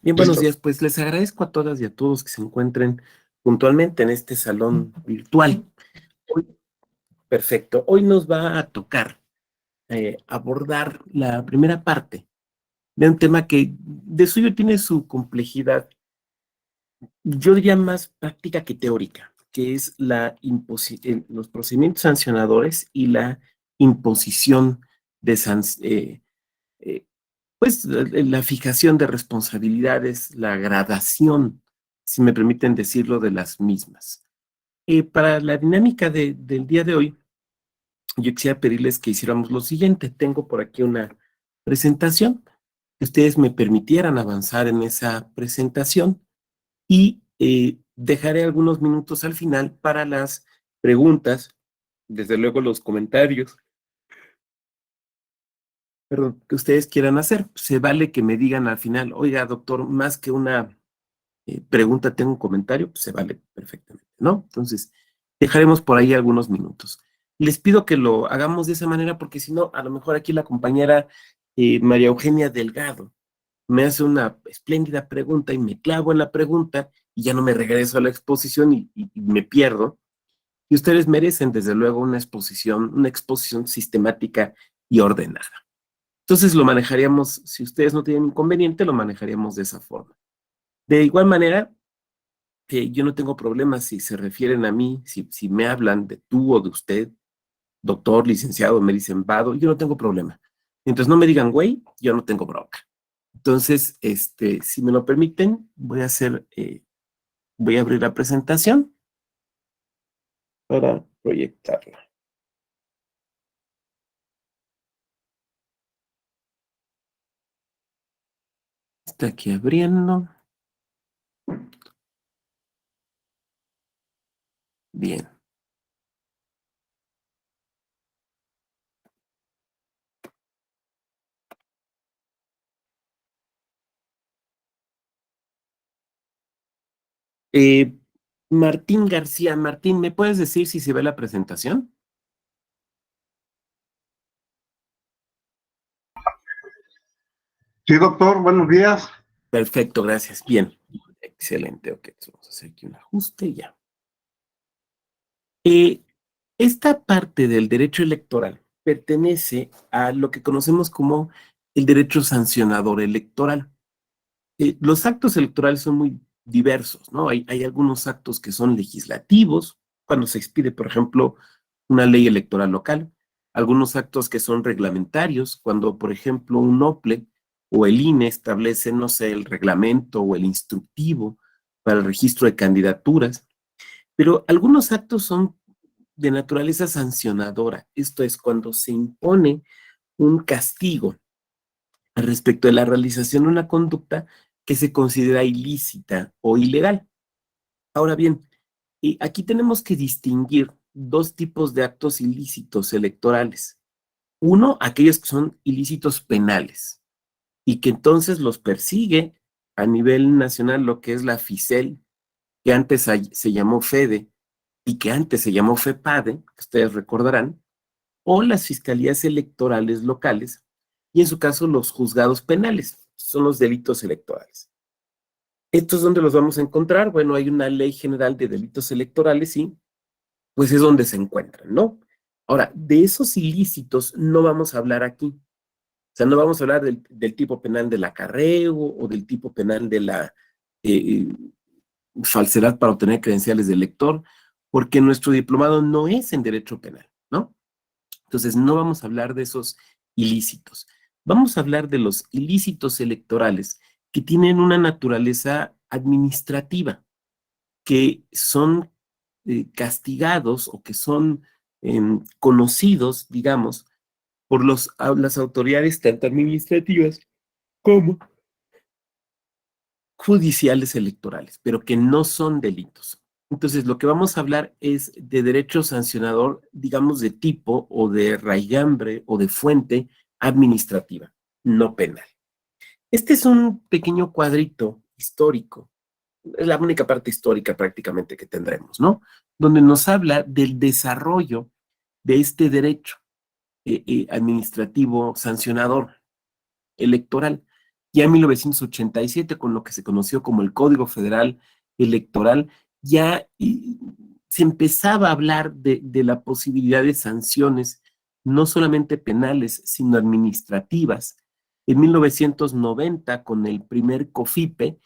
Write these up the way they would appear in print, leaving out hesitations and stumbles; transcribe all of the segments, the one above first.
Bien, buenos Listo. días. Pues les agradezco a todas y a todos que se encuentren puntualmente en este salón virtual. Hoy, perfecto. Hoy nos va a tocar abordar la primera parte de un tema que de suyo tiene su complejidad, yo diría más práctica que teórica, que es los procedimientos sancionadores y la imposición de eh, pues la fijación de responsabilidades, la gradación, si me permiten decirlo, de las mismas. Para la dinámica del día de hoy, yo quisiera pedirles que hiciéramos lo siguiente. Tengo por aquí una presentación, que ustedes me permitieran avanzar en esa presentación y dejaré algunos minutos al final para las preguntas, desde luego los comentarios, perdón, que ustedes quieran hacer. Se vale que me digan al final, oiga, doctor, más que una pregunta, tengo un comentario, pues se vale perfectamente, ¿no? Entonces, dejaremos por ahí algunos minutos. Les pido que lo hagamos de esa manera porque si no, a lo mejor aquí la compañera María Eugenia Delgado me hace una espléndida pregunta y me clavo en la pregunta y ya no me regreso a la exposición y me pierdo. Y ustedes merecen, desde luego, una exposición sistemática y ordenada. Entonces lo manejaríamos, si ustedes no tienen inconveniente, lo manejaríamos de esa forma. De igual manera, yo no tengo problemas si se refieren a mí, si me hablan de tú o de usted, doctor, licenciado, me dicen vado, yo no tengo problema. Mientras no me digan güey, yo no tengo bronca. Entonces, si me lo permiten, voy a abrir la presentación para proyectarla. Está aquí abriendo. Bien. Eh, Martín García, Martín, ¿me puedes decir si se ve la presentación? Sí, doctor, buenos días. Perfecto, gracias. Bien, excelente. Ok, vamos a hacer aquí un ajuste y ya. Eh, Esta parte del derecho electoral pertenece a lo que conocemos como el derecho sancionador electoral. Los actos electorales son muy diversos, ¿no? Hay algunos actos que son legislativos, cuando se expide, por ejemplo, una ley electoral local, algunos actos que son reglamentarios, cuando, por ejemplo, un OPLE o el INE establece, no sé, el reglamento o el instructivo para el registro de candidaturas, pero algunos actos son de naturaleza sancionadora, esto es cuando se impone un castigo respecto de la realización de una conducta que se considera ilícita o ilegal. Ahora bien, aquí tenemos que distinguir dos tipos de actos ilícitos electorales. Uno, aquellos que son ilícitos penales y que entonces los persigue a nivel nacional lo que es la FICEL, que antes se llamó FEDE y que antes se llamó FEPADE, que ustedes recordarán, o las fiscalías electorales locales, y en su caso los juzgados penales, son los delitos electorales. ¿Estos dónde los vamos a encontrar? Bueno, hay una ley general de delitos electorales y pues es donde se encuentran, ¿no? Ahora, de esos ilícitos no vamos a hablar aquí. O sea, no vamos a hablar del tipo penal del acarreo o del tipo penal de la eh, falsedad para obtener credenciales de elector, porque nuestro diplomado no es en derecho penal, ¿no? Entonces, no vamos a hablar de esos ilícitos. Vamos a hablar de los ilícitos electorales que tienen una naturaleza administrativa, que son castigados o que son conocidos, digamos, por las autoridades tanto administrativas como judiciales electorales, pero que no son delitos. Entonces, lo que vamos a hablar es de derecho sancionador, digamos, de tipo o de raigambre o de fuente administrativa, no penal. Este es un pequeño cuadrito histórico, es la única parte histórica prácticamente que tendremos, ¿no? Donde nos habla del desarrollo de este derecho administrativo sancionador electoral. Ya en 1987, con lo que se conoció como el Código Federal Electoral, ya se empezaba a hablar de la posibilidad de sanciones, no solamente penales, sino administrativas. En 1990, con el primer COFIPE,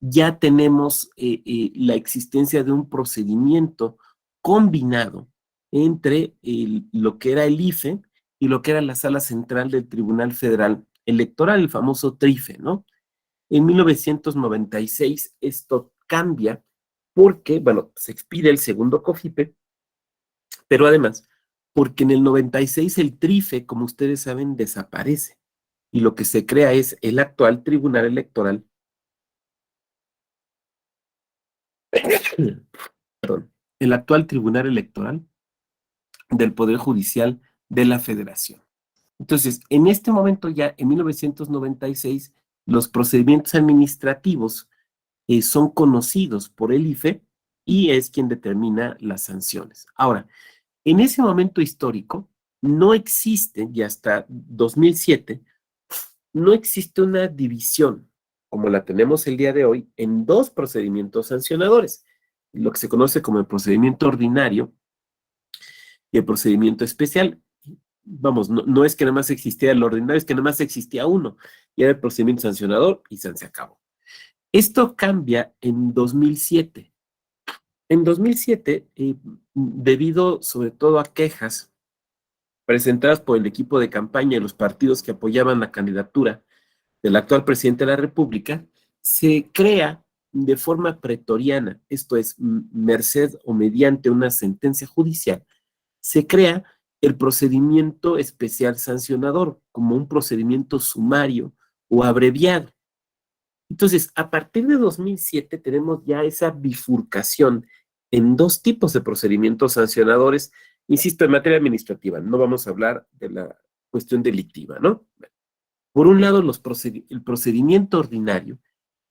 ya tenemos la existencia de un procedimiento combinado entre lo que era el IFE y lo que era la Sala Central del Tribunal Federal Electoral, el famoso TRIFE, ¿no? En 1996 esto cambia porque, bueno, se expide el segundo COFIPE, pero además, porque en el 96 el TRIFE, como ustedes saben, desaparece y lo que se crea es el actual Tribunal Electoral, perdón, el actual Tribunal Electoral del Poder Judicial de la Federación. Entonces, en este momento ya, en 1996, los procedimientos administrativos son conocidos por el IFE y es quien determina las sanciones. Ahora, en ese momento histórico, no existe, y hasta 2007, no existe una división, como la tenemos el día de hoy, en dos procedimientos sancionadores, lo que se conoce como el procedimiento ordinario y el procedimiento especial. Vamos, no es que nada más existía el ordinario, es que nada más existía uno, y era el procedimiento sancionador y se acabó. Esto cambia en 2007. En 2007, debido sobre todo a quejas presentadas por el equipo de campaña y los partidos que apoyaban la candidatura del actual presidente de la República, se crea de forma pretoriana, esto es, merced o mediante una sentencia judicial, se crea el procedimiento especial sancionador como un procedimiento sumario o abreviado. Entonces, a partir de 2007 tenemos ya esa bifurcación en dos tipos de procedimientos sancionadores, insisto, en materia administrativa, no vamos a hablar de la cuestión delictiva, ¿no? Por un lado, el procedimiento ordinario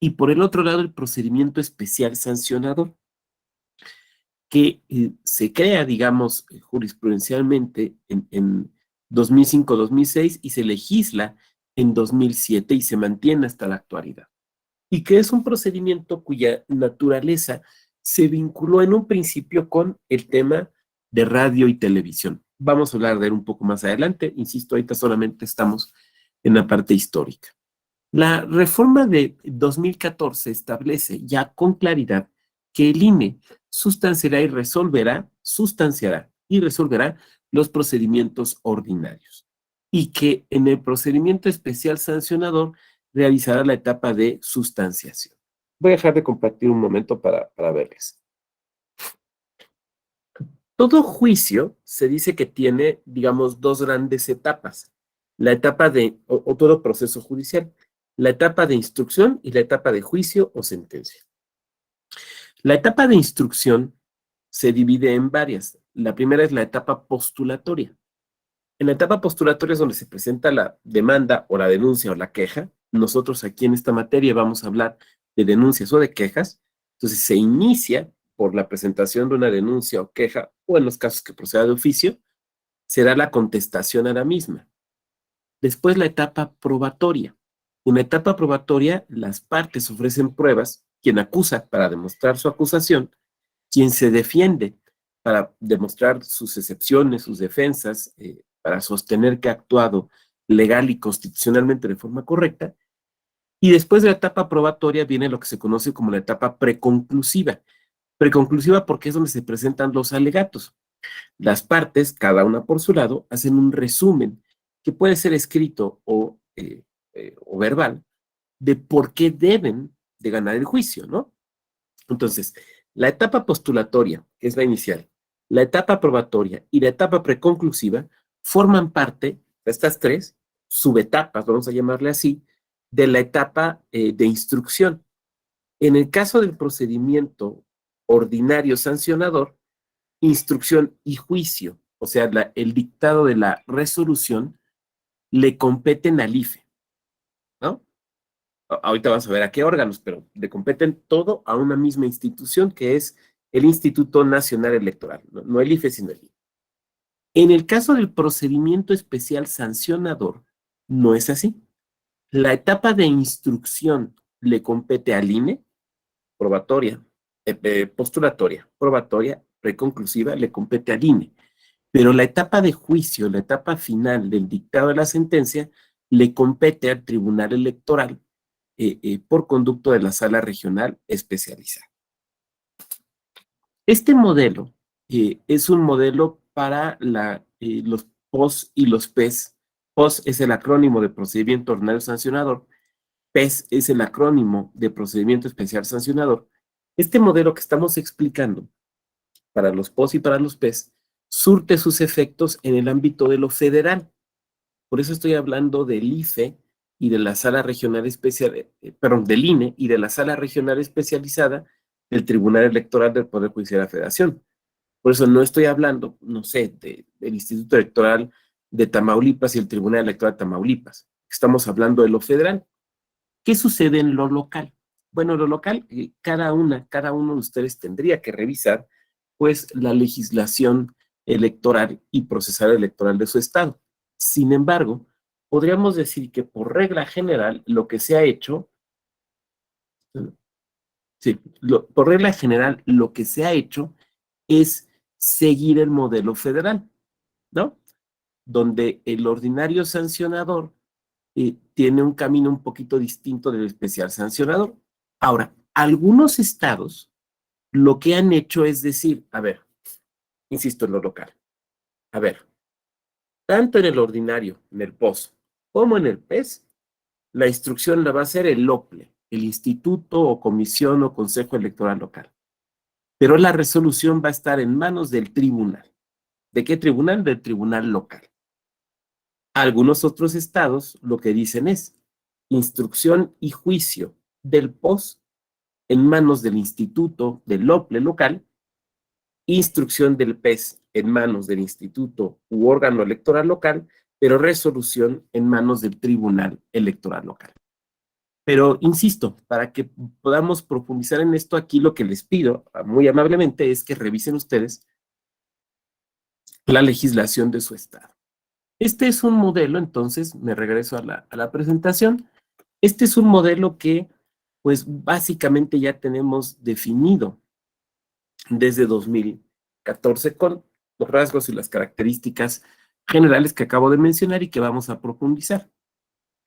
y por el otro lado, el procedimiento especial sancionador, que se crea, digamos, jurisprudencialmente en 2005-2006 y se legisla en 2007 y se mantiene hasta la actualidad. Y que es un procedimiento cuya naturaleza se vinculó en un principio con el tema de radio y televisión. Vamos a hablar de él un poco más adelante, insisto, ahorita solamente estamos en la parte histórica. La reforma de 2014 establece ya con claridad que el INE sustanciará y resolverá los procedimientos ordinarios y que en el procedimiento especial sancionador realizará la etapa de sustanciación. Voy a dejar de compartir un momento para verles. Todo juicio se dice que tiene, digamos, dos grandes etapas. La etapa o todo proceso judicial, la etapa de instrucción y la etapa de juicio o sentencia. La etapa de instrucción se divide en varias. La primera es la etapa postulatoria. En la etapa postulatoria es donde se presenta la demanda o la denuncia o la queja. Nosotros aquí en esta materia vamos a hablar de denuncias o de quejas. Entonces se inicia por la presentación de una denuncia o queja, o en los casos que proceda de oficio, será la contestación a la misma. Después la etapa probatoria. En la etapa probatoria, las partes ofrecen pruebas, quien acusa para demostrar su acusación, quien se defiende para demostrar sus excepciones, sus defensas, para sostener que ha actuado legal y constitucionalmente de forma correcta. Y después de la etapa probatoria viene lo que se conoce como la etapa preconclusiva. Preconclusiva porque es donde se presentan los alegatos. Las partes, cada una por su lado, hacen un resumen que puede ser escrito o verbal de por qué deben de ganar el juicio, ¿no? Entonces, la etapa postulatoria, que es la inicial, la etapa probatoria y la etapa preconclusiva forman parte, estas tres subetapas, vamos a llamarle así, de la etapa de instrucción. En el caso del procedimiento ordinario sancionador, instrucción y juicio, o sea, el dictado de la resolución, le competen al IFE, ¿no? Ahorita vamos a ver a qué órganos, pero le competen todo a una misma institución que es el Instituto Nacional Electoral, no el IFE, sino el IFE. En el caso del procedimiento especial sancionador, no es así. La etapa de instrucción le compete al INE, probatoria, postulatoria, probatoria, preconclusiva, le compete al INE. Pero la etapa de juicio, la etapa final del dictado de la sentencia, le compete al Tribunal Electoral por conducto de la Sala Regional Especializada. Este modelo es un modelo para los POS y los PES. POS es el acrónimo de Procedimiento Ordinario Sancionador, PES es el acrónimo de Procedimiento Especial Sancionador. Este modelo que estamos explicando para los POS y para los PES surte sus efectos en el ámbito de lo federal. Por eso estoy hablando del IFE y de la Sala Regional Especial, del INE y de la Sala Regional Especializada del Tribunal Electoral del Poder Judicial de la Federación. Por eso no estoy hablando, no sé, del Instituto Electoral de Tamaulipas y el Tribunal Electoral de Tamaulipas. Estamos hablando de lo federal. ¿Qué sucede en lo local? Bueno, en lo local, cada uno de ustedes tendría que revisar, pues, la legislación electoral y procesal electoral de su estado. Sin embargo, podríamos decir que por regla general, lo que se ha hecho, sí, por regla general, lo que se ha hecho es seguir el modelo federal, ¿no? Donde el ordinario sancionador tiene un camino un poquito distinto del especial sancionador. Ahora, algunos estados lo que han hecho es decir, a ver, insisto en lo local, a ver, tanto en el ordinario, en el POS, como en el PES, la instrucción la va a hacer el OPLE, el Instituto o Comisión o Consejo Electoral Local. Pero la resolución va a estar en manos del tribunal. ¿De qué tribunal? Del tribunal local. Algunos otros estados lo que dicen es instrucción y juicio del POS en manos del instituto del OPLE local, instrucción del PES en manos del instituto u órgano electoral local, pero resolución en manos del tribunal electoral local. Pero insisto, para que podamos profundizar en esto, aquí lo que les pido muy amablemente es que revisen ustedes la legislación de su estado. Este es un modelo, entonces me regreso a la presentación. Este es un modelo que, pues básicamente ya tenemos definido desde 2014 con los rasgos y las características generales que acabo de mencionar y que vamos a profundizar.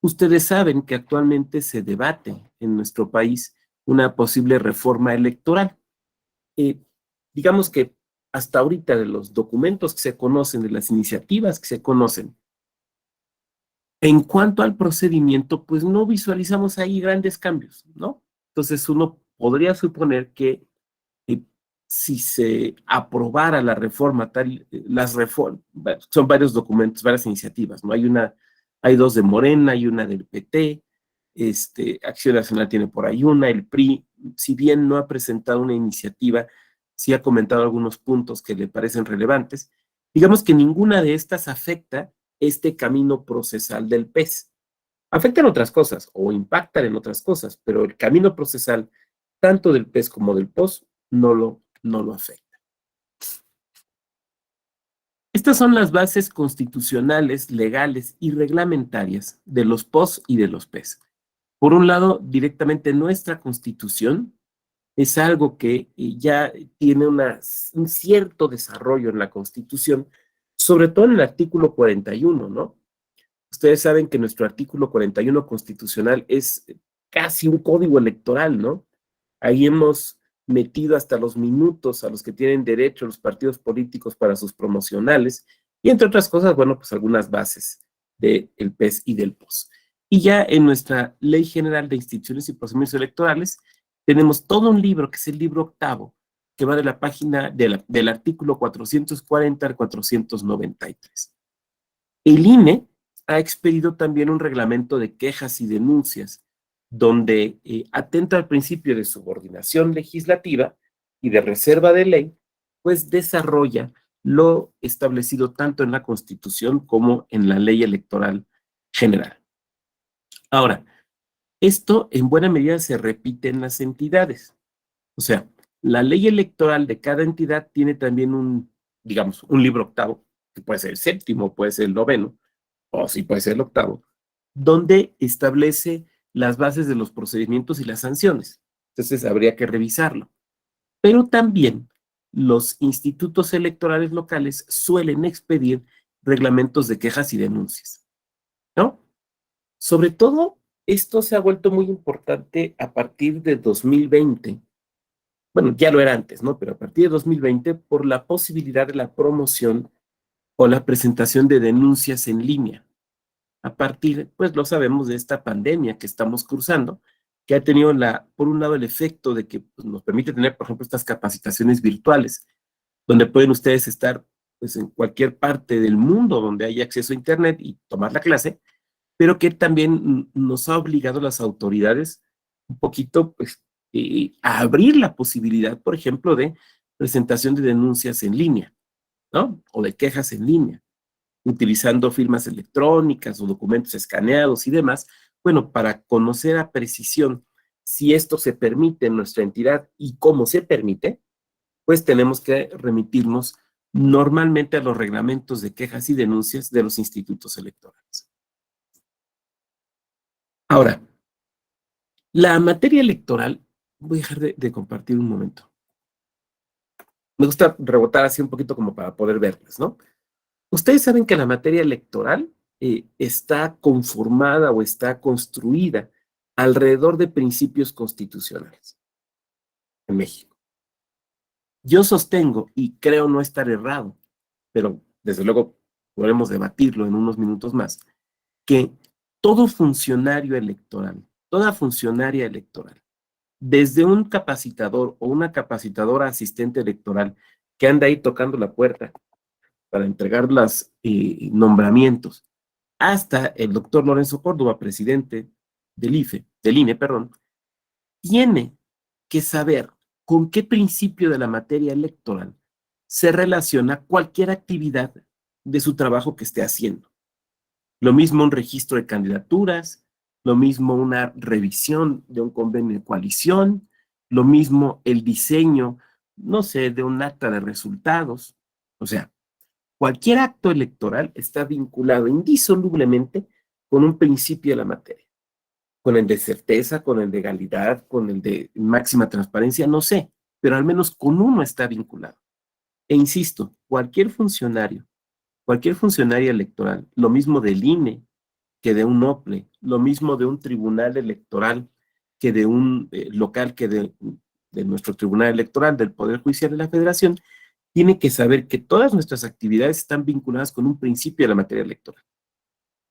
Ustedes saben que actualmente se debate en nuestro país una posible reforma electoral. Digamos que hasta ahorita de los documentos que se conocen, de las iniciativas que se conocen, en cuanto al procedimiento, pues no visualizamos ahí grandes cambios, ¿no? Entonces uno podría suponer que si se aprobara la reforma tal, son varios documentos, varias iniciativas, ¿no? Hay dos de Morena, hay una del PT, Acción Nacional tiene por ahí una, el PRI, si bien no ha presentado una iniciativa, sí ha comentado algunos puntos que le parecen relevantes. Digamos que ninguna de estas afecta este camino procesal del PES. Afectan otras cosas o impactan en otras cosas, pero el camino procesal, tanto del PES como del POS, no lo afecta. Estas son las bases constitucionales, legales y reglamentarias de los POS y de los PES. Por un lado, directamente nuestra Constitución es algo que ya tiene un cierto desarrollo en la Constitución, sobre todo en el artículo 41, ¿no? Ustedes saben que nuestro artículo 41 constitucional es casi un código electoral, ¿no? Ahí hemos metido hasta los minutos a los que tienen derecho los partidos políticos para sus promocionales y entre otras cosas, bueno, pues algunas bases del PES y del POS. Y ya en nuestra Ley General de Instituciones y Procedimientos Electorales tenemos todo un libro que es el libro octavo, que va de la página del artículo 440 al 493. El INE ha expedido también un reglamento de quejas y denuncias donde, atento al principio de subordinación legislativa y de reserva de ley, pues desarrolla lo establecido tanto en la Constitución como en la Ley Electoral General. Ahora, esto en buena medida se repite en las entidades. O sea, la ley electoral de cada entidad tiene también digamos, un libro octavo, que puede ser el séptimo, puede ser el noveno, o sí puede ser el octavo, donde establece las bases de los procedimientos y las sanciones. Entonces habría que revisarlo. Pero también los institutos electorales locales suelen expedir reglamentos de quejas y denuncias, ¿no? Sobre todo, esto se ha vuelto muy importante a partir de 2020. Bueno, ya lo era antes, ¿no? Pero a partir de 2020, por la posibilidad de la promoción o la presentación de denuncias en línea. A partir, pues lo sabemos, de esta pandemia que estamos cruzando, que ha tenido, por un lado, el efecto de que pues, nos permite tener, por ejemplo, estas capacitaciones virtuales, donde pueden ustedes estar pues, en cualquier parte del mundo donde haya acceso a Internet y tomar la clase, pero que también nos ha obligado a las autoridades un poquito pues, a abrir la posibilidad, por ejemplo, de presentación de denuncias en línea, ¿no? O de quejas en línea, utilizando firmas electrónicas o documentos escaneados y demás, bueno, para conocer a precisión si esto se permite en nuestra entidad y cómo se permite, pues tenemos que remitirnos normalmente a los reglamentos de quejas y denuncias de los institutos electorales. Ahora, la materia electoral, voy a dejar de compartir un momento. Me gusta rebotar así un poquito como para poder verlas, ¿no? Ustedes saben que la materia electoral está conformada o está construida alrededor de principios constitucionales en México. Yo sostengo, y creo no estar errado, pero desde luego podremos debatirlo en unos minutos más, que todo funcionario electoral, toda funcionaria electoral, desde un capacitador o una capacitadora asistente electoral que anda ahí tocando la puerta para entregar los nombramientos, hasta el doctor Lorenzo Córdoba, presidente del INE, perdón, tiene que saber con qué principio de la materia electoral se relaciona cualquier actividad de su trabajo que esté haciendo. Lo mismo un registro de candidaturas, lo mismo una revisión de un convenio de coalición, lo mismo el diseño, no sé, de un acta de resultados. O sea, cualquier acto electoral está vinculado indisolublemente con un principio de la materia, con el de certeza, con el de legalidad, con el de máxima transparencia, no sé, pero al menos con uno está vinculado. E insisto, cualquier funcionaria electoral, lo mismo del INE que de un OPLE, lo mismo de un tribunal electoral que de un local que de nuestro tribunal electoral, del Poder Judicial de la Federación, tiene que saber que todas nuestras actividades están vinculadas con un principio de la materia electoral.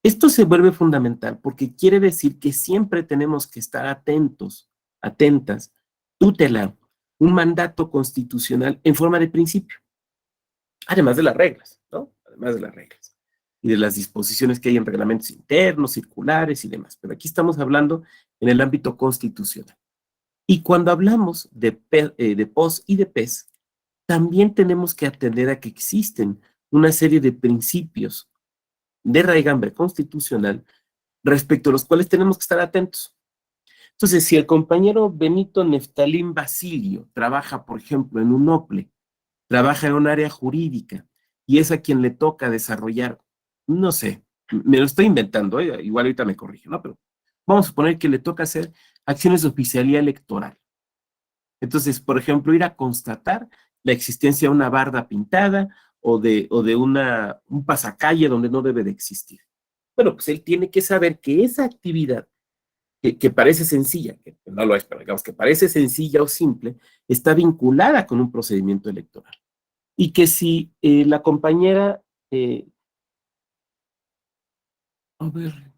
Esto se vuelve fundamental porque quiere decir que siempre tenemos que estar atentos, atentas, tutelar un mandato constitucional en forma de principio, además de las reglas, ¿no? Además de las reglas y de las disposiciones que hay en reglamentos internos, circulares y demás. Pero aquí estamos hablando en el ámbito constitucional. Y cuando hablamos de POS y de PES, también tenemos que atender a que existen una serie de principios de raigambre constitucional respecto a los cuales tenemos que estar atentos. Entonces, si el compañero Benito Neftalín Basilio trabaja, por ejemplo, en un OPLE, trabaja en un área jurídica y es a quien le toca desarrollar, no sé, me lo estoy inventando, igual ahorita me corrijo, ¿no? Pero vamos a suponer que le toca hacer acciones de oficialía electoral. Entonces, por ejemplo, ir a constatar la existencia de una barda pintada o de un pasacalle donde no debe de existir. Bueno, pues él tiene que saber que esa actividad que parece sencilla, que no lo es, pero digamos que parece sencilla o simple, está vinculada con un procedimiento electoral. Y que si la compañera, a ver,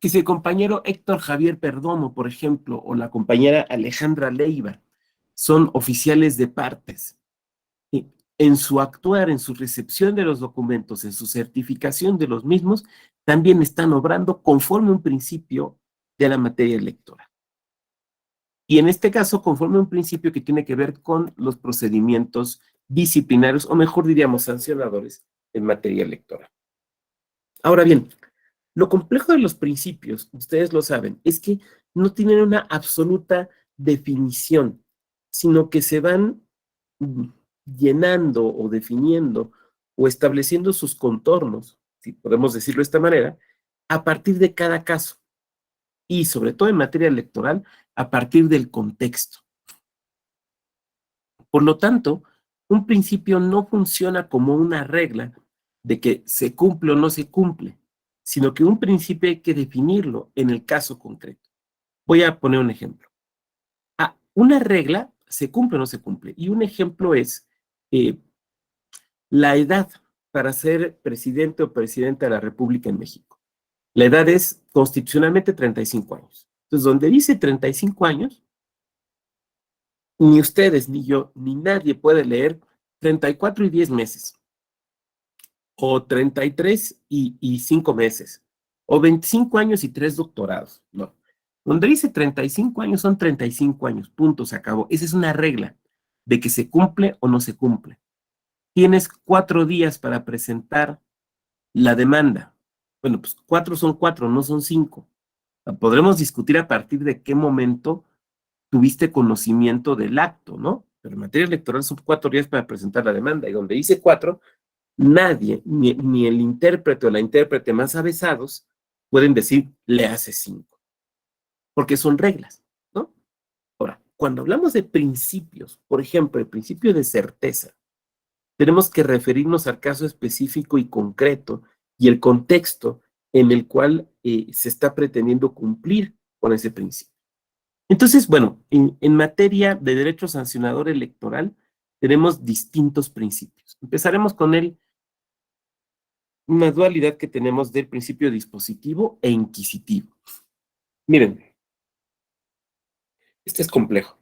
que si el compañero Héctor Javier Perdomo, por ejemplo, o la compañera Alejandra Leiva, son oficiales de partes, y en su actuar, en su recepción de los documentos, en su certificación de los mismos, también están obrando conforme a un principio de la materia electoral. Y en este caso, conforme a un principio que tiene que ver con los procedimientos disciplinarios, o mejor diríamos sancionadores, en materia electoral. Ahora bien, lo complejo de los principios, ustedes lo saben, es que no tienen una absoluta definición, sino que se van llenando o definiendo o estableciendo sus contornos, si podemos decirlo de esta manera, a partir de cada caso y, sobre todo en materia electoral, a partir del contexto. Por lo tanto, un principio no funciona como una regla de que se cumple o no se cumple, sino que un principio hay que definirlo en el caso concreto. Voy a poner un ejemplo. Una regla se cumple o no se cumple. Y un ejemplo es la edad para ser presidente o presidenta de la República en México. La edad es constitucionalmente 35 años. Entonces, donde dice 35 años, ni ustedes, ni yo, ni nadie puede leer 34 y 10 meses, o 33 y 5 meses, o 25 años y 3 doctorados. No. Donde dice 35 años son 35 años, punto, se acabó. Esa es una regla de que se cumple o no se cumple. Tienes 4 días para presentar la demanda. Bueno, pues 4 son 4, no son 5. Podremos discutir a partir de qué momento tuviste conocimiento del acto, ¿no? Pero en materia electoral son 4 días para presentar la demanda, y donde dice 4, nadie, ni el intérprete o la intérprete más avesados, pueden decir, le hace 5, porque son reglas, ¿no? Ahora, cuando hablamos de principios, por ejemplo, el principio de certeza, tenemos que referirnos al caso específico y concreto y el contexto en el cual se está pretendiendo cumplir con ese principio. Entonces, bueno, en materia de derecho sancionador electoral, tenemos distintos principios. Empezaremos con una dualidad que tenemos del principio dispositivo e inquisitivo. Miren, este es complejo.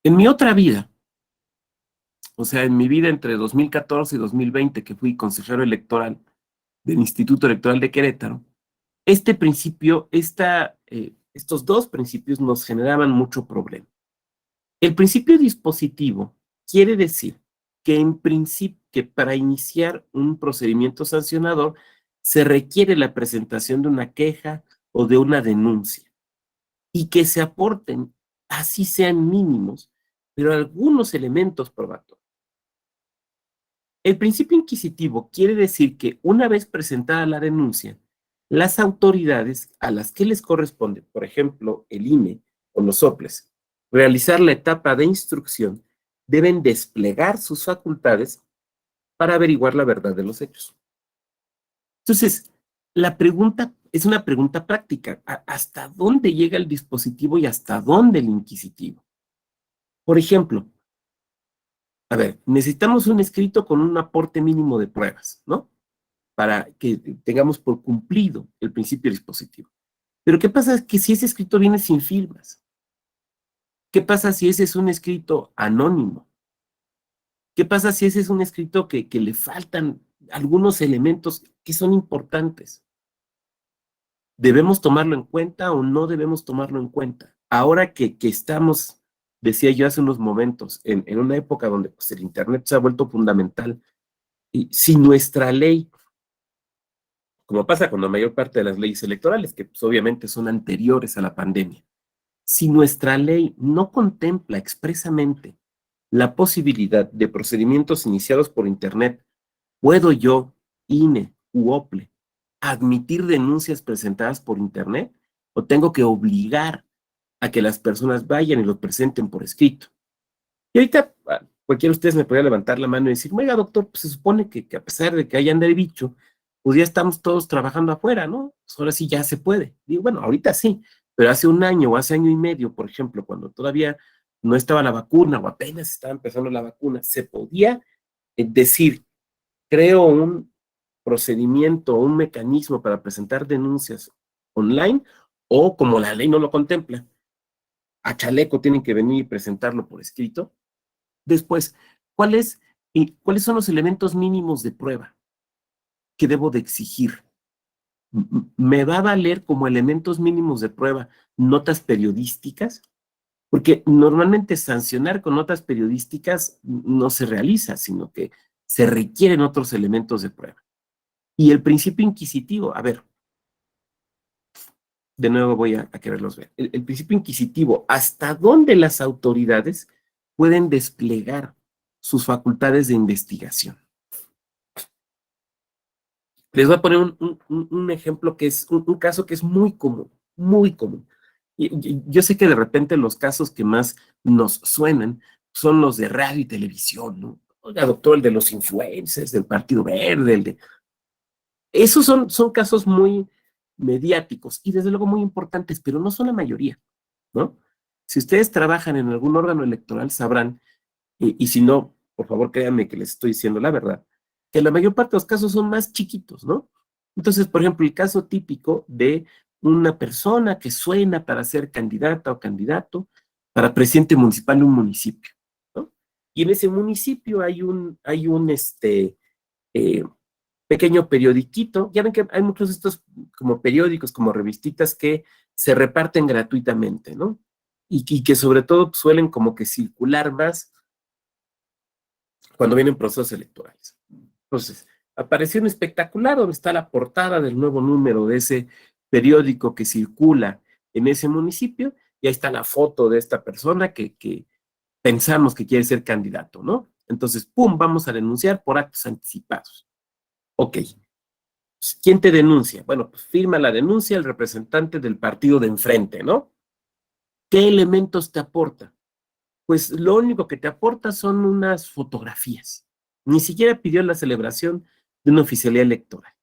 En mi otra vida, o sea, en mi vida entre 2014 y 2020, que fui consejero electoral del Instituto Electoral de Querétaro, este principio, estos dos principios nos generaban mucho problema. El principio dispositivo quiere decir que en principio, que para iniciar un procedimiento sancionador se requiere la presentación de una queja o de una denuncia y que se aporten, así sean mínimos, pero algunos elementos probatorios. El principio inquisitivo quiere decir que una vez presentada la denuncia, las autoridades a las que les corresponde, por ejemplo, el INE o los soples, realizar la etapa de instrucción, deben desplegar sus facultades para averiguar la verdad de los hechos. Entonces, la pregunta es una pregunta práctica. ¿Hasta dónde llega el dispositivo y hasta dónde el inquisitivo? Por ejemplo, a ver, necesitamos un escrito con un aporte mínimo de pruebas, ¿no? Para que tengamos por cumplido el principio dispositivo. Pero ¿qué pasa que si ese escrito viene sin firmas? ¿Qué pasa si ese es un escrito anónimo? ¿Qué pasa si ese es un escrito que le faltan algunos elementos que son importantes? ¿Debemos tomarlo en cuenta o no debemos tomarlo en cuenta? Ahora que estamos, decía yo hace unos momentos, en una época donde pues, el Internet se ha vuelto fundamental, y si nuestra ley, como pasa con la mayor parte de las leyes electorales, que pues, obviamente son anteriores a la pandemia, si nuestra ley no contempla expresamente la posibilidad de procedimientos iniciados por Internet, ¿puedo yo, INE u OPLE, admitir denuncias presentadas por Internet o tengo que obligar a que las personas vayan y lo presenten por escrito? Y ahorita cualquiera de ustedes me podría levantar la mano y decir, oiga, doctor, pues se supone que a pesar de que hayan de bicho, pues ya estamos todos trabajando afuera, ¿no? Pues ahora sí ya se puede. Digo, bueno, ahorita sí, pero hace un año o hace año y medio, por ejemplo, cuando todavía no estaba la vacuna o apenas estaba empezando la vacuna, se podía decir, creo un procedimiento o un mecanismo para presentar denuncias online, o como la ley no lo contempla, a chaleco tienen que venir y presentarlo por escrito. Después, ¿cuáles son los elementos mínimos de prueba que debo de exigir? ¿Me va a valer como elementos mínimos de prueba notas periodísticas? Porque normalmente sancionar con notas periodísticas no se realiza, sino que se requieren otros elementos de prueba. Y el principio inquisitivo, a ver, de nuevo voy a quererlos ver. El principio inquisitivo, ¿hasta dónde las autoridades pueden desplegar sus facultades de investigación? Les voy a poner un ejemplo que es un caso que es muy común, muy común. Yo sé que de repente los casos que más nos suenan son los de radio y televisión, ¿no? Oiga, doctor, el de los influencers, del Partido Verde, el de... Esos son casos muy mediáticos y desde luego muy importantes, pero no son la mayoría, ¿no? Si ustedes trabajan en algún órgano electoral sabrán, y si no, por favor créanme que les estoy diciendo la verdad, que la mayor parte de los casos son más chiquitos, ¿no? Entonces, por ejemplo, el caso típico de una persona que suena para ser candidata o candidato para presidente municipal de un municipio, ¿no? Y en ese municipio hay un eh, pequeño periodiquito. Ya ven que hay muchos de estos como periódicos, como revistitas que se reparten gratuitamente, ¿no? Y que sobre todo suelen como que circular más cuando vienen procesos electorales. Entonces, apareció un espectacular donde está la portada del nuevo número de ese periódico que circula en ese municipio, y ahí está la foto de esta persona que pensamos que quiere ser candidato, ¿no? Entonces, ¡pum!, vamos a denunciar por actos anticipados. Ok, ¿quién te denuncia? Bueno, pues firma la denuncia el representante del partido de enfrente, ¿no? ¿Qué elementos te aporta? Pues lo único que te aporta son unas fotografías. Ni siquiera pidió la celebración de una oficialía electoral.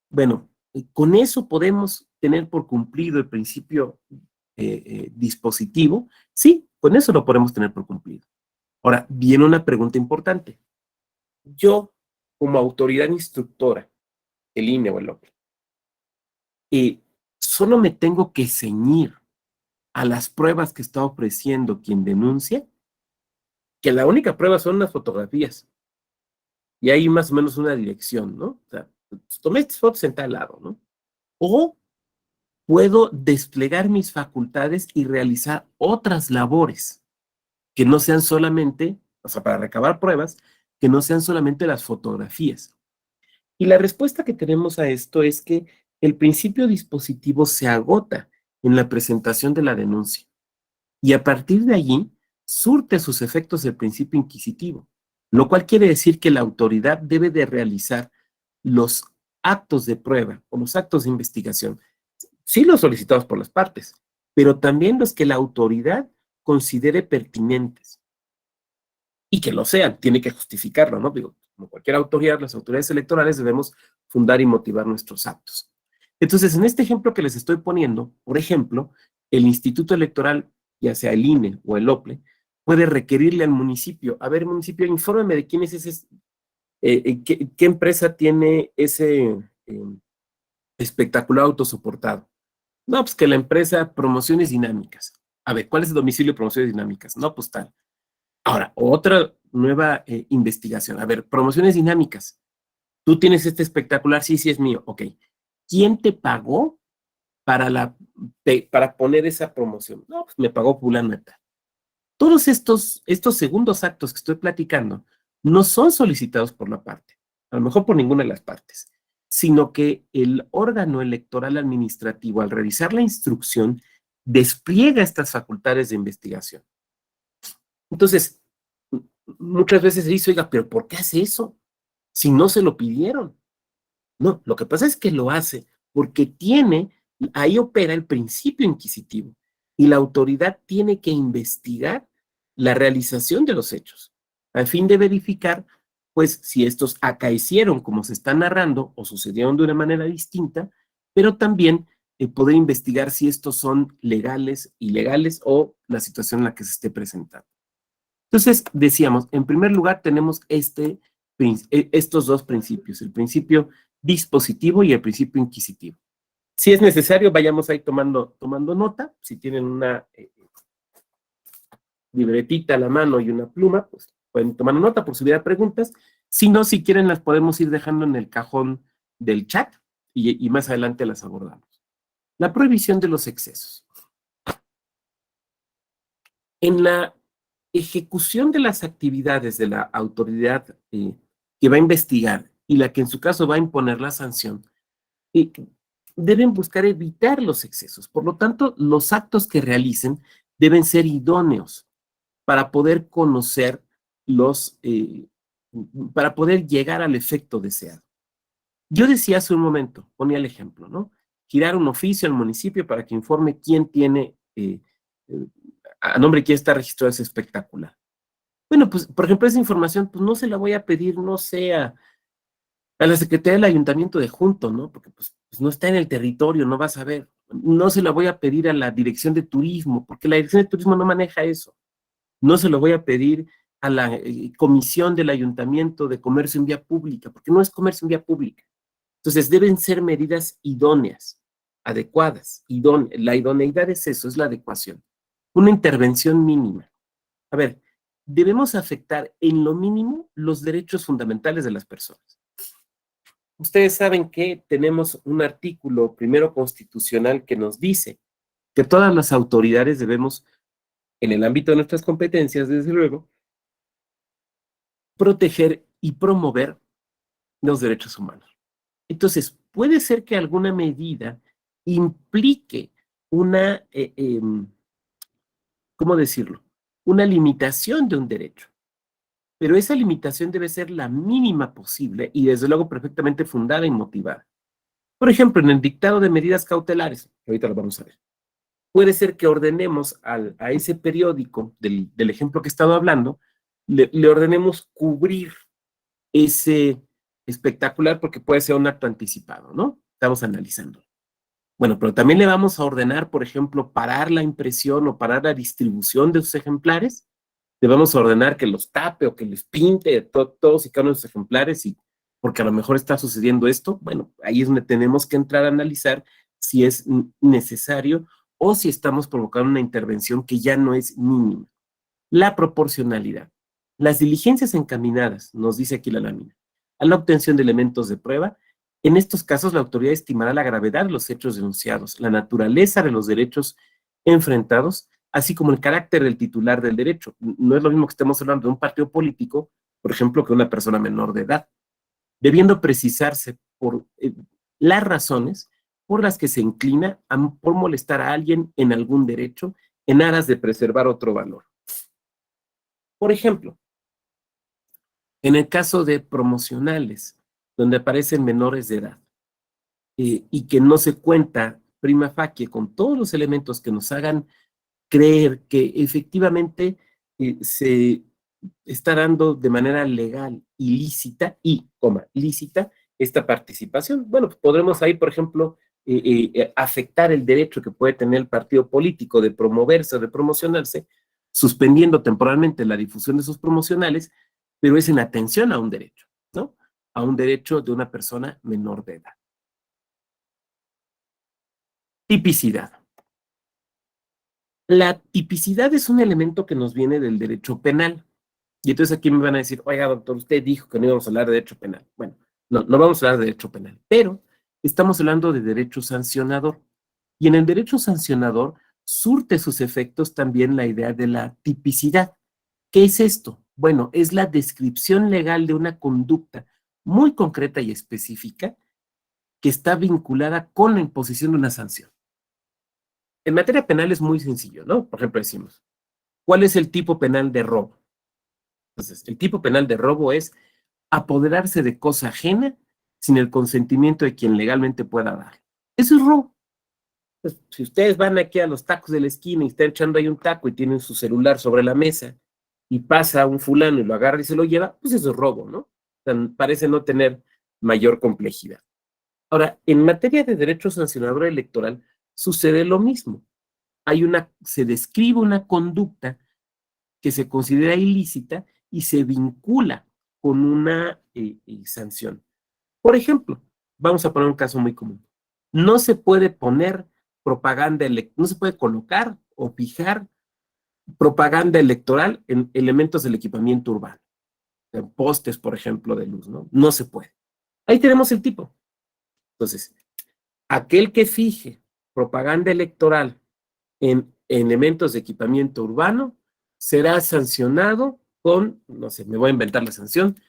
Bueno, con eso podemos tener por cumplido el principio dispositivo. Sí, con eso lo podemos tener por cumplido. Ahora, viene una pregunta importante. Yo, como autoridad instructora, el INE o el OPE, solo me tengo que ceñir a las pruebas que está ofreciendo quien denuncia, que la única prueba son las fotografías. Y hay más o menos una dirección, ¿no? O sea, tomé estas fotos en tal lado, ¿no? O puedo desplegar mis facultades y realizar otras labores que no sean solamente, o sea, para recabar pruebas, que no sean solamente las fotografías. Y la respuesta que tenemos a esto es que el principio dispositivo se agota en la presentación de la denuncia. Y a partir de allí, surte sus efectos el principio inquisitivo, lo cual quiere decir que la autoridad debe de realizar los actos de prueba o los actos de investigación, sí los solicitados por las partes, pero también los que la autoridad considere pertinentes y que lo sean, tiene que justificarlo, ¿no? Digo, como cualquier autoridad, las autoridades electorales debemos fundar y motivar nuestros actos. Entonces, en este ejemplo que les estoy poniendo, por ejemplo, el Instituto Electoral, ya sea el INE o el OPLE, puede requerirle al municipio, a ver, municipio, infórmeme de quién es ese, qué empresa tiene ese espectacular autosoportado. No, pues que la empresa Promociones Dinámicas. A ver, ¿cuál es el domicilio de Promociones Dinámicas? No, pues tal. Ahora, otra nueva investigación. A ver, Promociones Dinámicas. Tú tienes este espectacular, sí, sí es mío. Ok. ¿Quién te pagó para poner esa promoción? No, pues me pagó fulano. Todos estos segundos actos que estoy platicando no son solicitados por la parte, a lo mejor por ninguna de las partes, sino que el órgano electoral administrativo, al realizar la instrucción, despliega estas facultades de investigación. Entonces, muchas veces se dice, oiga, pero ¿por qué hace eso? Si no se lo pidieron. No, lo que pasa es que lo hace porque ahí opera el principio inquisitivo y la autoridad tiene que investigar la realización de los hechos, a fin de verificar, pues, si estos acaecieron como se está narrando o sucedieron de una manera distinta, pero también poder investigar si estos son legales, ilegales o la situación en la que se esté presentando. Entonces, decíamos, en primer lugar tenemos estos dos principios, el principio dispositivo y el principio inquisitivo. Si es necesario, vayamos ahí tomando nota. Si tienen una libretita a la mano y una pluma, pues pueden tomar nota por si hubiera preguntas. Si no, si quieren, las podemos ir dejando en el cajón del chat y más adelante las abordamos. La prohibición de los excesos. En la ejecución de las actividades de la autoridad que va a investigar y la que en su caso va a imponer la sanción, deben buscar evitar los excesos. Por lo tanto, los actos que realicen deben ser idóneos para poder conocer para poder llegar al efecto deseado. Yo decía hace un momento, ponía el ejemplo, ¿no? Girar un oficio al municipio para que informe quién tiene, a nombre de quién está registrado ese espectacular. Bueno, pues, por ejemplo, esa información, pues no se la voy a pedir, no sé, a la Secretaría del Ayuntamiento de Junto, ¿no? Porque pues no está en el territorio, no vas a ver. No se la voy a pedir a la Dirección de Turismo, porque la Dirección de Turismo no maneja eso. No se lo voy a pedir a la Comisión del Ayuntamiento de Comercio en Vía Pública, porque no es comercio en vía pública. Entonces, deben ser medidas idóneas, adecuadas. La idoneidad es eso, es la adecuación. Una intervención mínima. A ver, debemos afectar en lo mínimo los derechos fundamentales de las personas. Ustedes saben que tenemos un artículo primero constitucional que nos dice que todas las autoridades debemos, en el ámbito de nuestras competencias, desde luego, proteger y promover los derechos humanos. Entonces, puede ser que alguna medida implique una, ¿cómo decirlo? Una limitación de un derecho, pero esa limitación debe ser la mínima posible y desde luego perfectamente fundada y motivada. Por ejemplo, en el dictado de medidas cautelares, ahorita lo vamos a ver, puede ser que ordenemos a ese periódico del ejemplo que he estado hablando, le ordenemos cubrir ese espectacular porque puede ser un acto anticipado, ¿no? Estamos analizando. Bueno, pero también le vamos a ordenar, por ejemplo, parar la impresión o parar la distribución de sus ejemplares. Le vamos a ordenar que los tape o que les pinte todos y cada uno de sus ejemplares, y porque a lo mejor está sucediendo esto. Bueno, ahí es donde tenemos que entrar a analizar si es necesario o si estamos provocando una intervención que ya no es mínima. La proporcionalidad. Las diligencias encaminadas, nos dice aquí la lámina, a la obtención de elementos de prueba. En estos casos, la autoridad estimará la gravedad de los hechos denunciados, la naturaleza de los derechos enfrentados, así como el carácter del titular del derecho. No es lo mismo que estemos hablando de un partido político, por ejemplo, que una persona menor de edad, debiendo precisarse por las razones por las que se inclina por molestar a alguien en algún derecho en aras de preservar otro valor. Por ejemplo, en el caso de promocionales, donde aparecen menores de edad, y que no se cuenta prima facie con todos los elementos que nos hagan creer que efectivamente se está dando de manera legal y lícita, lícita, esta participación. Bueno, pues podremos ahí, por ejemplo, afectar el derecho que puede tener el partido político de promoverse o de promocionarse, suspendiendo temporalmente la difusión de sus promocionales, pero es en atención a un derecho, ¿no? A un derecho de una persona menor de edad. Tipicidad. La tipicidad es un elemento que nos viene del derecho penal. Y entonces aquí me van a decir, oiga, doctor, usted dijo que no íbamos a hablar de derecho penal. Bueno, no vamos a hablar de derecho penal, pero estamos hablando de derecho sancionador. Y en el derecho sancionador surte sus efectos también la idea de la tipicidad. ¿Qué es esto? Bueno, es la descripción legal de una conducta muy concreta y específica que está vinculada con la imposición de una sanción. En materia penal es muy sencillo, ¿no? Por ejemplo, decimos, ¿cuál es el tipo penal de robo? Entonces, el tipo penal de robo es apoderarse de cosa ajena sin el consentimiento de quien legalmente pueda dar. Eso es robo. Pues, si ustedes van aquí a los tacos de la esquina y están echando ahí un taco y tienen su celular sobre la mesa y pasa un fulano y lo agarra y se lo lleva, pues eso es robo, ¿no? O sea, parece no tener mayor complejidad. Ahora, en materia de derecho sancionador electoral, sucede lo mismo. Se describe una conducta que se considera ilícita y se vincula con una sanción. Por ejemplo, vamos a poner un caso muy común. No se puede poner no se puede colocar o fijar propaganda electoral en elementos del equipamiento urbano, en postes, por ejemplo, de luz, ¿no? No se puede. Ahí tenemos el tipo. Entonces, aquel que fije propaganda electoral en elementos de equipamiento urbano será sancionado con, no sé, me voy a inventar la sanción,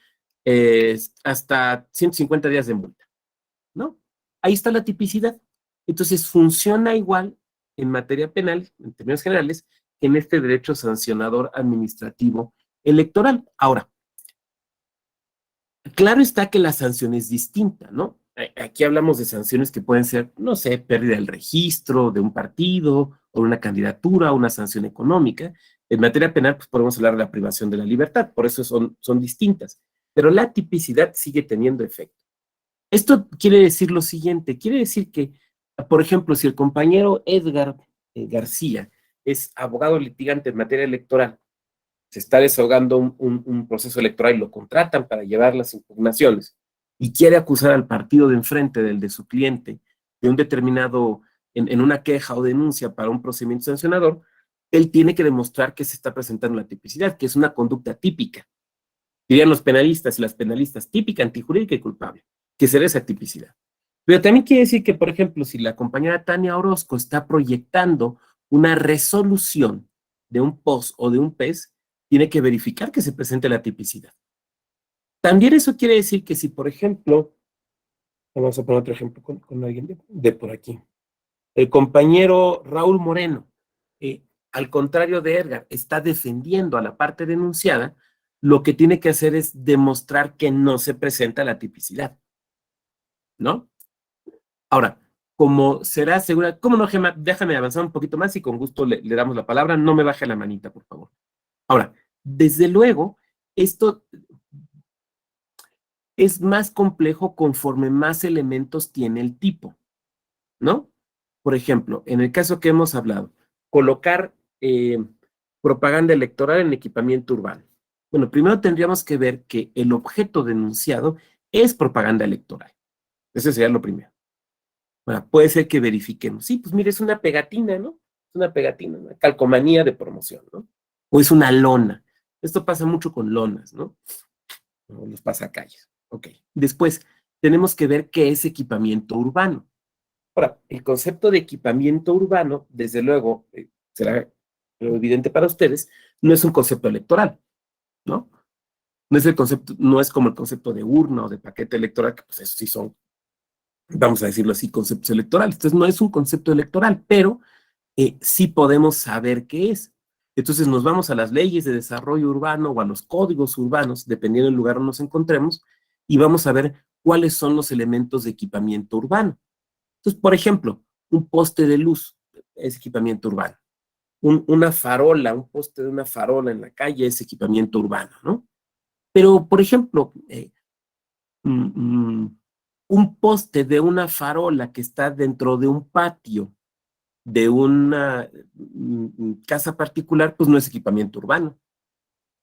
hasta 150 días de multa, ¿no? Ahí está la tipicidad. Entonces, funciona igual en materia penal, en términos generales, que en este derecho sancionador administrativo electoral. Ahora, claro está que la sanción es distinta, ¿no? Aquí hablamos de sanciones que pueden ser, no sé, pérdida del registro de un partido o una candidatura, una sanción económica. En materia penal, pues podemos hablar de la privación de la libertad, por eso son distintas. Pero la tipicidad sigue teniendo efecto. Esto quiere decir lo siguiente, quiere decir que, por ejemplo, si el compañero Edgar García es abogado litigante en materia electoral, se está desahogando un proceso electoral y lo contratan para llevar las impugnaciones y quiere acusar al partido de enfrente del de su cliente de un determinado, en una queja o denuncia para un procedimiento sancionador, él tiene que demostrar que se está presentando la tipicidad, que es una conducta típica. Dirían los penalistas y las penalistas, típica, antijurídica y culpable, que será esa tipicidad. Pero también quiere decir que, por ejemplo, si la compañera Tania Orozco está proyectando una resolución de un POS o de un PES, tiene que verificar que se presente la tipicidad. También eso quiere decir que si, por ejemplo, vamos a poner otro ejemplo con alguien de por aquí, el compañero Raúl Moreno, al contrario de Edgar, está defendiendo a la parte denunciada, lo que tiene que hacer es demostrar que no se presenta la tipicidad, ¿no? Ahora, como será segura, ¿cómo no, Gemma? Déjame avanzar un poquito más y con gusto le damos la palabra, no me baje la manita, por favor. Ahora, desde luego, esto es más complejo conforme más elementos tiene el tipo, ¿no? Por ejemplo, en el caso que hemos hablado, colocar propaganda electoral en equipamiento urbano. Bueno, primero tendríamos que ver que el objeto denunciado es propaganda electoral. Ese sería lo primero. Bueno, puede ser que verifiquemos. Sí, pues mire, es una pegatina, ¿no? Es una pegatina, una calcomanía de promoción, ¿no? O es una lona. Esto pasa mucho con lonas, ¿no? O los pasacalles. Ok. Después, tenemos que ver qué es equipamiento urbano. Ahora, el concepto de equipamiento urbano, desde luego, será evidente para ustedes, no es un concepto electoral, ¿no? No es el concepto, no es como el concepto de urna o de paquete electoral, que pues eso sí son, vamos a decirlo así, conceptos electorales. Entonces no es un concepto electoral, pero sí podemos saber qué es. Entonces nos vamos a las leyes de desarrollo urbano o a los códigos urbanos, dependiendo del lugar donde nos encontremos, y vamos a ver cuáles son los elementos de equipamiento urbano. Entonces, por ejemplo, un poste de luz es equipamiento urbano. Una farola, un poste de una farola en la calle es equipamiento urbano, ¿no? Pero, por ejemplo, un poste de una farola que está dentro de un patio de una casa particular, pues no es equipamiento urbano.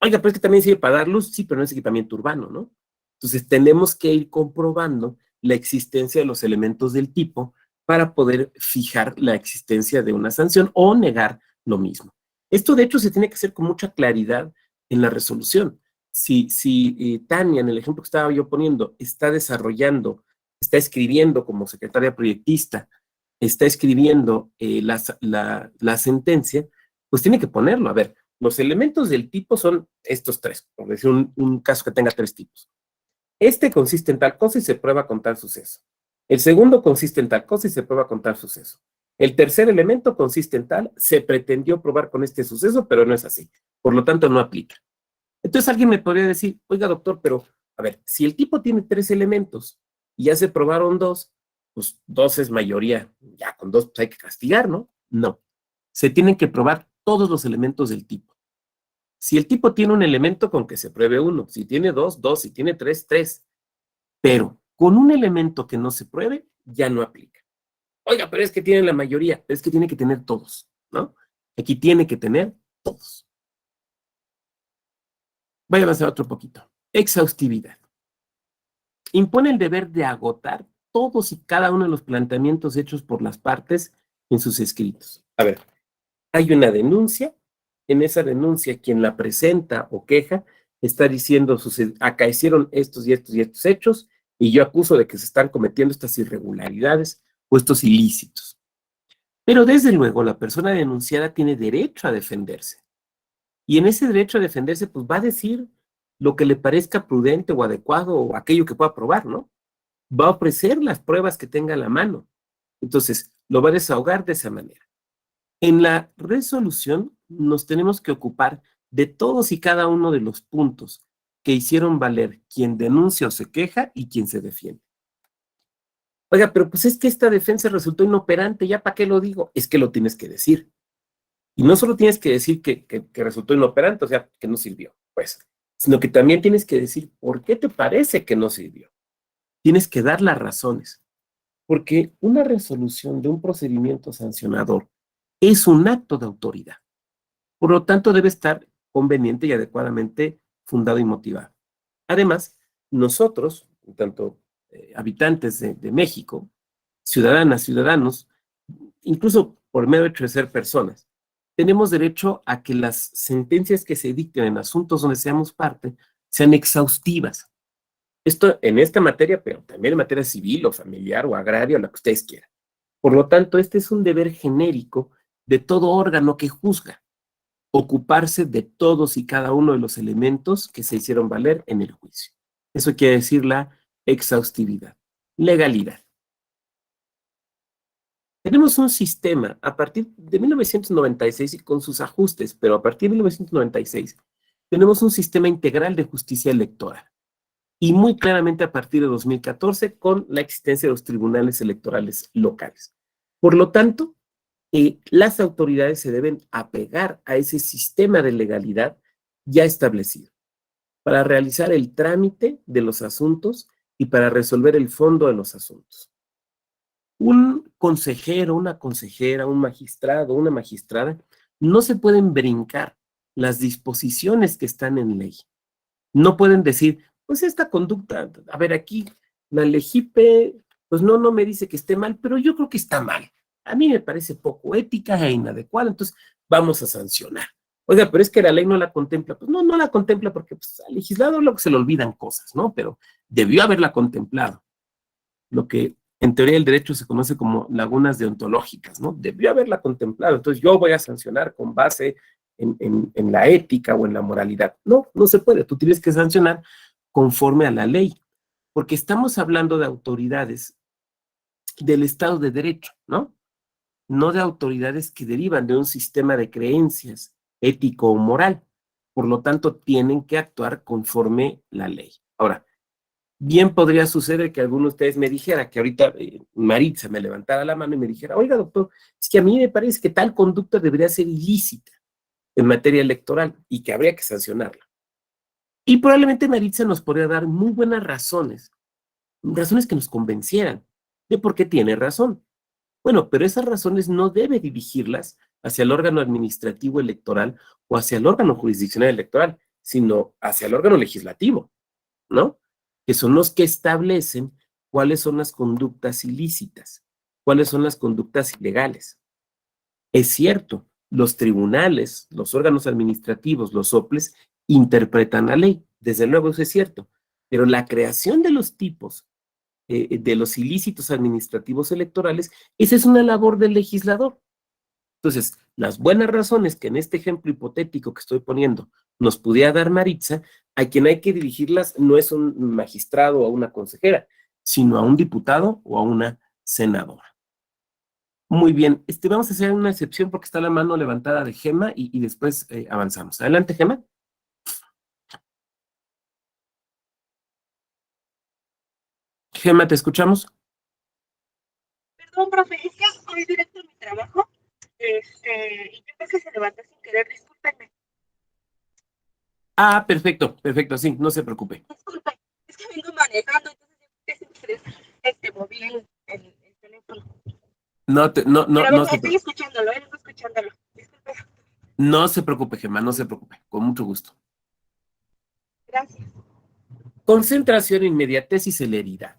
Oiga, pero es que también sirve para dar luz, sí, pero no es equipamiento urbano, ¿no? Entonces tenemos que ir comprobando la existencia de los elementos del tipo para poder fijar la existencia de una sanción o negar lo mismo. Esto, de hecho, se tiene que hacer con mucha claridad en la resolución. Si Tania, en el ejemplo que estaba yo poniendo, está desarrollando, está escribiendo como secretaria proyectista, está escribiendo la sentencia, pues tiene que ponerlo. A ver, los elementos del tipo son estos tres, por decir un caso que tenga tres tipos. Este consiste en tal cosa y se prueba con tal suceso. El segundo consiste en tal cosa y se prueba con tal suceso. El tercer elemento consiste en tal, se pretendió probar con este suceso, pero no es así. Por lo tanto, no aplica. Entonces alguien me podría decir, oiga, doctor, pero a ver, si el tipo tiene tres elementos y ya se probaron dos, pues dos es mayoría, ya con dos pues hay que castigar, ¿no? No. Se tienen que probar todos los elementos del tipo. Si el tipo tiene un elemento, con que se pruebe uno. Si tiene dos, dos. Si tiene tres, tres. Pero con un elemento que no se pruebe, ya no aplica. Oiga, pero es que tiene la mayoría. Es que tiene que tener todos, ¿no? Aquí tiene que tener todos. Voy a avanzar otro poquito. Exhaustividad. Impone el deber de agotar todos y cada uno de los planteamientos hechos por las partes en sus escritos. A ver, hay una denuncia. En esa denuncia, quien la presenta o queja está diciendo, acaecieron estos y estos y estos hechos, y yo acuso de que se están cometiendo estas irregularidades o estos ilícitos. Pero desde luego, la persona denunciada tiene derecho a defenderse. Y en ese derecho a defenderse, pues va a decir lo que le parezca prudente o adecuado o aquello que pueda probar, ¿no? Va a ofrecer las pruebas que tenga a la mano. Entonces, lo va a desahogar de esa manera. En la resolución nos tenemos que ocupar de todos y cada uno de los puntos que hicieron valer quien denuncia o se queja y quien se defiende. Oiga, pero pues es que esta defensa resultó inoperante, ¿ya para qué lo digo? Es que lo tienes que decir. Y no solo tienes que decir que resultó inoperante, o sea, que no sirvió, pues, sino que también tienes que decir por qué te parece que no sirvió. Tienes que dar las razones, porque una resolución de un procedimiento sancionador es un acto de autoridad. Por lo tanto, debe estar conveniente y adecuadamente fundado y motivado. Además, nosotros, tanto habitantes de México, ciudadanas, ciudadanos, incluso por mero hecho de ser personas, tenemos derecho a que las sentencias que se dicten en asuntos donde seamos parte sean exhaustivas. Esto en esta materia, pero también en materia civil o familiar o agraria o la que ustedes quieran. Por lo tanto, este es un deber genérico de todo órgano que juzga, ocuparse de todos y cada uno de los elementos que se hicieron valer en el juicio. Eso quiere decir la exhaustividad, legalidad. Tenemos un sistema a partir de 1996 y con sus ajustes, pero a partir de 1996 tenemos un sistema integral de justicia electoral y muy claramente a partir de 2014 con la existencia de los tribunales electorales locales. Por lo tanto, las autoridades se deben apegar a ese sistema de legalidad ya establecido para realizar el trámite de los asuntos y para resolver el fondo de los asuntos. Un consejero, una consejera, un magistrado, una magistrada, no se pueden brincar las disposiciones que están en ley. No pueden decir, pues esta conducta, a ver aquí, la LEGIPE, pues no me dice que esté mal, pero yo creo que está mal. A mí me parece poco ética e inadecuada, entonces vamos a sancionar. Oiga, pero es que la ley no la contempla. Pues no la contempla porque pues, al legislador lo que se le olvidan cosas, ¿no? Pero debió haberla contemplado. Lo que en teoría del derecho se conoce como lagunas deontológicas, ¿no? Debió haberla contemplado. Entonces yo voy a sancionar con base en la ética o en la moralidad. No se puede. Tú tienes que sancionar conforme a la ley, porque estamos hablando de autoridades del Estado de Derecho, ¿no? No de autoridades que derivan de un sistema de creencias ético o moral. Por lo tanto, tienen que actuar conforme la ley. Ahora, bien podría suceder que alguno de ustedes me dijera, que ahorita Maritza me levantara la mano y me dijera, oiga, doctor, es que a mí me parece que tal conducta debería ser ilícita en materia electoral y que habría que sancionarla. Y probablemente Maritza nos podría dar muy buenas razones que nos convencieran de por qué tiene razón. Bueno, pero esas razones no debe dirigirlas hacia el órgano administrativo electoral o hacia el órgano jurisdiccional electoral, sino hacia el órgano legislativo, ¿no? Que son los que establecen cuáles son las conductas ilícitas, cuáles son las conductas ilegales. Es cierto, los tribunales, los órganos administrativos, los OPLES, interpretan la ley, desde luego eso es cierto, pero la creación de los tipos de los ilícitos administrativos electorales, esa es una labor del legislador. Entonces, las buenas razones que en este ejemplo hipotético que estoy poniendo nos pudiera dar Maritza, a quien hay que dirigirlas no es un magistrado o a una consejera, sino a un diputado o a una senadora. Muy bien, vamos a hacer una excepción porque está la mano levantada de Gema y después avanzamos. Adelante, Gema. Gema, ¿te escuchamos? Perdón, profe, es que voy directo a mi trabajo. Y yo creo que se levantó sin querer, discúlpenme. Ah, perfecto, sí, no se preocupe. Disculpen, es que vengo manejando, entonces moví el teléfono. Pero estoy escuchándolo, vengo escuchándolo. Disculpe. No se preocupe, Gemma, no se preocupe, con mucho gusto. Gracias. Concentración, inmediatez y celeridad.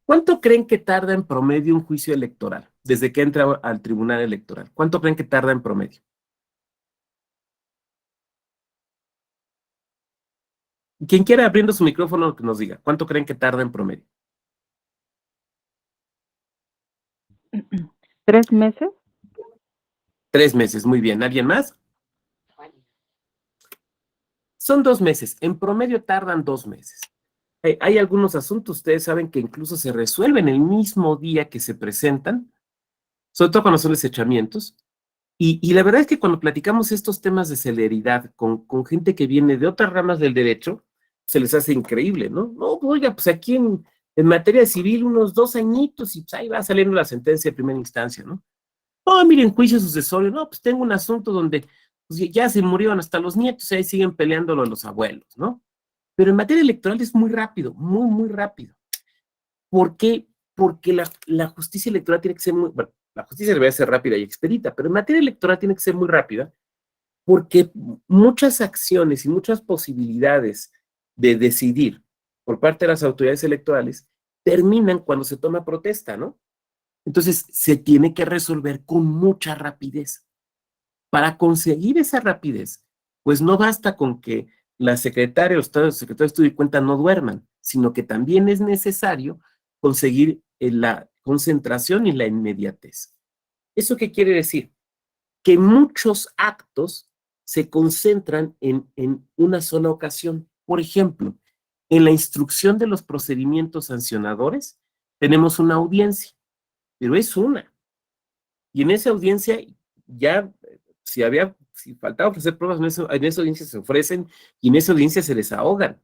¿Cuánto creen que tarda en promedio un juicio electoral desde que entra al tribunal electoral? ¿Cuánto creen que tarda en promedio? Quien quiera abriendo su micrófono que nos diga, ¿cuánto creen que tarda en promedio? 3 meses. 3 meses, muy bien. ¿Alguien más? Son 2 meses. En promedio tardan 2 meses. Hay algunos asuntos, ustedes saben que incluso se resuelven el mismo día que se presentan, sobre todo cuando son desechamientos. Y la verdad es que cuando platicamos estos temas de celeridad con gente que viene de otras ramas del derecho, se les hace increíble, ¿no? No, oiga, pues aquí En materia civil, unos 2 añitos y pues, ahí va saliendo la sentencia de primera instancia, ¿no? Oh, miren, juicio sucesorio, no, pues tengo un asunto donde pues, ya se murieron hasta los nietos y ahí siguen peleándolo los abuelos, ¿no? Pero en materia electoral es muy rápido, muy, muy rápido. ¿Por qué? Porque la justicia electoral tiene que ser muy, bueno, la justicia debería ser rápida y expedita, pero en materia electoral tiene que ser muy rápida porque muchas acciones y muchas posibilidades de decidir por parte de las autoridades electorales terminan cuando se toma protesta, ¿no? Entonces, se tiene que resolver con mucha rapidez. Para conseguir esa rapidez, pues no basta con que la secretaria o el secretario de Estudio y Cuenta no duerman, sino que también es necesario conseguir la concentración y la inmediatez. ¿Eso qué quiere decir? Que muchos actos se concentran en una sola ocasión. Por ejemplo, en la instrucción de los procedimientos sancionadores, tenemos una audiencia, pero es una. Y en esa audiencia ya, si faltaba ofrecer pruebas, en esa audiencia se ofrecen y en esa audiencia se desahogan.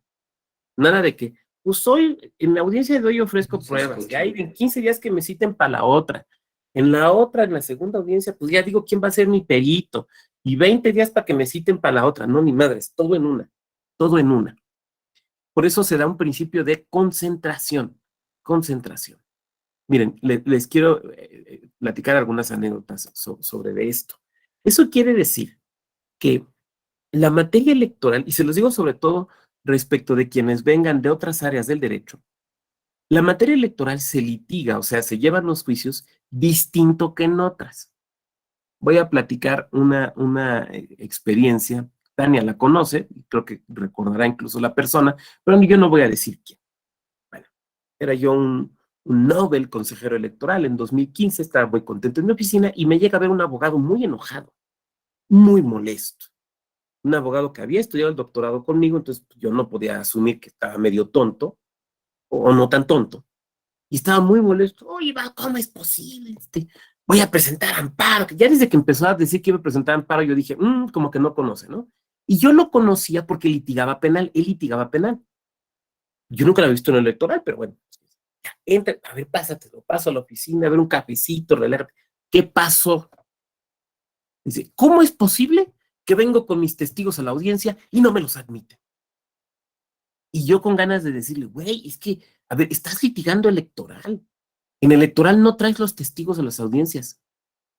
Nada de que, pues hoy, en la audiencia de hoy ofrezco pruebas, y hay en 15 días que me citen para la otra. En la segunda audiencia, pues ya digo quién va a ser mi perito, y 20 días para que me citen para la otra. No, ni madres, todo en una, todo en una. Por eso se da un principio de concentración, concentración. Miren, les quiero platicar algunas anécdotas sobre esto. Eso quiere decir que la materia electoral, y se los digo sobre todo respecto de quienes vengan de otras áreas del derecho, la materia electoral se litiga, o sea, se llevan los juicios distinto que en otras. Voy a platicar una experiencia, Tania la conoce, creo que recordará incluso la persona, pero yo no voy a decir quién. Bueno, era yo un Nobel consejero electoral en 2015, estaba muy contento en mi oficina y me llega a ver un abogado muy enojado, muy molesto. Un abogado que había estudiado el doctorado conmigo, entonces yo no podía asumir que estaba medio tonto, o no tan tonto, y estaba muy molesto. Oye, ¿cómo es posible? Voy a presentar amparo, que ya desde que empezó a decir que iba a presentar amparo, yo dije, como que no conoce, ¿no? Y yo lo conocía porque litigaba penal, él litigaba penal. Yo nunca lo había visto en el electoral, pero bueno, entra, a ver, pásate, lo paso a la oficina, a ver un cafecito, relájate. ¿Qué pasó? Dice, ¿cómo es posible que vengo con mis testigos a la audiencia y no me los admiten? Y yo con ganas de decirle, güey, es que, a ver, estás litigando electoral. En electoral no traes los testigos a las audiencias.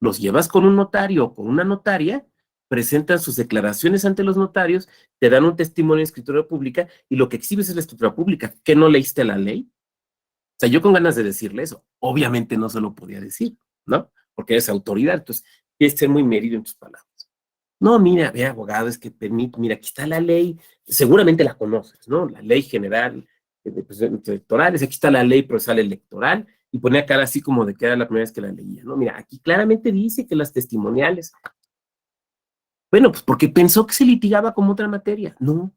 Los llevas con un notario o con una notaria, presentan sus declaraciones ante los notarios, te dan un testimonio en escritura pública y lo que exhibes es la escritura pública. ¿Qué no leíste la ley? O sea, yo con ganas de decirle eso, obviamente no se lo podía decir, ¿no? Porque eres autoridad, entonces tienes que ser muy medido en tus palabras. No, mira, ve, abogado, es que permite, mira, aquí está la ley, seguramente la conoces, ¿no? La ley general de procedimientos electorales, aquí está la ley procesal electoral, y ponía cara así como de que era la primera vez que la leía, ¿no? Mira, aquí claramente dice que las testimoniales. Bueno, pues porque pensó que se litigaba como otra materia. No,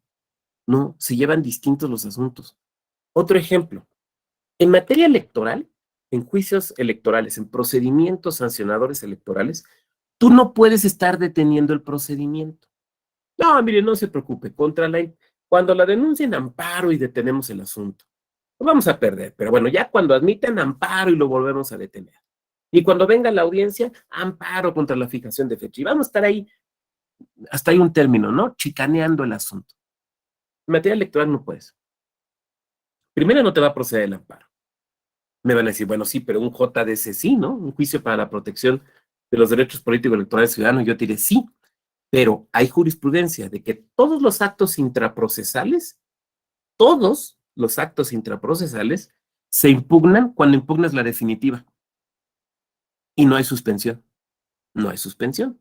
no, se llevan distintos los asuntos. Otro ejemplo, en materia electoral, en juicios electorales, en procedimientos sancionadores electorales, tú no puedes estar deteniendo el procedimiento. No, mire, no se preocupe, cuando la denuncien amparo y detenemos el asunto, lo vamos a perder, pero bueno, ya cuando admitan amparo y lo volvemos a detener. Y cuando venga la audiencia, amparo contra la fijación de fecha. Y vamos a estar ahí, hasta hay un término, ¿no? Chicaneando el asunto. En materia electoral no puedes. Primero no te va a proceder el amparo. Me van a decir, bueno, sí, pero un JDC sí, ¿no? Un juicio para la protección de los derechos políticos electorales ciudadanos. Yo te diré sí, pero hay jurisprudencia de que todos los actos intraprocesales se impugnan cuando impugnas la definitiva. Y no hay suspensión. No hay suspensión.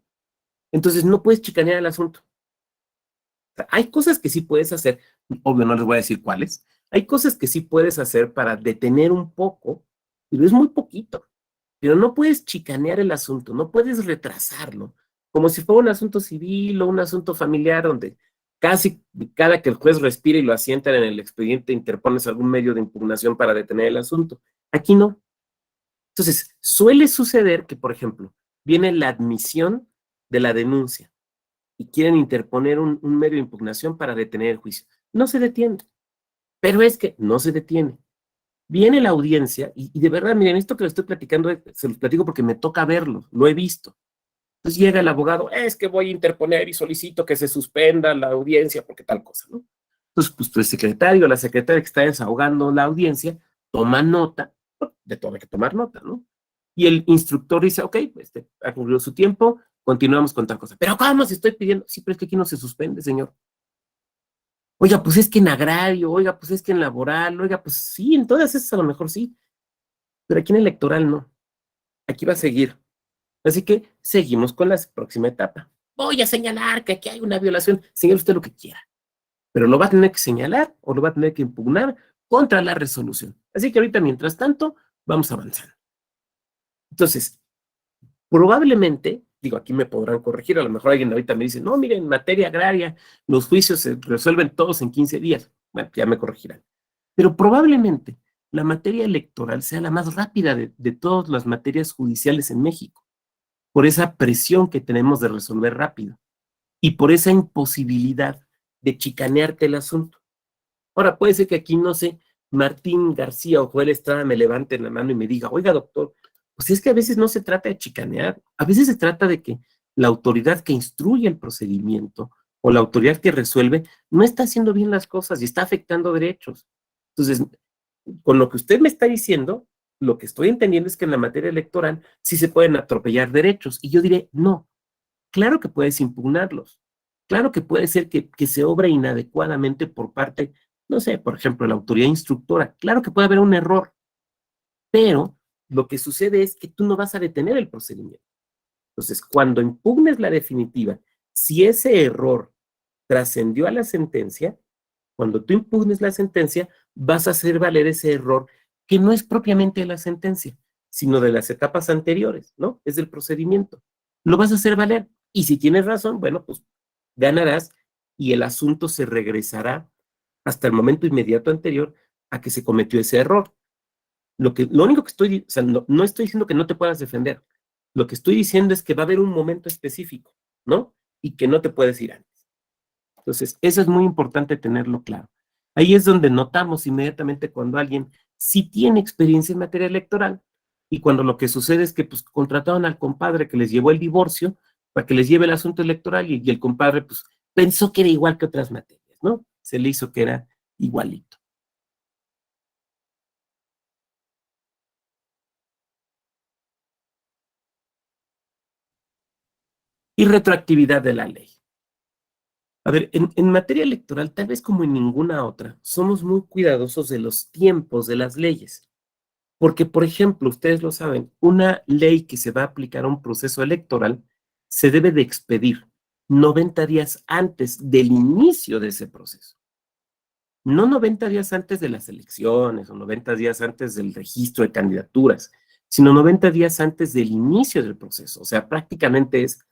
Entonces no puedes chicanear el asunto. O sea, hay cosas que sí puedes hacer, obvio no les voy a decir cuáles, hay cosas que sí puedes hacer para detener un poco, pero es muy poquito. Pero no puedes chicanear el asunto, no puedes retrasarlo, como si fuera un asunto civil o un asunto familiar donde casi cada que el juez respira y lo asientan en el expediente interpones algún medio de impugnación para detener el asunto. Aquí no. Entonces, suele suceder que, por ejemplo, viene la admisión de la denuncia y quieren interponer un medio de impugnación para detener el juicio. No se detiene, pero es que no se detiene. viene la audiencia, y de verdad, miren, esto que les estoy platicando, se los platico porque me toca verlo, lo he visto. Entonces llega el abogado, es que voy a interponer y solicito que se suspenda la audiencia porque tal cosa, ¿no? Entonces, pues el secretario o la secretaria que está desahogando la audiencia toma nota, de todo hay que tomar nota, ¿no? Y el instructor dice, ok, ha cumplido su tiempo, continuamos con tal cosa. Pero ¿cómo si estoy pidiendo? Sí, pero es que aquí no se suspende, señor. Oiga, pues es que en agrario, oiga, pues es que en laboral, oiga, pues sí, en todas esas a lo mejor sí, pero aquí en electoral no. Aquí va a seguir. Así que seguimos con la próxima etapa. Voy a señalar que aquí hay una violación. Señale usted lo que quiera, pero lo va a tener que señalar o lo va a tener que impugnar contra la resolución. Así que ahorita, mientras tanto, vamos avanzando. Entonces, probablemente, digo, aquí me podrán corregir, a lo mejor alguien ahorita me dice, no, miren, en materia agraria, los juicios se resuelven todos en 15 días. Bueno, ya me corregirán. Pero probablemente la materia electoral sea la más rápida de todas las materias judiciales en México, por esa presión que tenemos de resolver rápido y por esa imposibilidad de chicanearte el asunto. Ahora, puede ser que aquí, no sé, Martín García o Joel Estrada me levanten la mano y me diga, oiga, doctor, pues es que a veces no se trata de chicanear, a veces se trata de que la autoridad que instruye el procedimiento o la autoridad que resuelve no está haciendo bien las cosas y está afectando derechos. Entonces, con lo que usted me está diciendo, lo que estoy entendiendo es que en la materia electoral sí se pueden atropellar derechos. Y yo diré, no, claro que puedes impugnarlos. Claro que puede ser que se obra inadecuadamente por parte, no sé, por ejemplo, la autoridad instructora. Claro que puede haber un error, pero lo que sucede es que tú no vas a detener el procedimiento. Entonces, cuando impugnes la definitiva, si ese error trascendió a la sentencia, cuando tú impugnes la sentencia, vas a hacer valer ese error que no es propiamente de la sentencia, sino de las etapas anteriores, ¿no? Es del procedimiento. Lo vas a hacer valer. Y si tienes razón, bueno, pues ganarás y el asunto se regresará hasta el momento inmediato anterior a que se cometió ese error. Lo único que estoy, o sea, no estoy diciendo que no te puedas defender. Lo que estoy diciendo es que va a haber un momento específico, ¿no? Y que no te puedes ir antes. Entonces, eso es muy importante tenerlo claro. Ahí es donde notamos inmediatamente cuando alguien sí tiene experiencia en materia electoral y cuando lo que sucede es que pues contrataron al compadre que les llevó el divorcio para que les lleve el asunto electoral y el compadre pues pensó que era igual que otras materias, ¿no? Se le hizo que era igualito. Y retroactividad de la ley. A ver, en materia electoral, tal vez como en ninguna otra, somos muy cuidadosos de los tiempos de las leyes. Porque, por ejemplo, ustedes lo saben, una ley que se va a aplicar a un proceso electoral se debe de expedir 90 días antes del inicio de ese proceso. No 90 días antes de las elecciones o 90 días antes del registro de candidaturas, sino 90 días antes del inicio del proceso. O sea, prácticamente es,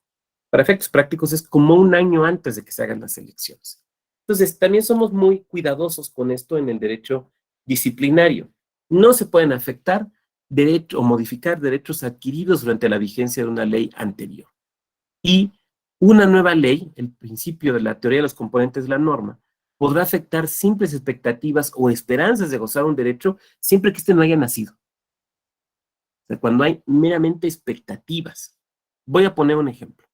para efectos prácticos, es como un año antes de que se hagan las elecciones. Entonces, también somos muy cuidadosos con esto en el derecho disciplinario. No se pueden afectar derechos o modificar derechos adquiridos durante la vigencia de una ley anterior. Y una nueva ley, el principio de la teoría de los componentes de la norma, podrá afectar simples expectativas o esperanzas de gozar un derecho siempre que éste no haya nacido. O sea, cuando hay meramente expectativas. Voy a poner un ejemplo.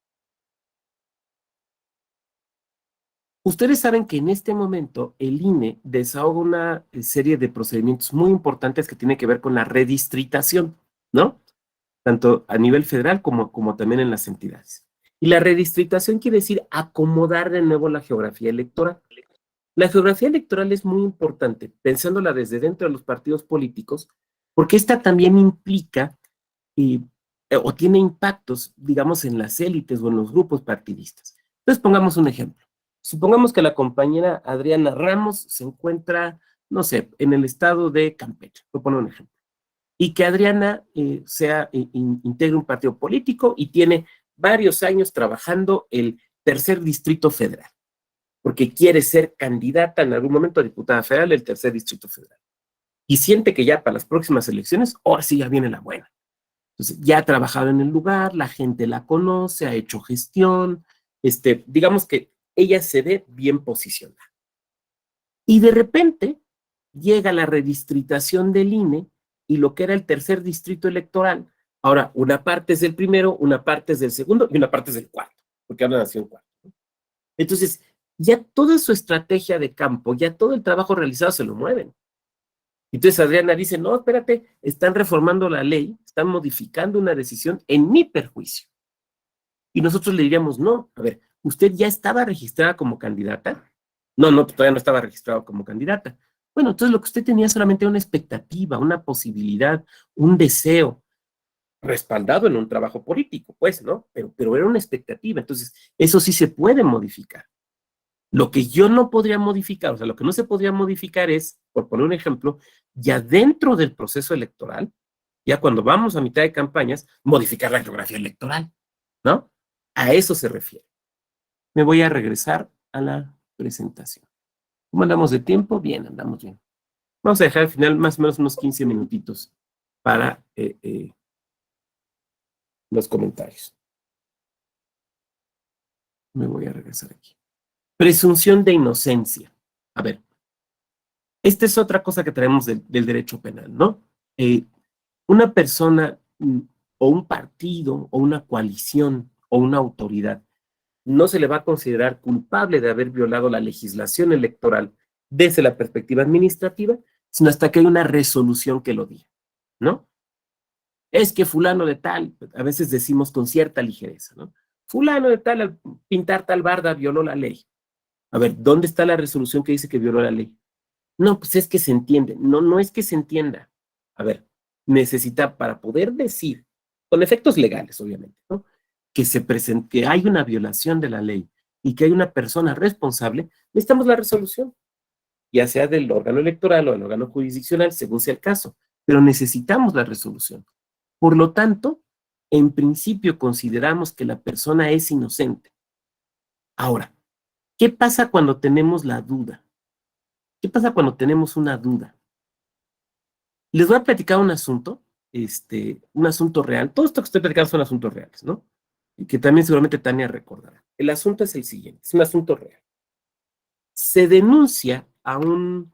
Ustedes saben que en este momento el INE desahoga una serie de procedimientos muy importantes que tienen que ver con la redistritación, ¿no? Tanto a nivel federal como también en las entidades. Y la redistritación quiere decir acomodar de nuevo la geografía electoral. La geografía electoral es muy importante, pensándola desde dentro de los partidos políticos, porque esta también implica o tiene impactos, digamos, en las élites o en los grupos partidistas. Entonces, pongamos un ejemplo. Supongamos que la compañera Adriana Ramos se encuentra, no sé, en el estado de Campeche, voy a poner un ejemplo, y que Adriana integre un partido político y tiene varios años trabajando el tercer distrito federal, porque quiere ser candidata en algún momento a diputada federal del tercer distrito federal. Y siente que ya para las próximas elecciones, ahora sí ya viene la buena. Entonces, ya ha trabajado en el lugar, la gente la conoce, ha hecho gestión, digamos que ella se ve bien posicionada. Y de repente llega la redistritación del INE y lo que era el tercer distrito electoral, ahora una parte es del primero, una parte es del segundo y una parte es del cuarto, porque ahora nació en cuarto. Entonces, ya toda su estrategia de campo, ya todo el trabajo realizado se lo mueven. Entonces Adriana dice, no, espérate, están reformando la ley, están modificando una decisión en mi perjuicio. Y nosotros le diríamos, no, a ver, ¿usted ya estaba registrada como candidata? No, todavía no estaba registrado como candidata. Bueno, entonces lo que usted tenía solamente era una expectativa, una posibilidad, un deseo, respaldado en un trabajo político, pues, ¿no? Pero era una expectativa, entonces eso sí se puede modificar. Lo que yo no podría modificar, o sea, lo que no se podría modificar es, por poner un ejemplo, ya dentro del proceso electoral, ya cuando vamos a mitad de campañas, modificar la geografía electoral, ¿no? A eso se refiere. Me voy a regresar a la presentación. ¿Cómo andamos de tiempo? Bien, andamos bien. Vamos a dejar al final más o menos unos 15 minutitos para los comentarios. Me voy a regresar aquí. Presunción de inocencia. A ver, esta es otra cosa que traemos del derecho penal, ¿no? Una persona o un partido o una coalición o una autoridad no se le va a considerar culpable de haber violado la legislación electoral desde la perspectiva administrativa, sino hasta que hay una resolución que lo diga, ¿no? Es que fulano de tal, a veces decimos con cierta ligereza, ¿no? Fulano de tal, al pintar tal barda, violó la ley. A ver, ¿dónde está la resolución que dice que violó la ley? No, pues es que se entiende. No, no es que se entienda. A ver, necesita para poder decir, con efectos legales, obviamente, ¿no? Que hay una violación de la ley y que hay una persona responsable, necesitamos la resolución, ya sea del órgano electoral o del órgano jurisdiccional, según sea el caso, pero necesitamos la resolución. Por lo tanto, en principio consideramos que la persona es inocente. Ahora, ¿qué pasa cuando tenemos la duda? ¿Qué pasa cuando tenemos una duda? Les voy a platicar un asunto real. Todo esto que estoy platicando son asuntos reales, ¿no? Y que también seguramente Tania recordará. El asunto es el siguiente, es un asunto real. Se denuncia a un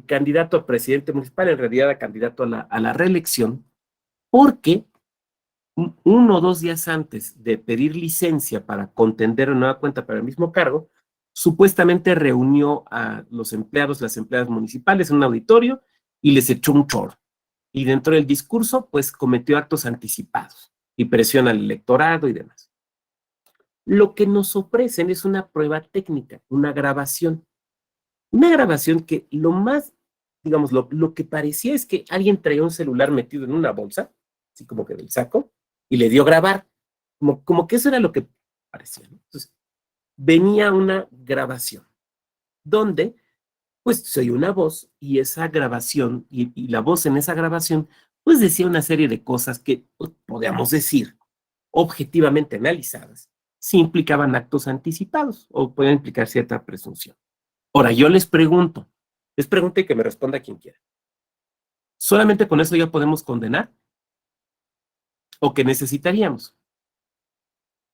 candidato a presidente municipal, en realidad a candidato a la reelección, porque 1 o 2 días antes de pedir licencia para contender una nueva cuenta para el mismo cargo, supuestamente reunió a los empleados, las empleadas municipales en un auditorio y les echó un choro. Y dentro del discurso, pues cometió actos anticipados y presión al electorado y demás. Lo que nos ofrecen es una prueba técnica, una grabación. Una grabación que lo más, digamos, lo que parecía es que alguien traía un celular metido en una bolsa, así como que del saco, y le dio grabar. Como que eso era lo que parecía, ¿no? Entonces, venía una grabación, donde pues se oye una voz y esa grabación, y la voz en esa grabación, pues decía una serie de cosas que pues, podíamos decir, objetivamente analizadas, sí implicaban actos anticipados o pueden implicar cierta presunción. Ahora, yo les pregunto y que me responda quien quiera. ¿Solamente con eso ya podemos condenar? ¿O qué necesitaríamos?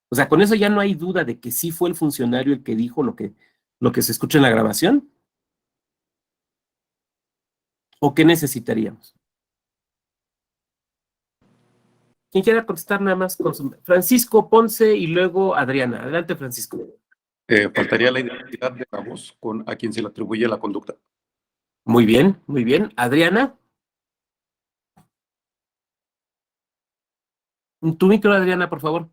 O sea, con eso ya no hay duda de que sí fue el funcionario el que dijo lo que se escucha en la grabación. ¿O qué necesitaríamos? ¿Quién quiera contestar nada más? Francisco Ponce y luego Adriana. Adelante, Francisco. Faltaría la identidad de la voz a quien se le atribuye la conducta. Muy bien, muy bien. Adriana. Tu micro, Adriana, por favor.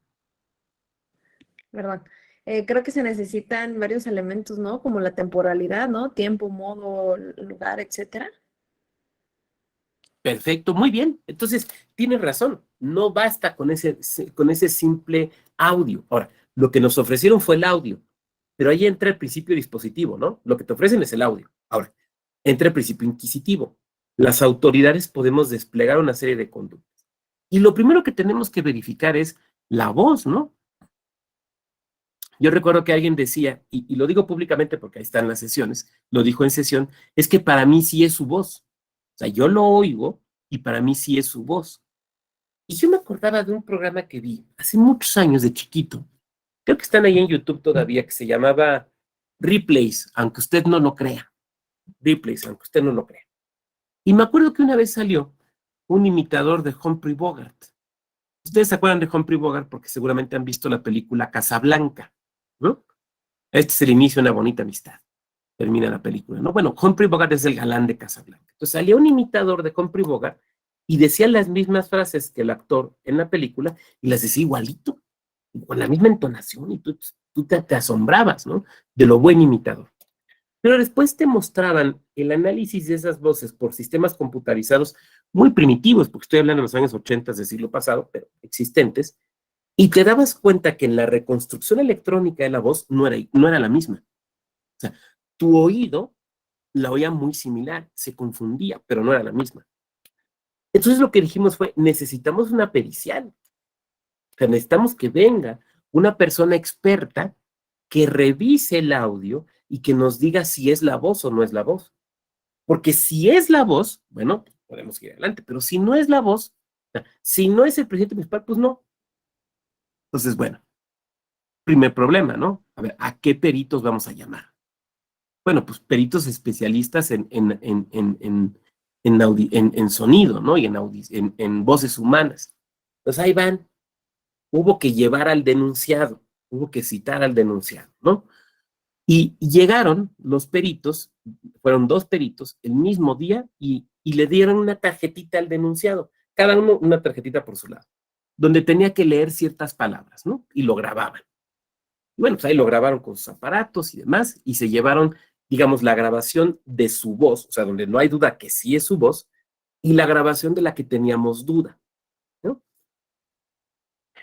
Perdón. Creo que se necesitan varios elementos, ¿no? Como la temporalidad, ¿no? Tiempo, modo, lugar, etcétera. Perfecto, muy bien. Entonces, tienes razón. No basta con ese simple audio. Ahora, lo que nos ofrecieron fue el audio, pero ahí entra el principio dispositivo, ¿no? Lo que te ofrecen es el audio. Ahora, entra el principio inquisitivo. Las autoridades podemos desplegar una serie de conductas. Y lo primero que tenemos que verificar es la voz, ¿no? Yo recuerdo que alguien decía, y lo digo públicamente porque ahí están las sesiones, lo dijo en sesión, es que para mí sí es su voz. O sea, yo lo oigo y para mí sí es su voz. Y yo me acordaba de un programa que vi hace muchos años de chiquito, creo que están ahí en YouTube todavía, que se llamaba Replays, aunque usted no lo crea. Replays, aunque usted no lo crea. Y me acuerdo que una vez salió un imitador de Humphrey Bogart. Ustedes se acuerdan de Humphrey Bogart porque seguramente han visto la película Casablanca, ¿no? Este es el inicio de una bonita amistad. Termina la película, ¿no? Bueno, Humphrey Bogart es el galán de Casablanca. Entonces salía un imitador de Humphrey Bogart y decía las mismas frases que el actor en la película y las decía igualito, con la misma entonación, y tú te asombrabas, ¿no? De lo buen imitador. Pero después te mostraban el análisis de esas voces por sistemas computarizados muy primitivos, porque estoy hablando de los años 80 del siglo pasado, pero existentes, y te dabas cuenta que en la reconstrucción electrónica de la voz no era la misma. O sea, tu oído la oía muy similar, se confundía, pero no era la misma. Entonces lo que dijimos fue, necesitamos una pericial. O sea, necesitamos que venga una persona experta que revise el audio y que nos diga si es la voz o no es la voz. Porque si es la voz, bueno, podemos ir adelante, pero si no es la voz, si no es el presidente principal, pues no. Entonces, bueno, primer problema, ¿no? A ver, ¿a qué peritos vamos a llamar? Bueno, pues peritos especialistas en sonido, ¿no? Y en voces humanas. Entonces ahí van. Hubo que llevar al denunciado, hubo que citar al denunciado, ¿no? Y llegaron los peritos, fueron 2 peritos, el mismo día, y le dieron una tarjetita al denunciado, cada uno una tarjetita por su lado, donde tenía que leer ciertas palabras, ¿no? Y lo grababan. Bueno, pues ahí lo grabaron con sus aparatos y demás, y se llevaron, digamos, la grabación de su voz, o sea, donde no hay duda que sí es su voz, y la grabación de la que teníamos duda, ¿no?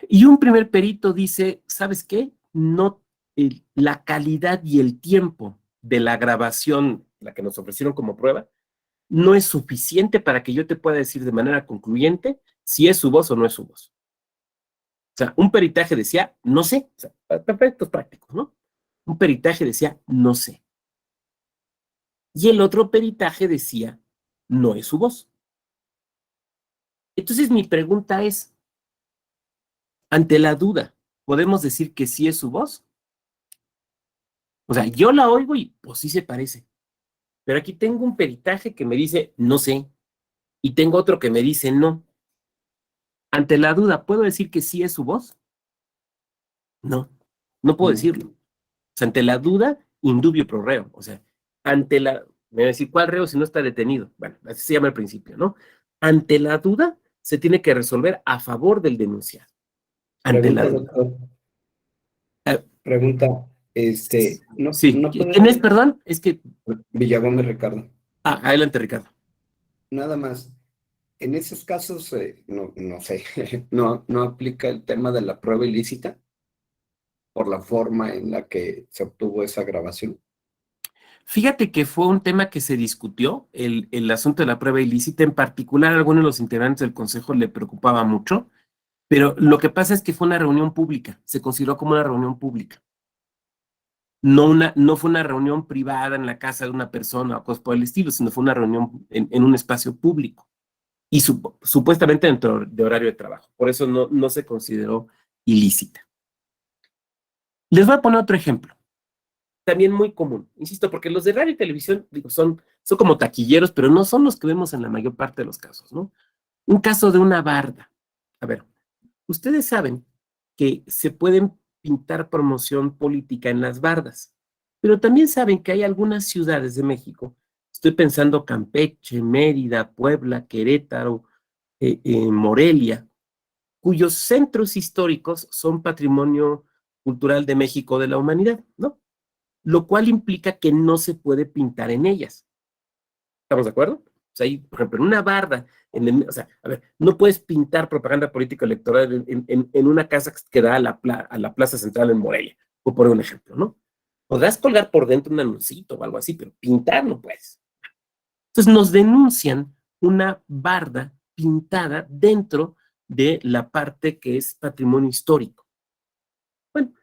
Y un primer perito dice, ¿sabes qué? No, la calidad y el tiempo de la grabación, la que nos ofrecieron como prueba, no es suficiente para que yo te pueda decir de manera concluyente si es su voz o no es su voz. O sea, un peritaje decía, no sé, o sea, perfectos prácticos, ¿no? Un peritaje decía, no sé. Y el otro peritaje decía, no es su voz. Entonces mi pregunta es, ante la duda, ¿podemos decir que sí es su voz? O sea, yo la oigo y pues sí se parece. Pero aquí tengo un peritaje que me dice, no sé, y tengo otro que me dice, no. Ante la duda, ¿puedo decir que sí es su voz? No, no puedo decirlo. O sea, ante la duda, indubio pro reo. O sea, me va a decir, ¿cuál reo si no está detenido? Bueno, así se llama al principio, ¿no? Ante la duda, se tiene que resolver a favor del denunciado. Ante la duda. Doctor. Pregunta, Sí, no ¿quién es, puede... perdón? Es que... Villagómez Ricardo. Adelante, Ricardo. Nada más. En esos casos, no sé, no aplica el tema de la prueba ilícita por la forma en la que se obtuvo esa grabación. Fíjate que fue un tema que se discutió, el asunto de la prueba ilícita, en particular a algunos de los integrantes del Consejo le preocupaba mucho, pero lo que pasa es que fue una reunión pública, se consideró como una reunión pública. No fue una reunión privada en la casa de una persona o cosas por el estilo, sino fue una reunión en un espacio público y supuestamente dentro de horario de trabajo. Por eso no se consideró ilícita. Les voy a poner otro ejemplo, también muy común, insisto, porque los de radio y televisión digo, son como taquilleros, pero no son los que vemos en la mayor parte de los casos, ¿no? Un caso de una barda. A ver, ustedes saben que se pueden pintar promoción política en las bardas, pero también saben que hay algunas ciudades de México, estoy pensando Campeche, Mérida, Puebla, Querétaro, Morelia, cuyos centros históricos son patrimonio cultural de México de la humanidad, ¿no? Lo cual implica que no se puede pintar en ellas. ¿Estamos de acuerdo? O sea, hay, por ejemplo, en una barda, o sea, a ver, no puedes pintar propaganda política electoral en una casa que da a la plaza central en Morelia, por poner un ejemplo, ¿no? Podrás colgar por dentro un anuncito o algo así, pero pintar no puedes. Entonces nos denuncian una barda pintada dentro de la parte que es patrimonio histórico. Bueno,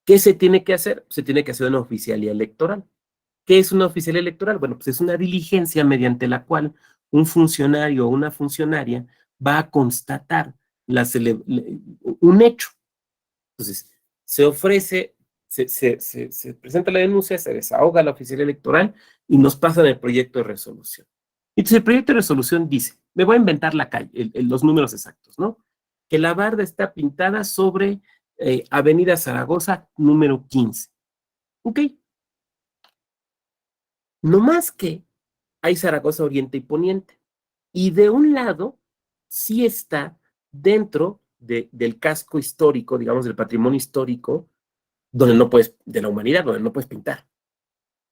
¿qué se tiene que hacer? Se tiene que hacer una oficialía electoral. ¿Qué es una oficialía electoral? Bueno, pues es una diligencia mediante la cual un funcionario o una funcionaria va a constatar un hecho. Entonces, se ofrece, se presenta la denuncia, se desahoga la oficialía electoral y nos pasan el proyecto de resolución. Entonces el proyecto de resolución dice, me voy a inventar la calle, los números exactos, ¿no? Que la barda está pintada sobre Avenida Zaragoza, número 15. ¿Ok? No más que hay Zaragoza Oriente y Poniente. Y de un lado sí está dentro del casco histórico, digamos, del patrimonio histórico, donde no puedes, de la humanidad, donde no puedes pintar.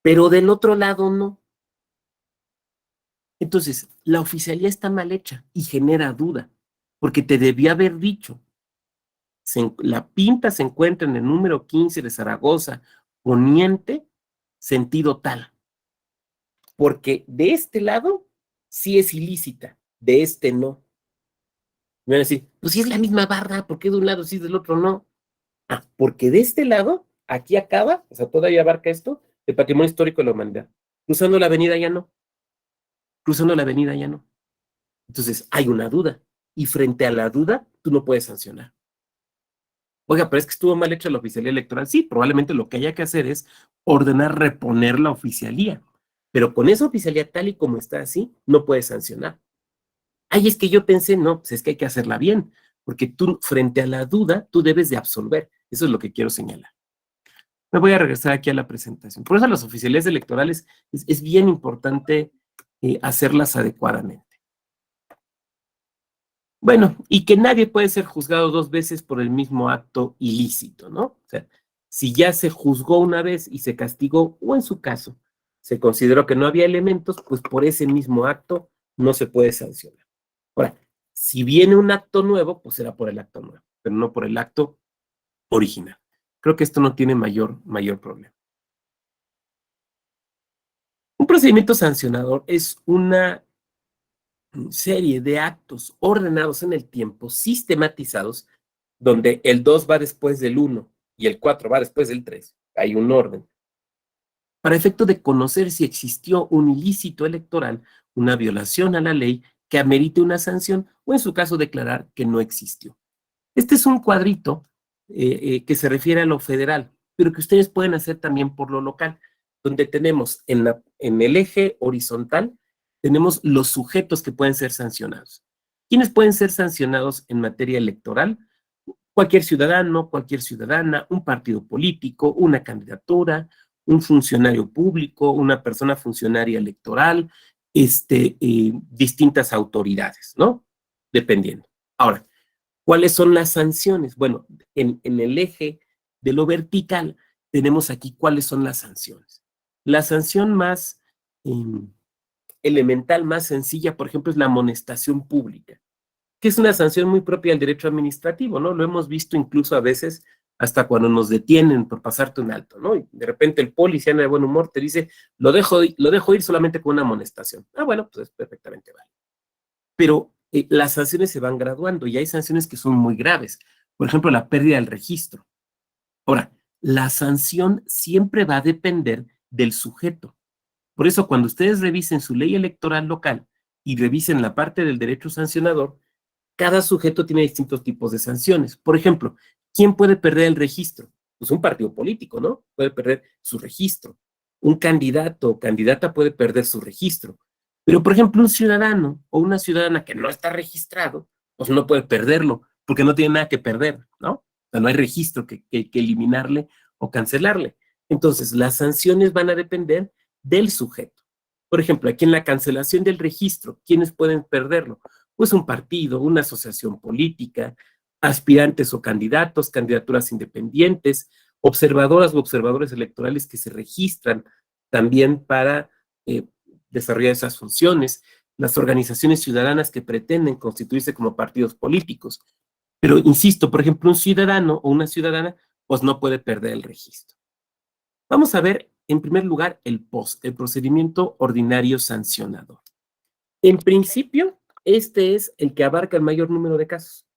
Pero del otro lado no. Entonces, la oficialía está mal hecha y genera duda, porque te debía haber dicho, la pinta se encuentra en el número 15 de Zaragoza, Poniente, sentido tal. Porque de este lado sí es ilícita, de este no. Me van a decir, pues si es la misma barra, ¿por qué de un lado sí, del otro no? Ah, porque de este lado, aquí acaba, o sea, todavía abarca esto, el patrimonio histórico de la humanidad. Cruzando la avenida ya no. Cruzando la avenida ya no. Entonces, hay una duda. Y frente a la duda, tú no puedes sancionar. Oiga, pero es que estuvo mal hecha la oficialía electoral. Sí, probablemente lo que haya que hacer es ordenar reponer la oficialía. Pero con esa oficialía tal y como está así, no puedes sancionar. Ay, es que yo pensé, no, pues es que hay que hacerla bien, porque tú, frente a la duda, tú debes de absolver. Eso es lo que quiero señalar. Me voy a regresar aquí a la presentación. Por eso las oficialías electorales es bien importante hacerlas adecuadamente. Bueno, y que nadie puede ser juzgado 2 veces por el mismo acto ilícito, ¿no? O sea, si ya se juzgó una vez y se castigó, o en su caso, se consideró que no había elementos, pues por ese mismo acto no se puede sancionar. Ahora, si viene un acto nuevo, pues será por el acto nuevo, pero no por el acto original. Creo que esto no tiene mayor problema. Un procedimiento sancionador es una serie de actos ordenados en el tiempo, sistematizados, donde el 2 va después del 1 y el 4 va después del 3. Hay un orden. Para efecto de conocer si existió un ilícito electoral, una violación a la ley que amerite una sanción o en su caso declarar que no existió. Este es un cuadrito que se refiere a lo federal, pero que ustedes pueden hacer también por lo local, donde tenemos en el eje horizontal, tenemos los sujetos que pueden ser sancionados. ¿Quiénes pueden ser sancionados en materia electoral? Cualquier ciudadano, cualquier ciudadana, un partido político, una candidatura, un funcionario público, una persona funcionaria electoral, distintas autoridades, ¿no? Dependiendo. Ahora, ¿cuáles son las sanciones? Bueno, en el eje de lo vertical tenemos aquí cuáles son las sanciones. La sanción más elemental, más sencilla, por ejemplo, es la amonestación pública, que es una sanción muy propia del derecho administrativo, ¿no? Lo hemos visto incluso a veces hasta cuando nos detienen por pasarte un alto, ¿no? Y de repente el policía de buen humor te dice, lo dejo ir solamente con una amonestación. Ah, bueno, pues es perfectamente válido. Pero las sanciones se van graduando y hay sanciones que son muy graves. Por ejemplo, la pérdida del registro. Ahora, la sanción siempre va a depender del sujeto. Por eso, cuando ustedes revisen su ley electoral local y revisen la parte del derecho sancionador, cada sujeto tiene distintos tipos de sanciones. Por ejemplo, ¿quién puede perder el registro? Pues un partido político, ¿no? Puede perder su registro. Un candidato o candidata puede perder su registro. Pero, por ejemplo, un ciudadano o una ciudadana que no está registrado, pues no puede perderlo, porque no tiene nada que perder, ¿no? O sea, no hay registro que eliminarle o cancelarle. Entonces, las sanciones van a depender del sujeto. Por ejemplo, aquí en la cancelación del registro, ¿quiénes pueden perderlo? Pues un partido, una asociación política, aspirantes o candidatos, candidaturas independientes, observadoras o observadores electorales que se registran también para desarrollar esas funciones, las organizaciones ciudadanas que pretenden constituirse como partidos políticos. Pero insisto, por ejemplo, un ciudadano o una ciudadana, pues no puede perder el registro. Vamos a ver, en primer lugar, el procedimiento ordinario sancionador. En principio, este es el que abarca el mayor número de casos.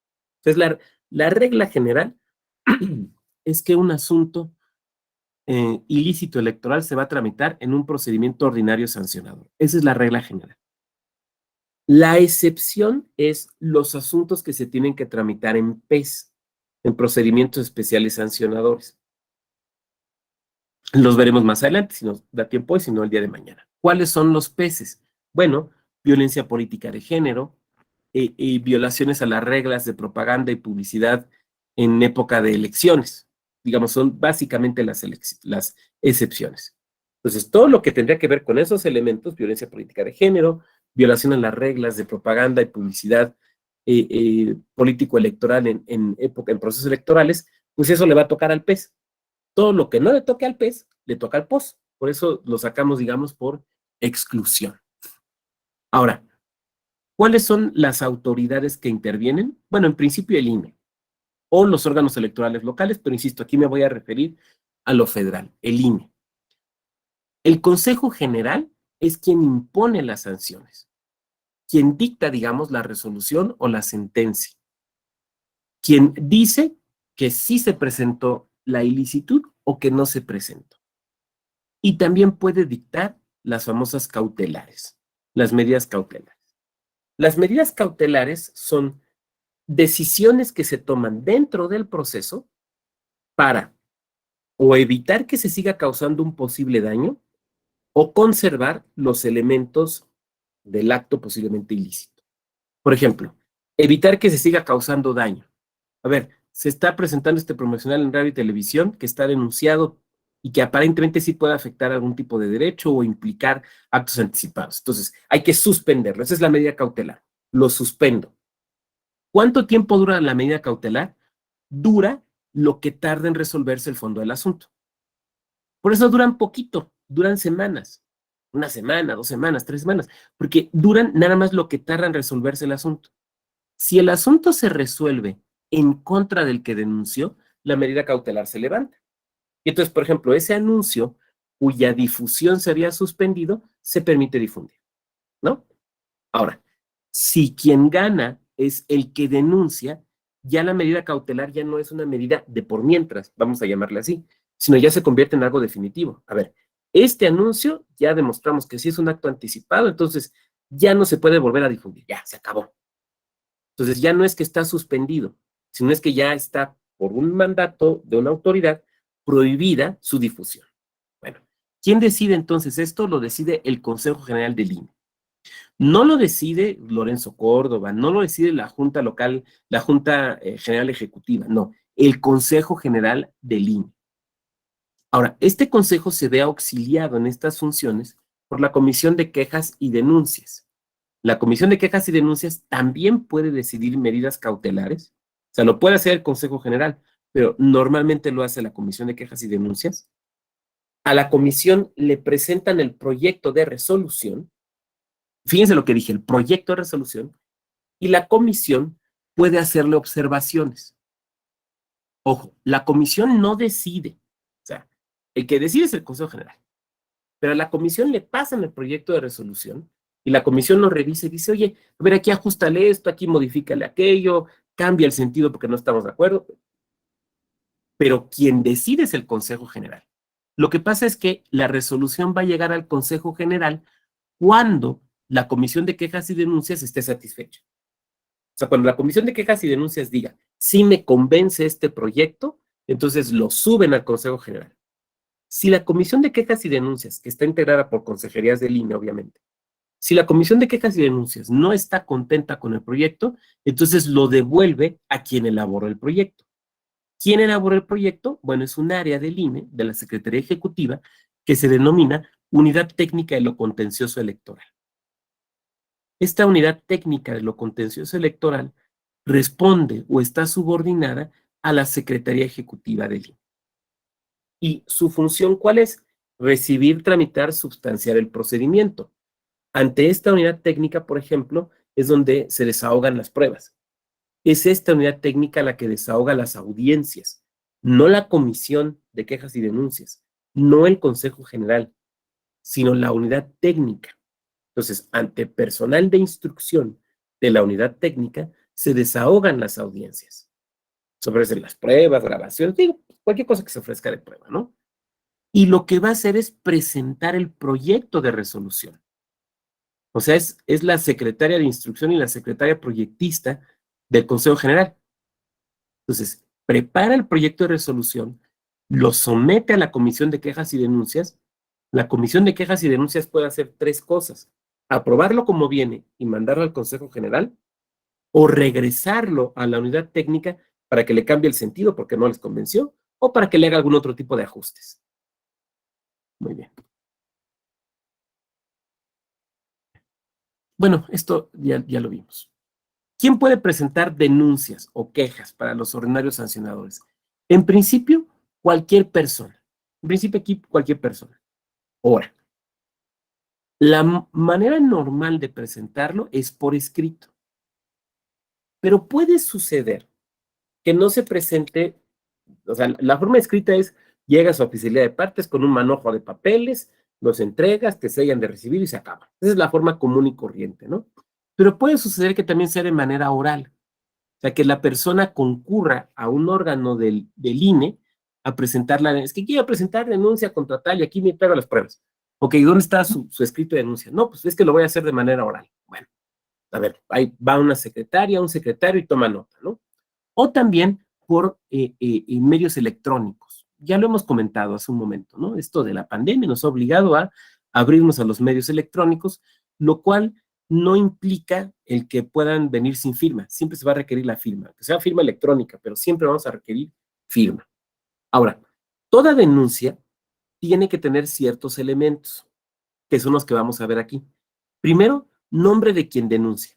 Entonces, la regla general es que un asunto ilícito electoral se va a tramitar en un procedimiento ordinario sancionador. Esa es la regla general. La excepción es los asuntos que se tienen que tramitar en PES, en procedimientos especiales sancionadores. Los veremos más adelante, si nos da tiempo y si no el día de mañana. ¿Cuáles son los PESes? Bueno, violencia política de género, y violaciones a las reglas de propaganda y publicidad en época de elecciones. Digamos, son básicamente las excepciones. Entonces, todo lo que tendría que ver con esos elementos, violencia política de género, violación a las reglas de propaganda y publicidad político-electoral en procesos electorales, pues eso le va a tocar al PES. Todo lo que no le toque al PES, le toca al POS. Por eso lo sacamos, digamos, por exclusión. Ahora, ¿cuáles son las autoridades que intervienen? Bueno, en principio el INE o los órganos electorales locales, pero insisto, aquí me voy a referir a lo federal, el INE. El Consejo General es quien impone las sanciones, quien dicta, digamos, la resolución o la sentencia, quien dice que sí se presentó la ilicitud o que no se presentó. Y también puede dictar las famosas cautelares, las medidas cautelares. Las medidas cautelares son decisiones que se toman dentro del proceso para o evitar que se siga causando un posible daño o conservar los elementos del acto posiblemente ilícito. Por ejemplo, evitar que se siga causando daño. A ver, se está presentando este promocional en radio y televisión que está denunciado y que aparentemente sí puede afectar algún tipo de derecho o implicar actos anticipados. Entonces, hay que suspenderlo. Esa es la medida cautelar. Lo suspendo. ¿Cuánto tiempo dura la medida cautelar? Dura lo que tarda en resolverse el fondo del asunto. Por eso duran poquito, duran semanas. Una semana, 2 semanas, 3 semanas, porque duran nada más lo que tarda en resolverse el asunto. Si el asunto se resuelve en contra del que denunció, la medida cautelar se levanta. Y entonces, por ejemplo, ese anuncio cuya difusión se había suspendido, se permite difundir, ¿no? Ahora, si quien gana es el que denuncia, ya la medida cautelar ya no es una medida de por mientras, vamos a llamarla así, sino ya se convierte en algo definitivo. A ver, este anuncio ya demostramos que sí es un acto anticipado, entonces ya no se puede volver a difundir, ya se acabó. Entonces ya no es que está suspendido, sino es que ya está por un mandato de una autoridad prohibida su difusión. Bueno, ¿quién decide entonces esto? Lo decide el Consejo General del INE. No lo decide Lorenzo Córdoba, no lo decide la Junta Local, la Junta General Ejecutiva, no, el Consejo General del INE. Ahora, este consejo se ve auxiliado en estas funciones por la Comisión de Quejas y Denuncias. La Comisión de Quejas y Denuncias también puede decidir medidas cautelares, o sea, lo puede hacer el Consejo General, pero normalmente lo hace la Comisión de Quejas y Denuncias. A la comisión le presentan el proyecto de resolución, fíjense lo que dije, el proyecto de resolución, y la comisión puede hacerle observaciones. Ojo, la comisión no decide, o sea, el que decide es el Consejo General, pero a la comisión le pasan el proyecto de resolución y la comisión lo revisa y dice, oye, a ver, aquí ajustale esto, aquí modifícale aquello, cambia el sentido porque no estamos de acuerdo. Pero quien decide es el Consejo General. Lo que pasa es que la resolución va a llegar al Consejo General cuando la Comisión de Quejas y Denuncias esté satisfecha. O sea, cuando la Comisión de Quejas y Denuncias diga, si me convence este proyecto, entonces lo suben al Consejo General. Si la Comisión de Quejas y Denuncias, que está integrada por consejerías del INE, obviamente, si la Comisión de Quejas y Denuncias no está contenta con el proyecto, entonces lo devuelve a quien elaboró el proyecto. ¿Quién elaboró el proyecto? Bueno, es un área del INE, de la Secretaría Ejecutiva, que se denomina Unidad Técnica de lo Contencioso Electoral. Esta unidad técnica de lo contencioso electoral responde o está subordinada a la Secretaría Ejecutiva del INE. ¿Y su función cuál es? Recibir, tramitar, sustanciar el procedimiento. Ante esta unidad técnica, por ejemplo, es donde se desahogan las pruebas. Es esta unidad técnica la que desahoga las audiencias, no la Comisión de Quejas y Denuncias, no el Consejo General, sino la unidad técnica. Entonces, ante personal de instrucción de la unidad técnica, se desahogan las audiencias. Se ofrecen las pruebas, grabaciones, digo, cualquier cosa que se ofrezca de prueba, ¿no? Y lo que va a hacer es presentar el proyecto de resolución. O sea, es la secretaria de instrucción y la secretaria proyectista del Consejo General. Entonces, prepara el proyecto de resolución, lo somete a la Comisión de Quejas y Denuncias. La Comisión de Quejas y Denuncias puede hacer 3 cosas. aprobarlo como viene y mandarlo al Consejo General, o regresarlo a la unidad técnica para que le cambie el sentido porque no les convenció, o para que le haga algún otro tipo de ajustes. Muy bien. Bueno, esto ya lo vimos. ¿Quién puede presentar denuncias o quejas para los ordinarios sancionadores? En principio, cualquier persona. En principio, aquí, cualquier persona. Ahora, la manera normal de presentarlo es por escrito. Pero puede suceder que no se presente, o sea, la forma escrita es, llegas a oficialía de partes con un manojo de papeles, los entregas, te sellan de recibir y se acaba. Esa es la forma común y corriente, ¿no? Pero puede suceder que también sea de manera oral. O sea, que la persona concurra a un órgano del INE a presentarla. Es que quiero presentar denuncia contra tal y aquí me traigo las pruebas. Ok, ¿dónde está su escrito de denuncia? No, pues es que lo voy a hacer de manera oral. Bueno, a ver, ahí va una secretaria, un secretario y toma nota, ¿no? O también por medios electrónicos. Ya lo hemos comentado hace un momento, ¿no? Esto de la pandemia nos ha obligado a abrirnos a los medios electrónicos, lo cual no implica el que puedan venir sin firma. Siempre se va a requerir la firma, que sea firma electrónica, pero siempre vamos a requerir firma. Ahora, toda denuncia tiene que tener ciertos elementos, que son los que vamos a ver aquí. Primero, nombre de quien denuncia.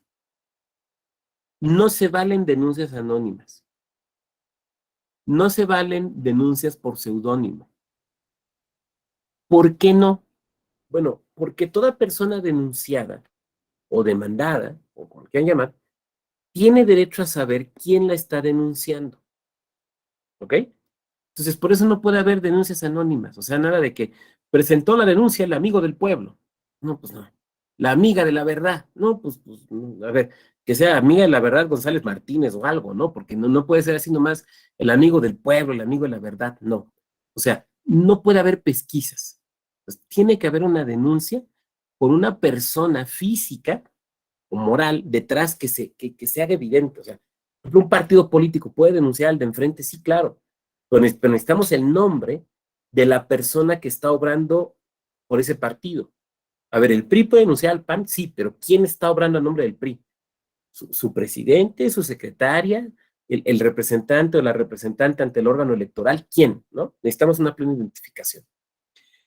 No se valen denuncias anónimas. No se valen denuncias por seudónimo. ¿Por qué no? Bueno, porque toda persona denunciada o demandada, o como quieran llamar, tiene derecho a saber quién la está denunciando. ¿Ok? Entonces, por eso no puede haber denuncias anónimas. O sea, nada de que presentó la denuncia el amigo del pueblo. No, pues no. La amiga de la verdad. No, pues no. A ver, que sea amiga de la verdad González Martínez o algo, ¿no? Porque no puede ser así nomás el amigo del pueblo, el amigo de la verdad. No. O sea, no puede haber pesquisas. Pues tiene que haber una denuncia por una persona física o moral detrás que se haga evidente. O sea, por ejemplo, un partido político puede denunciar al de enfrente, sí, claro, pero necesitamos el nombre de la persona que está obrando por ese partido. A ver, ¿el PRI puede denunciar al PAN? Sí, pero ¿quién está obrando a nombre del PRI? ¿Su presidente, su secretaria, el representante o la representante ante el órgano electoral? ¿Quién? ¿No? Necesitamos una plena identificación.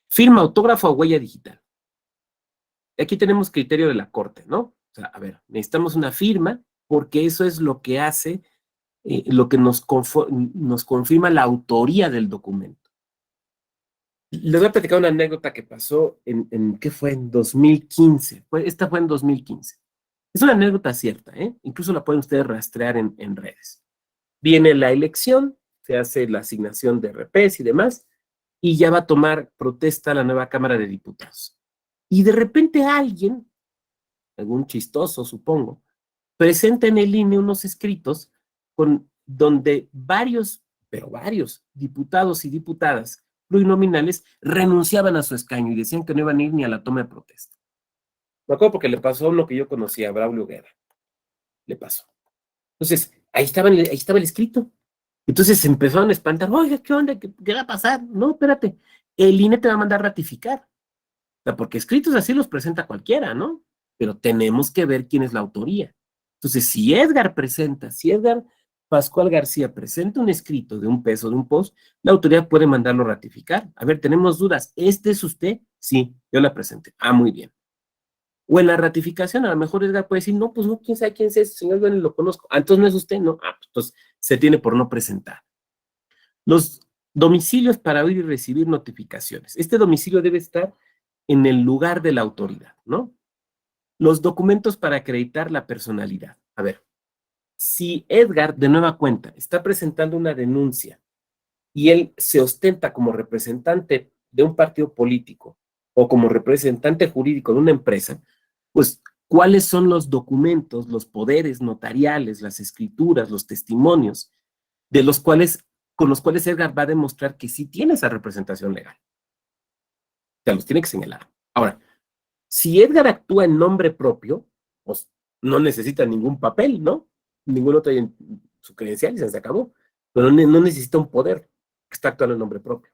Firma, autógrafo o huella digital. Aquí tenemos criterio de la Corte, ¿no? O sea, a ver, necesitamos una firma porque eso es lo que hace, lo que nos confirma la autoría del documento. Les voy a platicar una anécdota que pasó ¿qué fue? En 2015. Esta fue en 2015. Es una anécdota cierta, ¿eh? Incluso la pueden ustedes rastrear en redes. Viene la elección, se hace la asignación de RPs y demás, y ya va a tomar protesta la nueva Cámara de Diputados. Y de repente alguien, algún chistoso supongo, presenta en el INE unos escritos donde varios, pero varios diputados y diputadas plurinominales renunciaban a su escaño y decían que no iban a ir ni a la toma de protesta. Me acuerdo porque le pasó a uno que yo conocía, a Braulio Guerra. Le pasó. Entonces, ahí estaba el escrito. Entonces se empezaron a espantar. Oiga, ¿qué onda? ¿Qué va a pasar? No, espérate. El INE te va a mandar ratificar. O sea, porque escritos así los presenta cualquiera, ¿no? Pero tenemos que ver quién es la autoría. Entonces, si Edgar Pascual García presenta un escrito de un peso, de un post, la autoridad puede mandarlo ratificar. A ver, tenemos dudas. ¿Este es usted? Sí, yo la presenté. Ah, muy bien. O en la ratificación, a lo mejor Edgar puede decir, no, pues no, quién sabe quién es ese señor, yo ni lo conozco. Ah, entonces no es usted, no. Ah, pues entonces se tiene por no presentar. Los domicilios para oír y recibir notificaciones. Este domicilio debe estar en el lugar de la autoridad, ¿no? Los documentos para acreditar la personalidad. A ver, si Edgar, de nueva cuenta, está presentando una denuncia y él se ostenta como representante de un partido político o como representante jurídico de una empresa, pues, ¿cuáles son los documentos, los poderes notariales, las escrituras, los testimonios con los cuales Edgar va a demostrar que sí tiene esa representación legal? O sea, los tiene que señalar. Ahora, si Edgar actúa en nombre propio, pues no necesita ningún papel, ¿no? Ningún otro, su credencial y se acabó. Pero no necesita un poder, está actuando en nombre propio.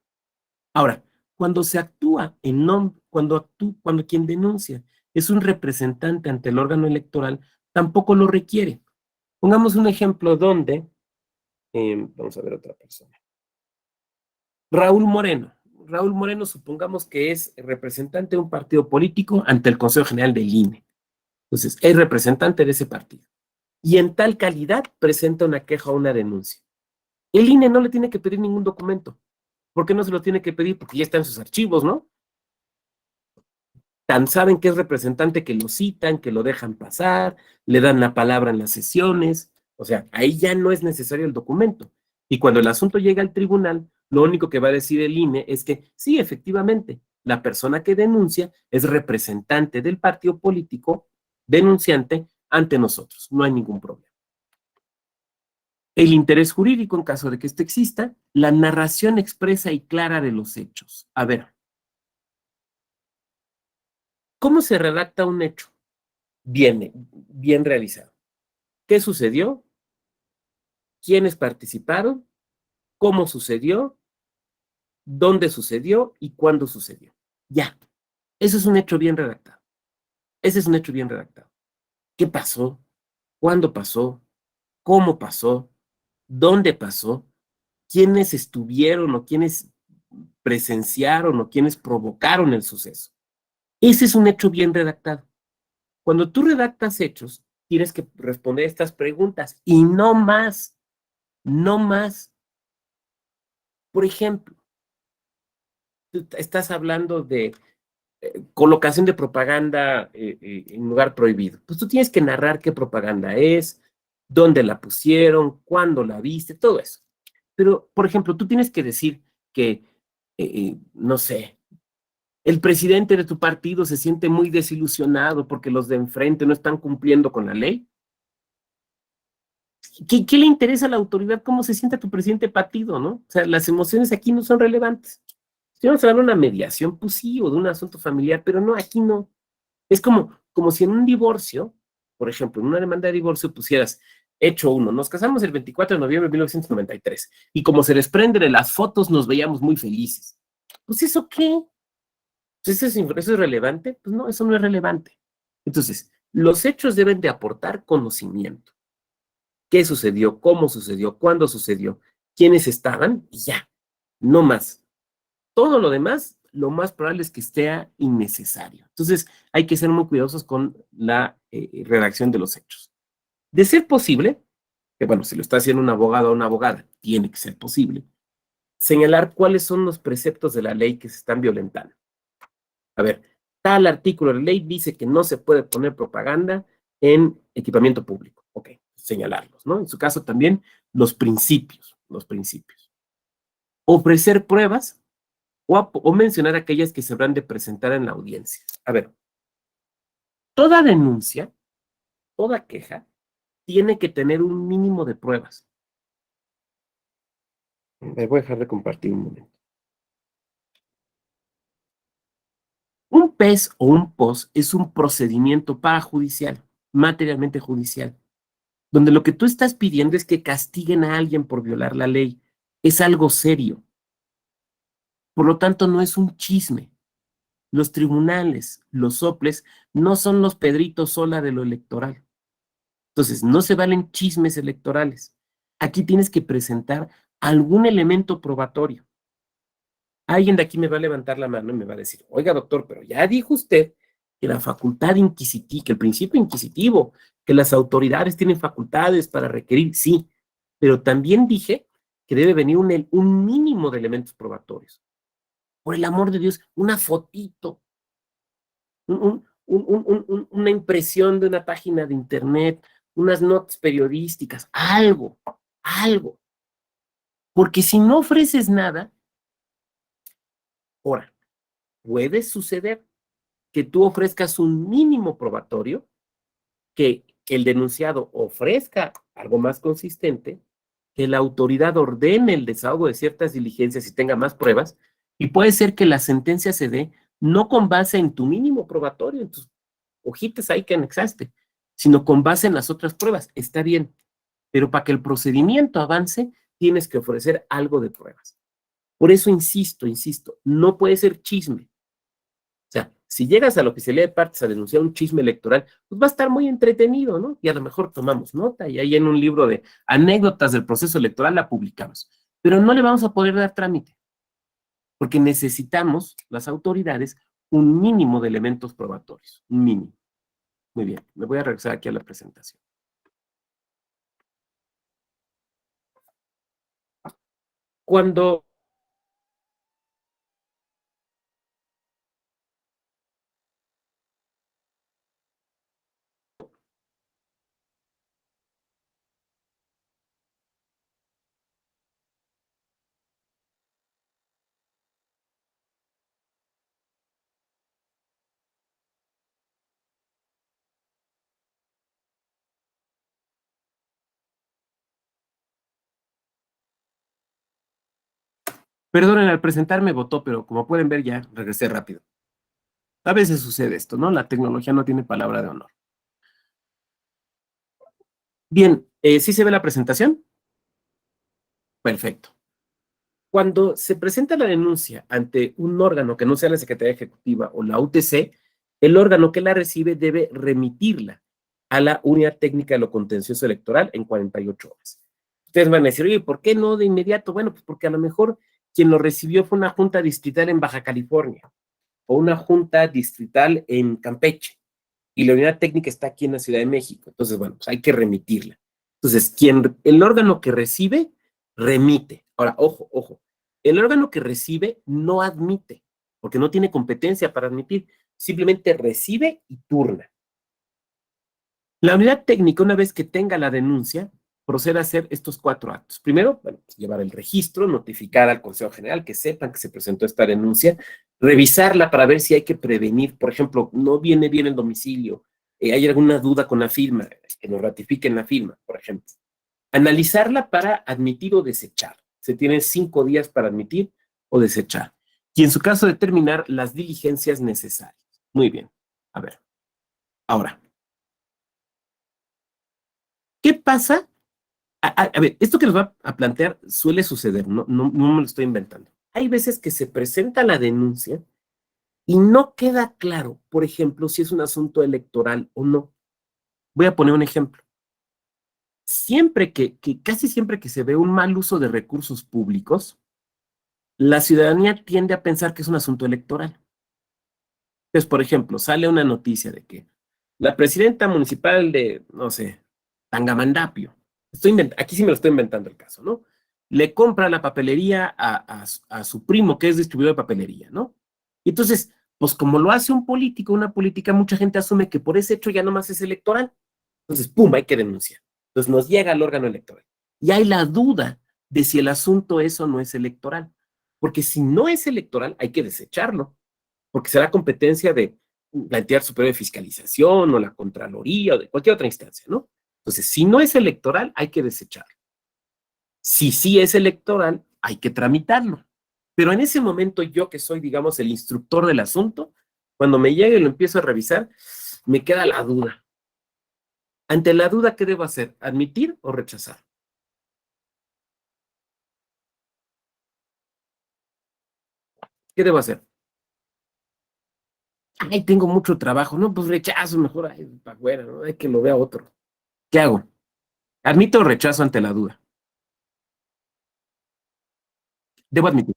Ahora, cuando se actúa en nombre, cuando quien denuncia es un representante ante el órgano electoral, tampoco lo requiere. Pongamos un ejemplo donde, vamos a ver otra persona. Raúl Moreno. Raúl Moreno, supongamos que es representante de un partido político ante el Consejo General del INE. Entonces, es representante de ese partido. Y en tal calidad presenta una queja o una denuncia. El INE no le tiene que pedir ningún documento. ¿Por qué no se lo tiene que pedir? Porque ya está en sus archivos, ¿no? Tan saben que es representante que lo citan, que lo dejan pasar, le dan la palabra en las sesiones. O sea, ahí ya no es necesario el documento. Y cuando el asunto llega al tribunal, lo único que va a decir el INE es que sí, efectivamente, la persona que denuncia es representante del partido político denunciante ante nosotros. No hay ningún problema. El interés jurídico, en caso de que esto exista, la narración expresa y clara de los hechos. A ver, ¿cómo se redacta un hecho? Bien realizado. ¿Qué sucedió? ¿Quiénes participaron? ¿Cómo sucedió? ¿Dónde sucedió? ¿Y cuándo sucedió? Ya. Eso es un hecho bien redactado. Ese es un hecho bien redactado. ¿Qué pasó? ¿Cuándo pasó? ¿Cómo pasó? ¿Dónde pasó? ¿Quiénes estuvieron o quiénes presenciaron o quiénes provocaron el suceso? Ese es un hecho bien redactado. Cuando tú redactas hechos, tienes que responder estas preguntas y no más. No más. Por ejemplo, tú estás hablando de colocación de propaganda en lugar prohibido. Pues tú tienes que narrar qué propaganda es, dónde la pusieron, cuándo la viste, todo eso. Pero, por ejemplo, tú tienes que decir que, no sé, el presidente de tu partido se siente muy desilusionado porque los de enfrente no están cumpliendo con la ley. ¿Qué le interesa a la autoridad cómo se siente tu presidente de partido, no? O sea, las emociones aquí no son relevantes. Si vamos a hablar de una mediación, pues sí, o de un asunto familiar, pero no, aquí no. Es como si en un divorcio, por ejemplo, en una demanda de divorcio pusieras, hecho uno, nos casamos el 24 de noviembre de 1993, y como se desprende de las fotos, nos veíamos muy felices. Pues, ¿eso qué? ¿Eso es relevante? Pues no, eso no es relevante. Entonces, los hechos deben de aportar conocimiento. ¿Qué sucedió? ¿Cómo sucedió? ¿Cuándo sucedió? ¿Quiénes estaban? Y ya, no más. Todo lo demás, lo más probable es que esté innecesario. Entonces, hay que ser muy cuidadosos con la redacción de los hechos. De ser posible, que bueno, si lo está haciendo un abogado o una abogada, tiene que ser posible, señalar cuáles son los preceptos de la ley que se están violentando. A ver, tal artículo de ley dice que no se puede poner propaganda en equipamiento público. Ok, señalarlos, ¿no? En su caso también los principios. Ofrecer pruebas o mencionar aquellas que se habrán de presentar en la audiencia. A ver, toda denuncia, toda queja, tiene que tener un mínimo de pruebas. Me voy a dejar de compartir un momento. Un PES o un POS es un procedimiento parajudicial, materialmente judicial, donde lo que tú estás pidiendo es que castiguen a alguien por violar la ley. Es algo serio. Por lo tanto, no es un chisme. Los tribunales, los soples, no son los Pedritos Sola de lo electoral. Entonces, no se valen chismes electorales. Aquí tienes que presentar algún elemento probatorio. Alguien de aquí me va a levantar la mano y me va a decir, oiga, doctor, pero ya dijo usted que la facultad inquisitiva, que el principio inquisitivo, que las autoridades tienen facultades para requerir, sí, pero también dije que debe venir un mínimo de elementos probatorios. Por el amor de Dios, una fotito, una impresión de una página de internet, unas notas periodísticas, algo. Porque si no ofreces nada, ahora, puede suceder que tú ofrezcas un mínimo probatorio, que el denunciado ofrezca algo más consistente, que la autoridad ordene el desahogo de ciertas diligencias y tenga más pruebas, y puede ser que la sentencia se dé no con base en tu mínimo probatorio, en tus hojitas ahí que anexaste, sino con base en las otras pruebas. Está bien, pero para que el procedimiento avance, tienes que ofrecer algo de pruebas. Por eso insisto, no puede ser chisme. O sea, si llegas a la oficialía de partes a denunciar un chisme electoral, pues va a estar muy entretenido, ¿no? Y a lo mejor tomamos nota y ahí en un libro de anécdotas del proceso electoral la publicamos. Pero no le vamos a poder dar trámite, porque necesitamos, las autoridades, un mínimo de elementos probatorios, un mínimo. Muy bien, me voy a regresar aquí a la presentación. Cuando perdonen, al presentarme votó, pero como pueden ver ya regresé rápido. A veces sucede esto, ¿no? La tecnología no tiene palabra de honor. Bien, ¿sí se ve la presentación? Perfecto. Cuando se presenta la denuncia ante un órgano que no sea la Secretaría Ejecutiva o la UTC, el órgano que la recibe debe remitirla a la Unidad Técnica de lo Contencioso Electoral en 48 horas. Ustedes van a decir, oye, ¿por qué no de inmediato? Bueno, pues porque a lo mejor quien lo recibió fue una junta distrital en Baja California o una junta distrital en Campeche y la unidad técnica está aquí en la Ciudad de México. Entonces, bueno, pues hay que remitirla. Entonces, el órgano que recibe, remite. Ahora, ojo, el órgano que recibe no admite, porque no tiene competencia para admitir, simplemente recibe y turna. La unidad técnica, una vez que tenga la denuncia, procede a hacer estos 4 actos. Primero, bueno, pues llevar el registro, notificar al Consejo General que sepan que se presentó esta denuncia, revisarla para ver si hay que prevenir, por ejemplo, no viene bien el domicilio, hay alguna duda con la firma, que nos ratifiquen la firma, por ejemplo. Analizarla para admitir o desechar. Se tienen 5 días para admitir o desechar. Y en su caso determinar las diligencias necesarias. Muy bien. A ver. Ahora, ¿qué pasa? A ver, esto que nos va a plantear suele suceder, no me lo estoy inventando. Hay veces que se presenta la denuncia y no queda claro, por ejemplo, si es un asunto electoral o no. Voy a poner un ejemplo. Casi siempre que se ve un mal uso de recursos públicos, la ciudadanía tiende a pensar que es un asunto electoral. Entonces, por ejemplo, sale una noticia de que la presidenta municipal de, no sé, Tangamandapio, aquí sí me lo estoy inventando el caso, ¿no? Le compra la papelería a su primo, que es distribuidor de papelería, ¿no? Y entonces, pues como lo hace un político, una política, mucha gente asume que por ese hecho ya nomás es electoral. Entonces, ¡pum!, hay que denunciar. Entonces nos llega al órgano electoral. Y hay la duda de si el asunto es o no es electoral. Porque si no es electoral, hay que desecharlo. Porque será competencia de la entidad superior de fiscalización o la Contraloría o de cualquier otra instancia, ¿no? Entonces, si no es electoral, hay que desecharlo. Si sí es electoral, hay que tramitarlo. Pero en ese momento yo que soy, digamos, el instructor del asunto, cuando me llegue y lo empiezo a revisar, me queda la duda. Ante la duda, ¿qué debo hacer? ¿Admitir o rechazar? ¿Qué debo hacer? Ay, tengo mucho trabajo. No, pues rechazo, mejor ay, para afuera, ¿no? Hay que lo vea otro. ¿Qué hago? ¿Admito o rechazo ante la duda? Debo admitir.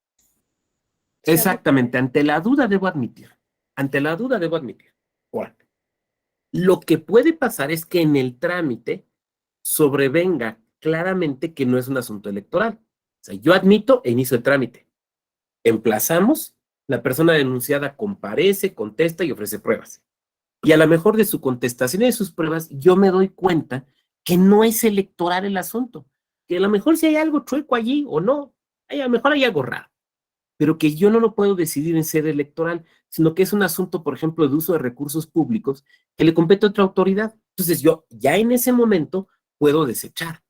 Exactamente, ante la duda debo admitir. Ante la duda debo admitir. Ahora, lo que puede pasar es que en el trámite sobrevenga claramente que no es un asunto electoral. O sea, yo admito e inicio el trámite. Emplazamos, la persona denunciada comparece, contesta y ofrece pruebas. Y a lo mejor de su contestación y de sus pruebas, yo me doy cuenta que no es electoral el asunto. Que a lo mejor si hay algo chueco allí o no, a lo mejor hay algo raro. Pero que yo no lo puedo decidir en sede electoral, sino que es un asunto, por ejemplo, de uso de recursos públicos que le compete a otra autoridad. Entonces yo ya en ese momento puedo desechar.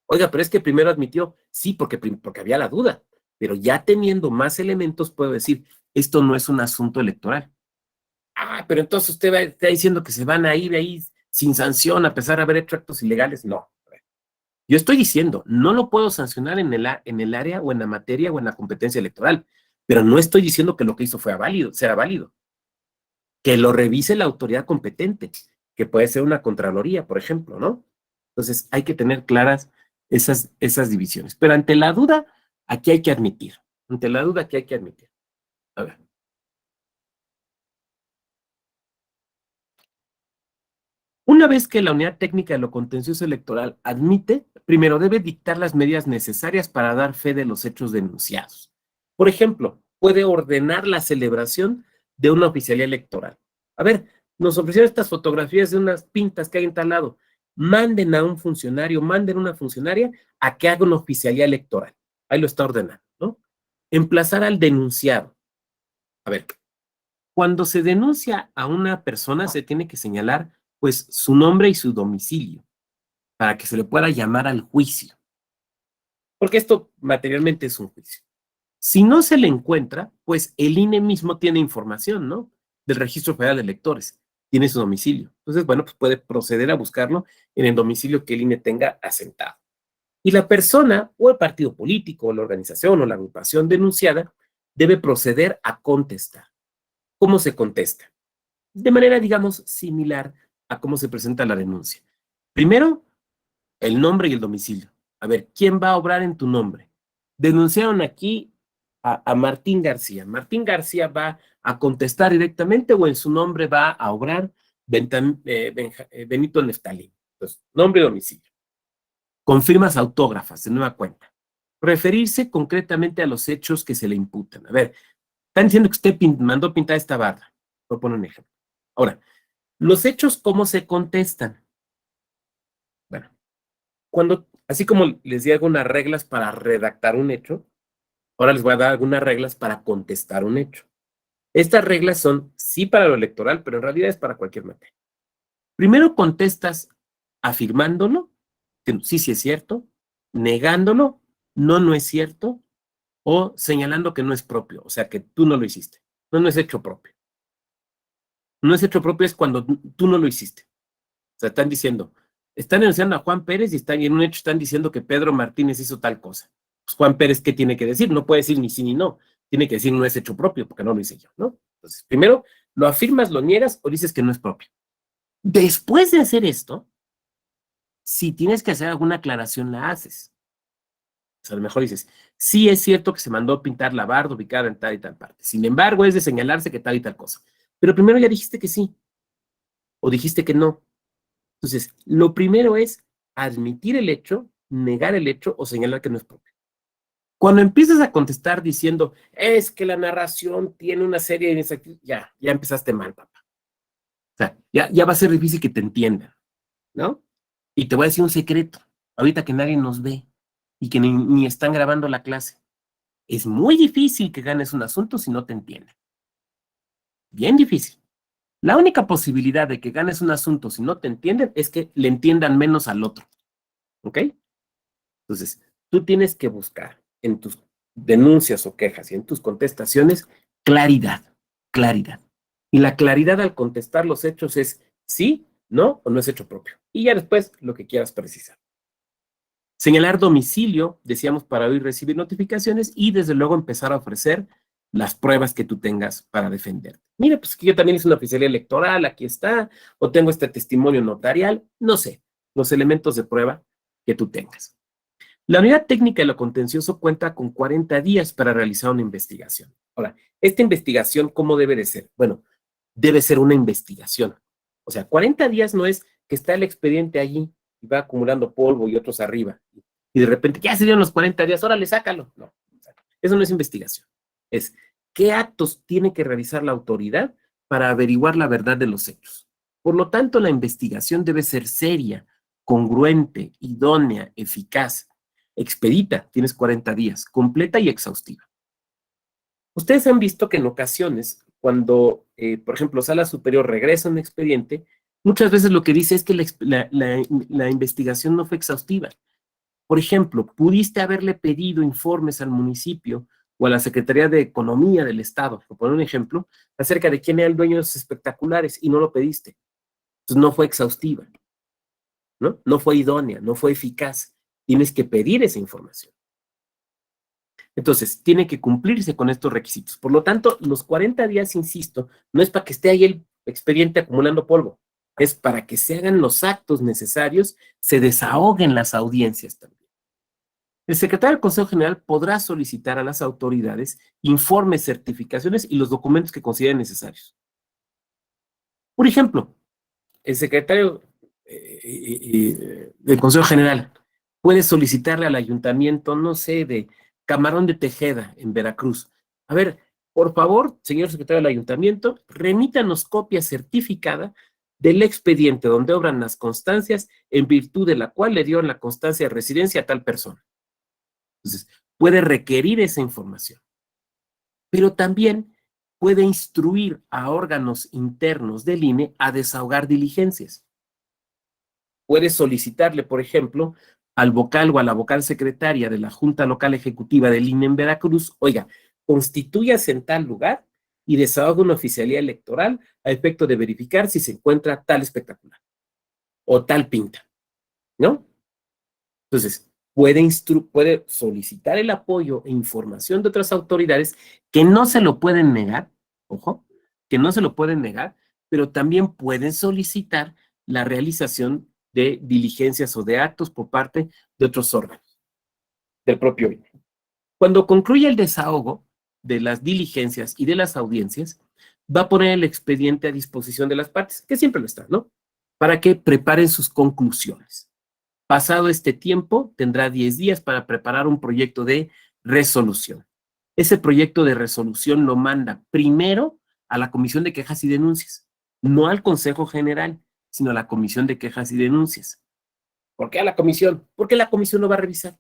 Oiga, pero es que primero admitió, sí, porque había la duda, pero ya teniendo más elementos puedo decir, esto no es un asunto electoral. Ah, pero entonces usted está diciendo que se van a ir ahí sin sanción a pesar de haber hecho actos ilegales. No. Yo estoy diciendo, no lo puedo sancionar en el área o en la materia o en la competencia electoral, pero no estoy diciendo que lo que hizo sea válido. que lo revise la autoridad competente, que puede ser una contraloría, por ejemplo, ¿no? Entonces, hay que tener claras esas divisiones. Pero ante la duda, aquí hay que admitir. Ante la duda, aquí hay que admitir. A ver. Una vez que la Unidad Técnica de lo Contencioso Electoral admite, primero debe dictar las medidas necesarias para dar fe de los hechos denunciados. Por ejemplo, puede ordenar la celebración de una oficialía electoral. A ver, nos ofrecieron estas fotografías de unas pintas que hay en tal lado. Manden a un funcionario, manden a una funcionaria a que haga una oficialía electoral. Ahí lo está ordenando, ¿no? Emplazar al denunciado. A ver, cuando se denuncia a una persona se tiene que señalar pues su nombre y su domicilio, para que se le pueda llamar al juicio. Porque esto materialmente es un juicio. Si no se le encuentra, pues el INE mismo tiene información, ¿no? Del Registro Federal de Electores, tiene su domicilio. Entonces, bueno, pues puede proceder a buscarlo en el domicilio que el INE tenga asentado. Y la persona, o el partido político, o la organización, o la agrupación denunciada, debe proceder a contestar. ¿Cómo se contesta? De manera, digamos, similar a cómo se presenta la denuncia. Primero, el nombre y el domicilio. A ver, ¿quién va a obrar en tu nombre? Denunciaron aquí a Martín García. Martín García va a contestar directamente o en su nombre va a obrar Benito Neftalí. Entonces, nombre y domicilio. Confirmas autógrafas de nueva cuenta. Referirse concretamente a los hechos que se le imputan. A ver, están diciendo que usted mandó pintar esta barra. Voy a poner un ejemplo. Ahora, los hechos, ¿cómo se contestan? Bueno, así como les di algunas reglas para redactar un hecho, ahora les voy a dar algunas reglas para contestar un hecho. Estas reglas son sí para lo electoral, pero en realidad es para cualquier materia. Primero contestas afirmándolo, que sí es cierto, negándolo, no es cierto, o señalando que no es propio, o sea, que tú no lo hiciste. No es hecho propio. No es hecho propio es cuando tú no lo hiciste. O sea, están denunciando a Juan Pérez y en un hecho están diciendo que Pedro Martínez hizo tal cosa. Pues Juan Pérez, ¿qué tiene que decir? No puede decir ni sí ni no. Tiene que decir no es hecho propio porque no lo hice yo, ¿no? Entonces, primero, lo afirmas, lo niegas o dices que no es propio. Después de hacer esto, si tienes que hacer alguna aclaración, la haces. O sea, a lo mejor dices, sí es cierto que se mandó pintar la barda ubicada en tal y tal parte. Sin embargo, es de señalarse que tal y tal cosa. Pero primero ya dijiste que sí. O dijiste que no. Entonces, lo primero es admitir el hecho, negar el hecho o señalar que no es propio. Cuando empiezas a contestar diciendo, es que la narración tiene una serie de inexactitudes, ya empezaste mal, papá. O sea, ya va a ser difícil que te entiendan, ¿no? Y te voy a decir un secreto, ahorita que nadie nos ve y que ni están grabando la clase. Es muy difícil que ganes un asunto si no te entienden. Bien difícil. La única posibilidad de que ganes un asunto si no te entienden es que le entiendan menos al otro. ¿Ok? Entonces, tú tienes que buscar en tus denuncias o quejas y en tus contestaciones claridad. Y la claridad al contestar los hechos es sí, no o no es hecho propio. Y ya después lo que quieras precisar. Señalar domicilio, decíamos, para oír recibir notificaciones y desde luego empezar a ofrecer las pruebas que tú tengas para defenderte. Mira, pues que yo también hice una oficialía electoral, aquí está, o tengo este testimonio notarial, no sé, los elementos de prueba que tú tengas. La Unidad Técnica de lo Contencioso cuenta con 40 días para realizar una investigación. Ahora, esta investigación, ¿cómo debe de ser? Bueno, debe ser una investigación. O sea, 40 días no es que está el expediente allí y va acumulando polvo y otros arriba. Y de repente, ya se dieron los 40 días, órale, sácalo. No, eso no es investigación. Es qué actos tiene que realizar la autoridad para averiguar la verdad de los hechos. Por lo tanto, la investigación debe ser seria, congruente, idónea, eficaz, expedita, tienes 40 días, completa y exhaustiva. Ustedes han visto que en ocasiones, cuando, por ejemplo, Sala Superior regresa un expediente, muchas veces lo que dice es que la investigación no fue exhaustiva. Por ejemplo, pudiste haberle pedido informes al municipio o a la Secretaría de Economía del Estado, por poner un ejemplo, acerca de quién era el dueño de esos espectaculares y no lo pediste. Entonces no fue exhaustiva, ¿no? No fue idónea, no fue eficaz. Tienes que pedir esa información. Entonces, tiene que cumplirse con estos requisitos. Por lo tanto, los 40 días, insisto, no es para que esté ahí expediente acumulando polvo. Es para que se hagan los actos necesarios, se desahoguen las audiencias también. El secretario del Consejo General podrá solicitar a las autoridades informes, certificaciones y los documentos que consideren necesarios. Por ejemplo, el secretario del Consejo General puede solicitarle al ayuntamiento, no sé, de Camarón de Tejeda, en Veracruz. A ver, por favor, señor secretario del ayuntamiento, remítanos copia certificada del expediente donde obran las constancias en virtud de la cual le dio la constancia de residencia a tal persona. Entonces, puede requerir esa información. Pero también puede instruir a órganos internos del INE a desahogar diligencias. Puede solicitarle, por ejemplo, al vocal o a la vocal secretaria de la Junta Local Ejecutiva del INE en Veracruz, oiga, constitúyase en tal lugar y desahoga una oficialía electoral a efecto de verificar si se encuentra tal espectacular o tal pinta, ¿no? Entonces, puede solicitar el apoyo e información de otras autoridades que no se lo pueden negar, ojo, que no se lo pueden negar, pero también pueden solicitar la realización de diligencias o de actos por parte de otros órganos del propio INE. Cuando concluya el desahogo de las diligencias y de las audiencias, va a poner el expediente a disposición de las partes, que siempre lo está, ¿no? Para que preparen sus conclusiones. Pasado este tiempo, tendrá 10 días para preparar un proyecto de resolución. Ese proyecto de resolución lo manda primero a la Comisión de Quejas y Denuncias, no al Consejo General, sino a la Comisión de Quejas y Denuncias. ¿Por qué a la comisión? Porque la comisión lo va a revisar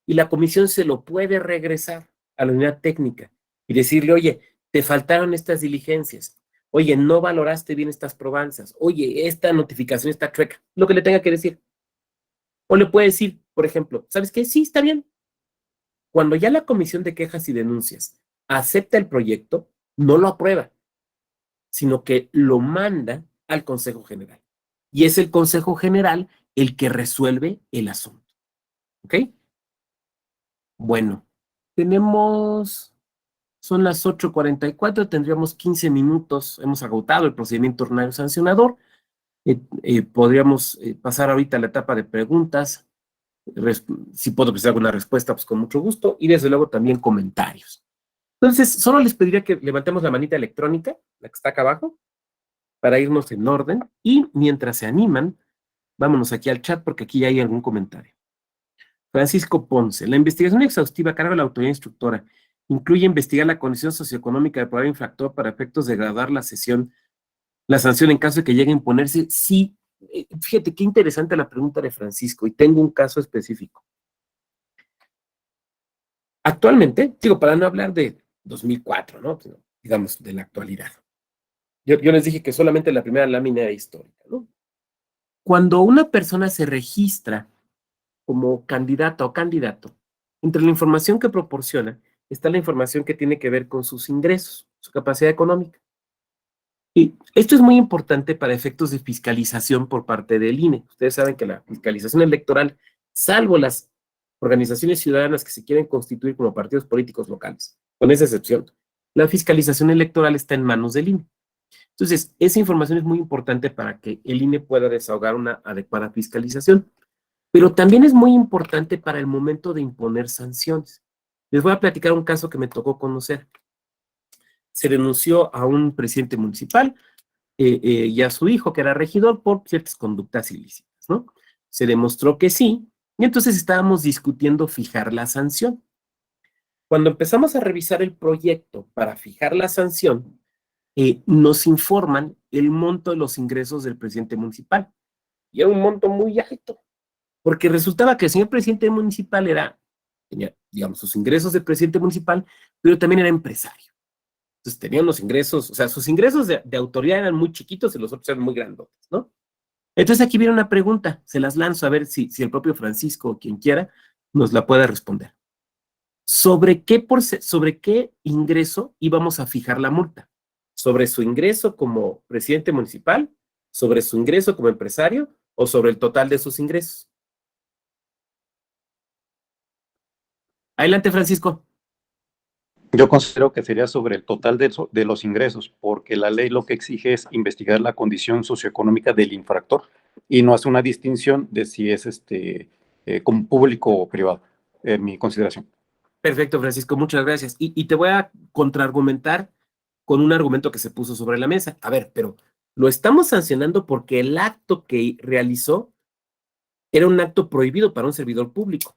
y la comisión se lo puede regresar a la unidad técnica y decirle, oye, te faltaron estas diligencias, oye, no valoraste bien estas probanzas, oye, esta notificación está chueca, lo que le tenga que decir. O le puede decir, por ejemplo, ¿sabes qué? Sí, está bien. Cuando ya la Comisión de Quejas y Denuncias acepta el proyecto, no lo aprueba, sino que lo manda al Consejo General. Y es el Consejo General el que resuelve el asunto. ¿Ok? Bueno, son las 8:44, tendríamos 15 minutos, hemos agotado el procedimiento ordinario sancionador. Podríamos pasar ahorita a la etapa de preguntas. Si puedo precisar alguna respuesta, pues con mucho gusto, y desde luego también comentarios. Entonces, solo les pediría que levantemos la manita electrónica, la que está acá abajo, para irnos en orden, y mientras se animan, vámonos aquí al chat porque aquí ya hay algún comentario. Francisco Ponce, la investigación exhaustiva a cargo de la autoridad instructora incluye investigar la condición socioeconómica del probable infractor para efectos de graduar la sanción en caso de que llegue a imponerse. Sí, fíjate qué interesante la pregunta de Francisco, y tengo un caso específico. Actualmente, digo, para no hablar de 2004, ¿no? Digamos, de la actualidad. Yo les dije que solamente la primera lámina era histórica, ¿no? Cuando una persona se registra como candidata o candidato, entre la información que proporciona está la información que tiene que ver con sus ingresos, su capacidad económica. Y esto es muy importante para efectos de fiscalización por parte del INE. Ustedes saben que la fiscalización electoral, salvo las organizaciones ciudadanas que se quieren constituir como partidos políticos locales, con esa excepción, la fiscalización electoral está en manos del INE. Entonces, esa información es muy importante para que el INE pueda desahogar una adecuada fiscalización, pero también es muy importante para el momento de imponer sanciones. Les voy a platicar un caso que me tocó conocer. Se denunció a un presidente municipal y a su hijo, que era regidor, por ciertas conductas ilícitas, ¿no? Se demostró que sí, y entonces estábamos discutiendo fijar la sanción. Cuando empezamos a revisar el proyecto para fijar la sanción, nos informan el monto de los ingresos del presidente municipal. Y era un monto muy alto, porque resultaba que el señor presidente municipal tenía, digamos, sus ingresos de presidente municipal, pero también era empresario. Entonces tenía unos ingresos, o sea, sus ingresos de autoridad eran muy chiquitos y los otros eran muy grandotes, ¿no? Entonces aquí viene una pregunta, se las lanzo a ver si el propio Francisco o quien quiera nos la pueda responder. ¿Sobre qué ingreso íbamos a fijar la multa? ¿Sobre su ingreso como presidente municipal? ¿Sobre su ingreso como empresario? ¿O sobre el total de sus ingresos? Adelante, Francisco. Yo considero que sería sobre el total de los ingresos, porque la ley lo que exige es investigar la condición socioeconómica del infractor y no hace una distinción de si es como público o privado, en mi consideración. Perfecto, Francisco, muchas gracias. Y te voy a contraargumentar con un argumento que se puso sobre la mesa. A ver, pero lo estamos sancionando porque el acto que realizó era un acto prohibido para un servidor público.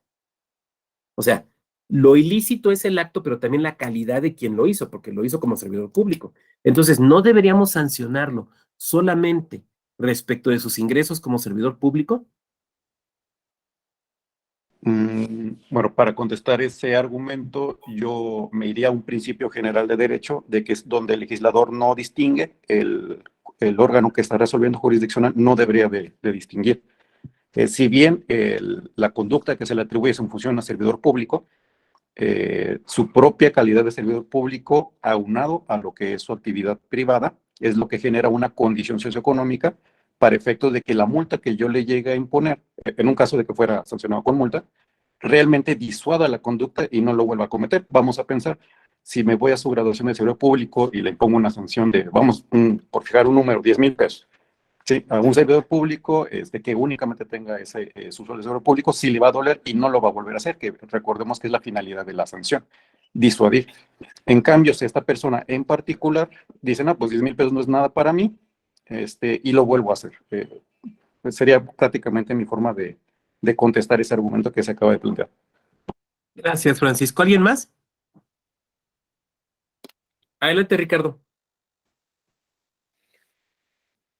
O sea, lo ilícito es el acto, pero también la calidad de quien lo hizo, porque lo hizo como servidor público. Entonces, no deberíamos sancionarlo solamente respecto de sus ingresos como servidor público. Bueno, para contestar ese argumento, yo me iría a un principio general de derecho, de que es donde el legislador no distingue, el órgano que está resolviendo jurisdiccional no debería de distinguir. Si bien la conducta que se le atribuye es en función a servidor público, su propia calidad de servidor público, aunado a lo que es su actividad privada, es lo que genera una condición socioeconómica para efectos de que la multa que yo le llegue a imponer, en un caso de que fuera sancionado con multa, realmente disuada la conducta y no lo vuelva a cometer. Vamos a pensar, si me voy a su graduación de servidor público y le impongo una sanción de, por fijar un número, 10,000 pesos, ¿sí? A un servidor público que únicamente tenga ese uso del servidor público, sí le va a doler y no lo va a volver a hacer, que recordemos que es la finalidad de la sanción, disuadir. En cambio, si esta persona en particular dice, no, pues 10,000 pesos no es nada para mí, y lo vuelvo a hacer. Pues sería prácticamente mi forma de contestar ese argumento que se acaba de plantear. Gracias, Francisco. ¿Alguien más? Adelante, Ricardo.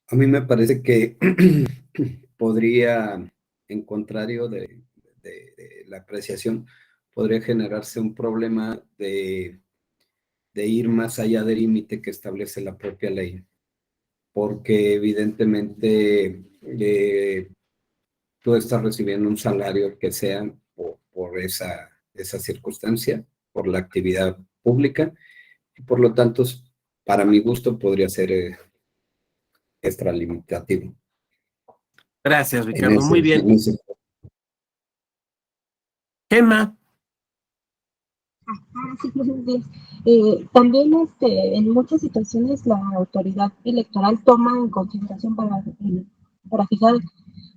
A mí me parece que podría, en contrario de la apreciación, podría generarse un problema de ir más allá del límite que establece la propia ley, porque evidentemente tú estás recibiendo un salario que sea por esa circunstancia, por la actividad pública, y por lo tanto, para mi gusto, podría ser extralimitativo. Gracias, Ricardo. Muy bien. Gemma. Sí, buenos días. También en muchas situaciones la autoridad electoral toma en consideración para fijar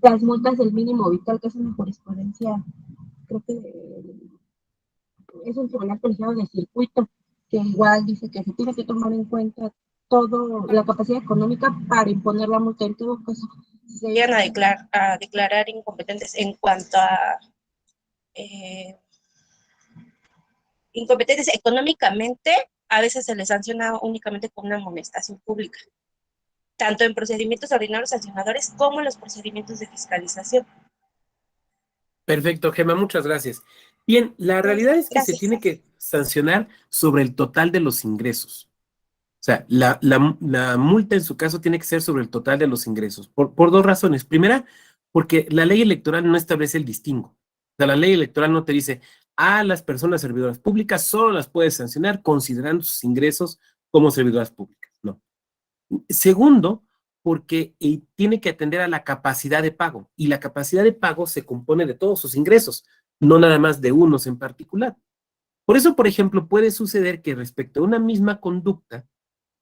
las multas del mínimo vital, que es una jurisprudencia, creo que es un tribunal colegiado de circuito, que igual dice que se tiene que tomar en cuenta todo la capacidad económica para imponer la multa. En todo caso, si se llegan a declarar incompetentes en cuanto a incompetentes económicamente, a veces se les sanciona únicamente con una amonestación pública, tanto en procedimientos ordinarios sancionadores como en los procedimientos de fiscalización. Perfecto, Gemma, muchas gracias. Bien, la realidad es que se tiene que sancionar sobre el total de los ingresos. O sea, la multa en su caso tiene que ser sobre el total de los ingresos, por dos razones. Primera, porque la ley electoral no establece el distingo. O sea, la ley electoral no te dice, a las personas servidoras públicas solo las puedes sancionar considerando sus ingresos como servidoras públicas. No. Segundo, porque tiene que atender a la capacidad de pago, y la capacidad de pago se compone de todos sus ingresos, no nada más de unos en particular. Por eso, por ejemplo, puede suceder que respecto a una misma conducta,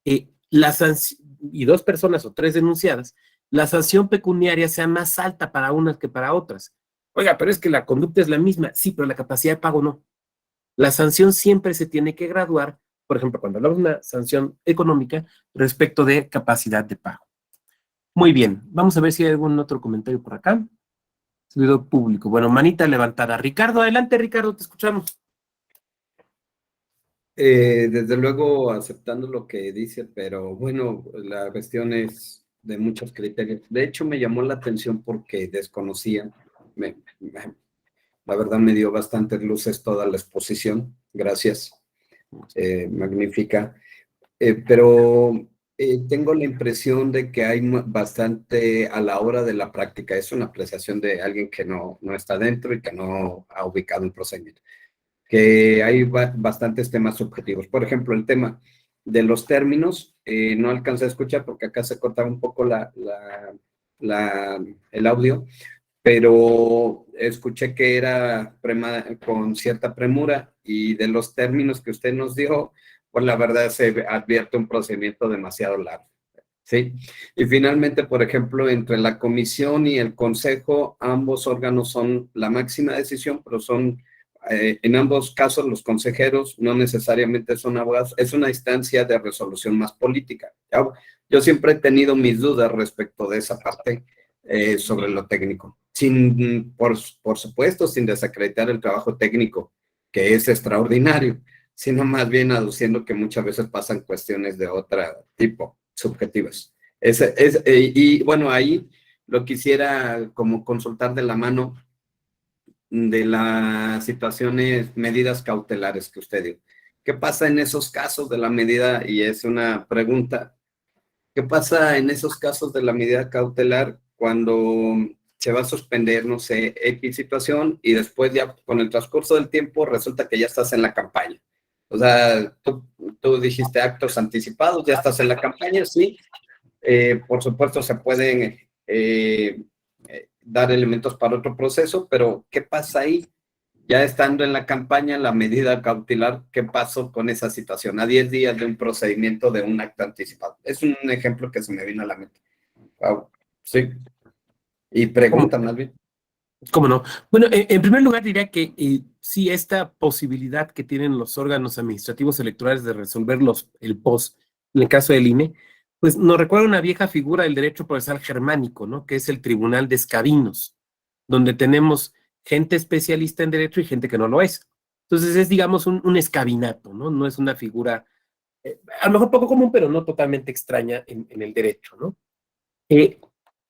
y dos personas o tres denunciadas, la sanción pecuniaria sea más alta para unas que para otras. Oiga, pero es que la conducta es la misma. Sí, pero la capacidad de pago no. La sanción siempre se tiene que graduar, por ejemplo, cuando hablamos de una sanción económica, respecto de capacidad de pago. Muy bien, vamos a ver si hay algún otro comentario por acá. Servidor público. Bueno, manita levantada. Ricardo, adelante, Ricardo, te escuchamos. Desde luego aceptando lo que dice, pero bueno, la cuestión es de muchos criterios. De hecho, me llamó la atención porque desconocía, la verdad me dio bastantes luces toda la exposición, gracias, magnífica, pero tengo la impresión de que hay bastante a la hora de la práctica, es una apreciación de alguien que no está dentro y que no ha ubicado un procedimiento, que hay bastantes temas subjetivos. Por ejemplo, el tema de los términos, no alcancé a escuchar porque acá se cortaba un poco el audio, pero escuché que era con cierta premura y de los términos que usted nos dio, pues la verdad se advierte un procedimiento demasiado largo. ¿Sí? Y finalmente, por ejemplo, entre la comisión y el consejo, ambos órganos son la máxima decisión, pero son, en ambos casos, los consejeros no necesariamente son abogados, es una instancia de resolución más política. Yo siempre he tenido mis dudas respecto de esa parte sobre lo técnico, por supuesto, sin desacreditar el trabajo técnico, que es extraordinario, sino más bien aduciendo que muchas veces pasan cuestiones de otro tipo, subjetivas. Y bueno, ahí lo quisiera como consultar de la mano de las situaciones, medidas cautelares que usted dio. ¿Qué pasa en esos casos de la medida? Y es una pregunta. ¿Qué pasa en esos casos de la medida cautelar cuando se va a suspender, no sé, X situación y después ya con el transcurso del tiempo resulta que ya estás en la campaña? O sea, tú dijiste actos anticipados, ya estás en la campaña, sí. Por supuesto, se pueden dar elementos para otro proceso, pero ¿qué pasa ahí? Ya estando en la campaña, la medida cautelar, ¿qué pasó con esa situación? A 10 días de un procedimiento de un acto anticipado. Es un ejemplo que se me vino a la mente. Wow. Sí. Y pregunta más bien. ¿Cómo no? Bueno, en primer lugar diría que sí, esta posibilidad que tienen los órganos administrativos electorales de resolver el POS, en el caso del INE, pues nos recuerda una vieja figura del derecho procesal germánico, ¿no? Que es el Tribunal de Escabinos, donde tenemos gente especialista en derecho y gente que no lo es. Entonces es, digamos, un escabinato, ¿no? No es una figura, a lo mejor poco común, pero no totalmente extraña en el derecho, ¿no?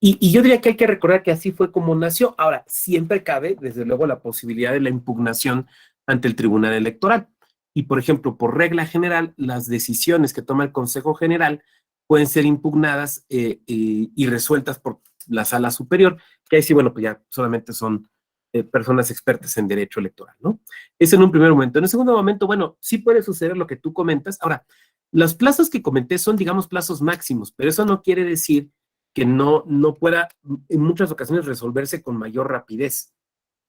Y yo diría que hay que recordar que así fue como nació. Ahora, siempre cabe, desde luego, la posibilidad de la impugnación ante el Tribunal Electoral. Y, por ejemplo, por regla general, las decisiones que toma el Consejo General pueden ser impugnadas y resueltas por la Sala Superior, que ahí sí, bueno, pues ya solamente son personas expertas en derecho electoral, ¿no? Eso en un primer momento. En un segundo momento, bueno, sí puede suceder lo que tú comentas. Ahora, los plazos que comenté son, digamos, plazos máximos, pero eso no quiere decir que no pueda en muchas ocasiones resolverse con mayor rapidez.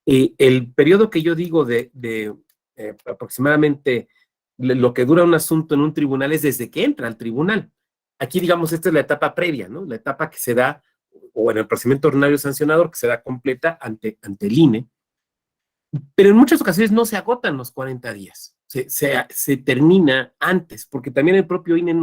El periodo que yo digo de aproximadamente lo que dura un asunto en un tribunal es desde que entra al tribunal. Aquí, digamos, esta es la etapa previa, ¿no? La etapa que se da, o en el procedimiento ordinario sancionador, que se da completa ante el INE. Pero en muchas ocasiones no se agotan los 40 días. Se termina antes, porque también el propio INE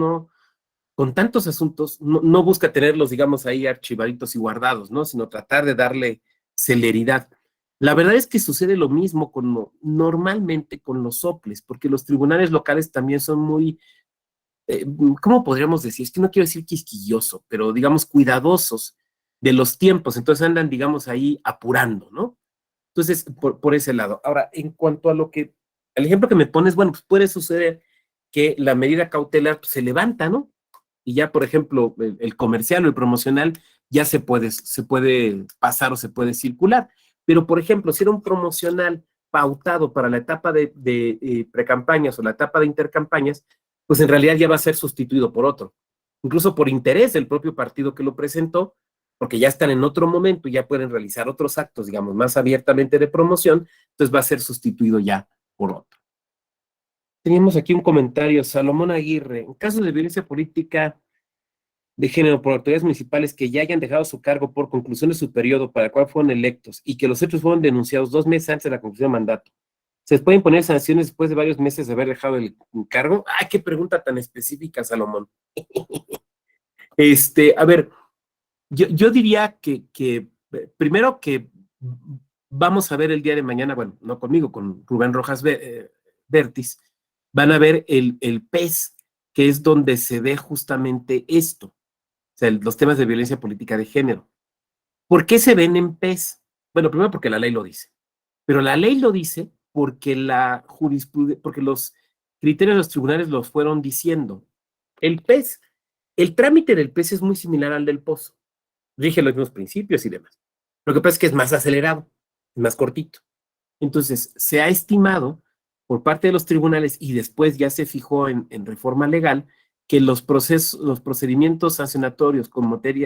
con tantos asuntos, no busca tenerlos, digamos, ahí archivaditos y guardados, ¿no? Sino tratar de darle celeridad. La verdad es que sucede lo mismo normalmente con los soples, porque los tribunales locales también son muy, ¿cómo podríamos decir? Es que no quiero decir quisquilloso, pero digamos cuidadosos de los tiempos, entonces andan, digamos, ahí apurando, ¿no? Entonces, por ese lado. Ahora, en cuanto a el ejemplo que me pones, bueno, pues puede suceder que la medida cautelar se levanta, ¿no? Y ya, por ejemplo, el comercial o el promocional ya se puede pasar o se puede circular. Pero, por ejemplo, si era un promocional pautado para la etapa de precampañas o la etapa de intercampañas, pues en realidad ya va a ser sustituido por otro. Incluso por interés del propio partido que lo presentó, porque ya están en otro momento y ya pueden realizar otros actos, digamos, más abiertamente de promoción, entonces va a ser sustituido ya por otro. Teníamos aquí un comentario, Salomón Aguirre. En caso de violencia política de género por autoridades municipales que ya hayan dejado su cargo por conclusión de su periodo para el cual fueron electos y que los hechos fueron denunciados 2 meses antes de la conclusión del mandato, ¿se les pueden poner sanciones después de varios meses de haber dejado el cargo? ¡Ay, qué pregunta tan específica, Salomón! A ver, yo diría que primero que vamos a ver el día de mañana, bueno, no conmigo, con Rubén Rojas Vértiz, van a ver el PES, que es donde se ve justamente esto, o sea, los temas de violencia política de género. ¿Por qué se ven en PES? Bueno, primero porque la ley lo dice, pero la ley lo dice porque porque los criterios de los tribunales los fueron diciendo. El PES, el trámite del PES es muy similar al del POS, rige los mismos principios y demás. Lo que pasa es que es más acelerado, más cortito. Entonces, se ha estimado por parte de los tribunales y después ya se fijó en reforma legal que los procedimientos sancionatorios con motivo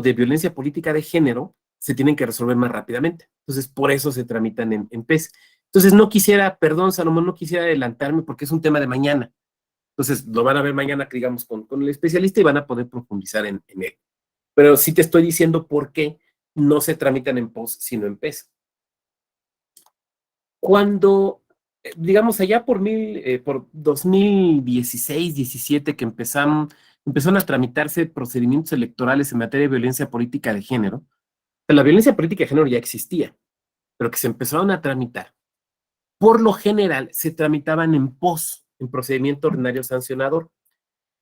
de violencia política de género se tienen que resolver más rápidamente. Entonces, por eso se tramitan en PES. Entonces, no quisiera, perdón, Salomón, no quisiera adelantarme porque es un tema de mañana. Entonces, lo van a ver mañana, digamos, con el especialista y van a poder profundizar en él. Pero sí te estoy diciendo por qué no se tramitan en POS, sino en PES. Cuando, digamos, allá por 2016, 17, que empezaron a tramitarse procedimientos electorales en materia de violencia política de género, la violencia política de género ya existía, pero que se empezaron a tramitar. Por lo general, se tramitaban en POS, en procedimiento ordinario sancionador,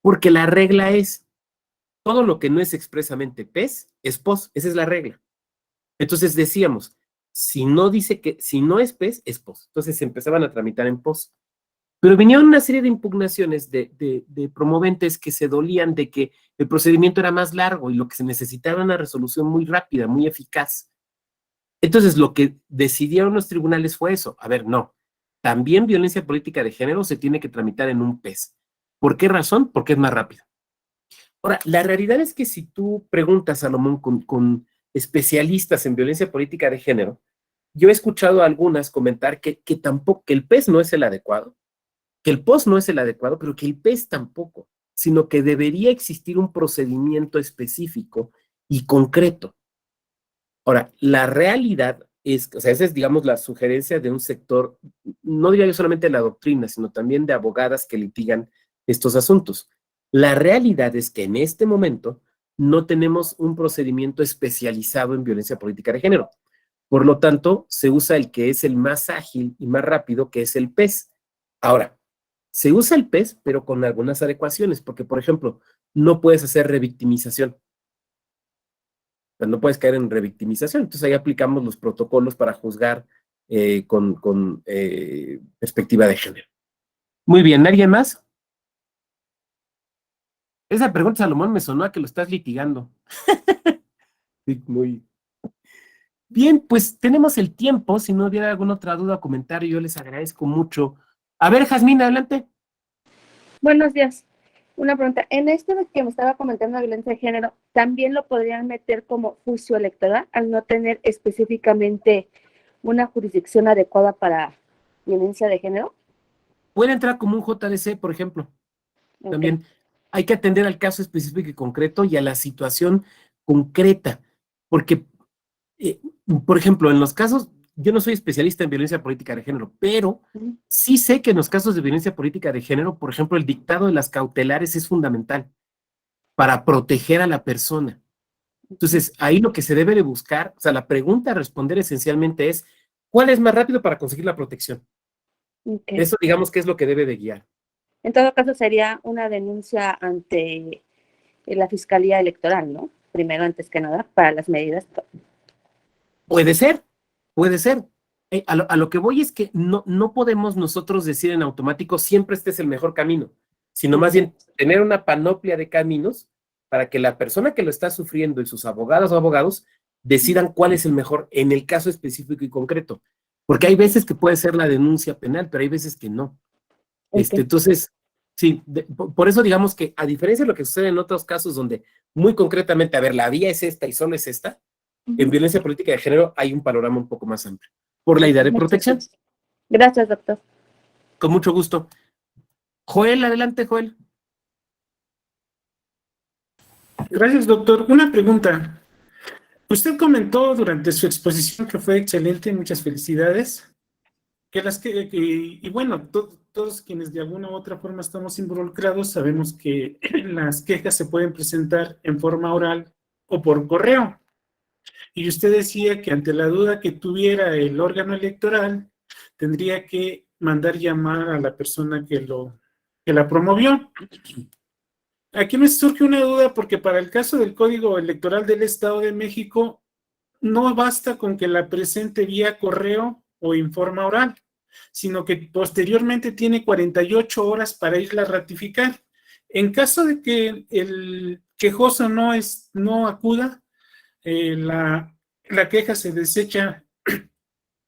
porque la regla es, todo lo que no es expresamente PES es POS, esa es la regla. Entonces decíamos, si no es PES, es POS. Entonces se empezaban a tramitar en POS. Pero vinieron una serie de impugnaciones de promoventes que se dolían de que el procedimiento era más largo y lo que se necesitaba era una resolución muy rápida, muy eficaz. Entonces lo que decidieron los tribunales fue eso. A ver, no. También violencia política de género se tiene que tramitar en un PES. ¿Por qué razón? Porque es más rápido. Ahora, la realidad es que si tú preguntas, Salomón, con especialistas en violencia política de género, yo he escuchado a algunas comentar que tampoco, que el PES no es el adecuado, que el POS no es el adecuado, pero que el PES tampoco, sino que debería existir un procedimiento específico y concreto. Ahora, la realidad es, o sea, esa es, digamos, la sugerencia de un sector, no diría yo solamente de la doctrina, sino también de abogadas que litigan estos asuntos. La realidad es que en este momento no tenemos un procedimiento especializado en violencia política de género. Por lo tanto, se usa el que es el más ágil y más rápido, que es el PES. Ahora, se usa el PES, pero con algunas adecuaciones, porque, por ejemplo, no puedes hacer revictimización. O sea, no puedes caer en revictimización. Entonces ahí aplicamos los protocolos para juzgar con perspectiva de género. Muy bien, ¿alguien más? Esa pregunta, Salomón, me sonó a que lo estás litigando. Sí, muy bien, pues tenemos el tiempo. Si no hubiera alguna otra duda o comentario, yo les agradezco mucho. A ver, Jazmín, adelante. Buenos días. Una pregunta. En esto de que me estaba comentando la violencia de género, ¿también lo podrían meter como juicio electoral al no tener específicamente una jurisdicción adecuada para violencia de género? Puede entrar como un JDC, por ejemplo. Ok. También hay que atender al caso específico y concreto y a la situación concreta, porque, por ejemplo, en los casos, yo no soy especialista en violencia política de género, pero sí sé que en los casos de violencia política de género, por ejemplo, el dictado de las cautelares es fundamental para proteger a la persona. Entonces, ahí lo que se debe de buscar, o sea, la pregunta a responder esencialmente es, ¿cuál es más rápido para conseguir la protección? Ok. Eso, digamos, que es lo que debe de guiar. En todo caso, sería una denuncia ante la Fiscalía Electoral, ¿no? Primero, antes que nada, para las medidas. Puede ser, puede ser. A lo que voy es que no podemos nosotros decir en automático siempre este es el mejor camino, sino más bien tener una panoplia de caminos para que la persona que lo está sufriendo y sus abogadas o abogados decidan cuál es el mejor en el caso específico y concreto. Porque hay veces que puede ser la denuncia penal, pero hay veces que no. Ok. Entonces, sí, por eso digamos que a diferencia de lo que sucede en otros casos donde muy concretamente, a ver, la vía es esta y solo es esta, en violencia política de género hay un panorama un poco más amplio, por la idea de protección. Gracias, doctor. Con mucho gusto. Joel, adelante, Joel. Gracias, doctor. Una pregunta. Usted comentó durante su exposición que fue excelente, muchas felicidades, y bueno, todos quienes de alguna u otra forma estamos involucrados sabemos que las quejas se pueden presentar en forma oral o por correo. Y usted decía que ante la duda que tuviera el órgano electoral, tendría que mandar llamar a la persona que la promovió. Aquí me surge una duda porque para el caso del Código Electoral del Estado de México, no basta con que la presente vía correo o en forma oral, sino que posteriormente tiene 48 horas para irla a ratificar. En caso de que el quejoso no acuda, la queja se desecha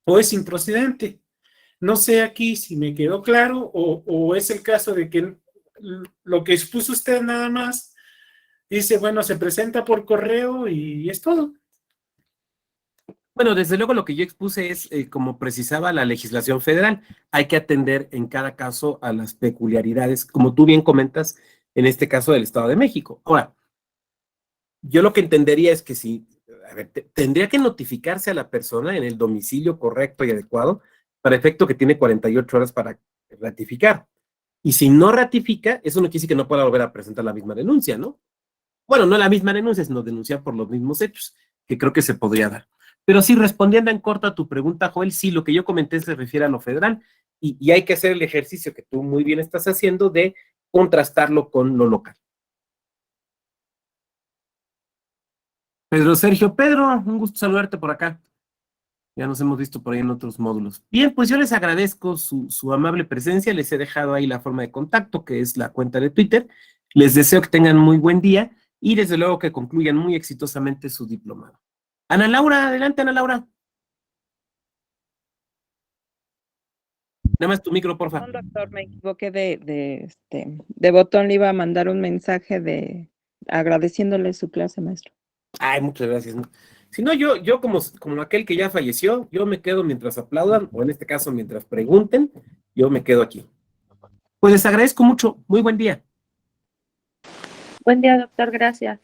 o es improcedente. No sé aquí si me quedó claro o es el caso de que lo que expuso usted nada más dice, bueno, se presenta por correo y es todo. Bueno, desde luego lo que yo expuse es, como precisaba la legislación federal, hay que atender en cada caso a las peculiaridades, como tú bien comentas, en este caso del Estado de México. Ahora, yo lo que entendería es que si, a ver, tendría que notificarse a la persona en el domicilio correcto y adecuado para efecto que tiene 48 horas para ratificar. Y si no ratifica, eso no quiere decir que no pueda volver a presentar la misma denuncia, ¿no? Bueno, no la misma denuncia, sino denunciar por los mismos hechos, que creo que se podría dar. Pero sí, respondiendo en corto a tu pregunta, Joel, sí, lo que yo comenté se refiere a lo federal y hay que hacer el ejercicio que tú muy bien estás haciendo de contrastarlo con lo local. Pedro Sergio, Pedro, un gusto saludarte por acá. Ya nos hemos visto por ahí en otros módulos. Bien, pues yo les agradezco su amable presencia. Les he dejado ahí la forma de contacto, que es la cuenta de Twitter. Les deseo que tengan muy buen día y desde luego que concluyan muy exitosamente su diplomado. Ana Laura, adelante, Ana Laura. Nada más tu micro, por favor. Perdón, doctor, me equivoqué de botón. Le iba a mandar un mensaje agradeciéndole su clase, maestro. Ay, muchas gracias. Si no, yo como aquel que ya falleció, yo me quedo mientras aplaudan, o en este caso mientras pregunten, yo me quedo aquí. Pues les agradezco mucho. Muy buen día. Buen día, doctor, gracias.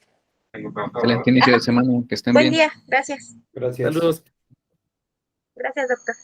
Excelente inicio de semana, que estén bien. Buen día, gracias. Gracias. Saludos. Gracias, doctor.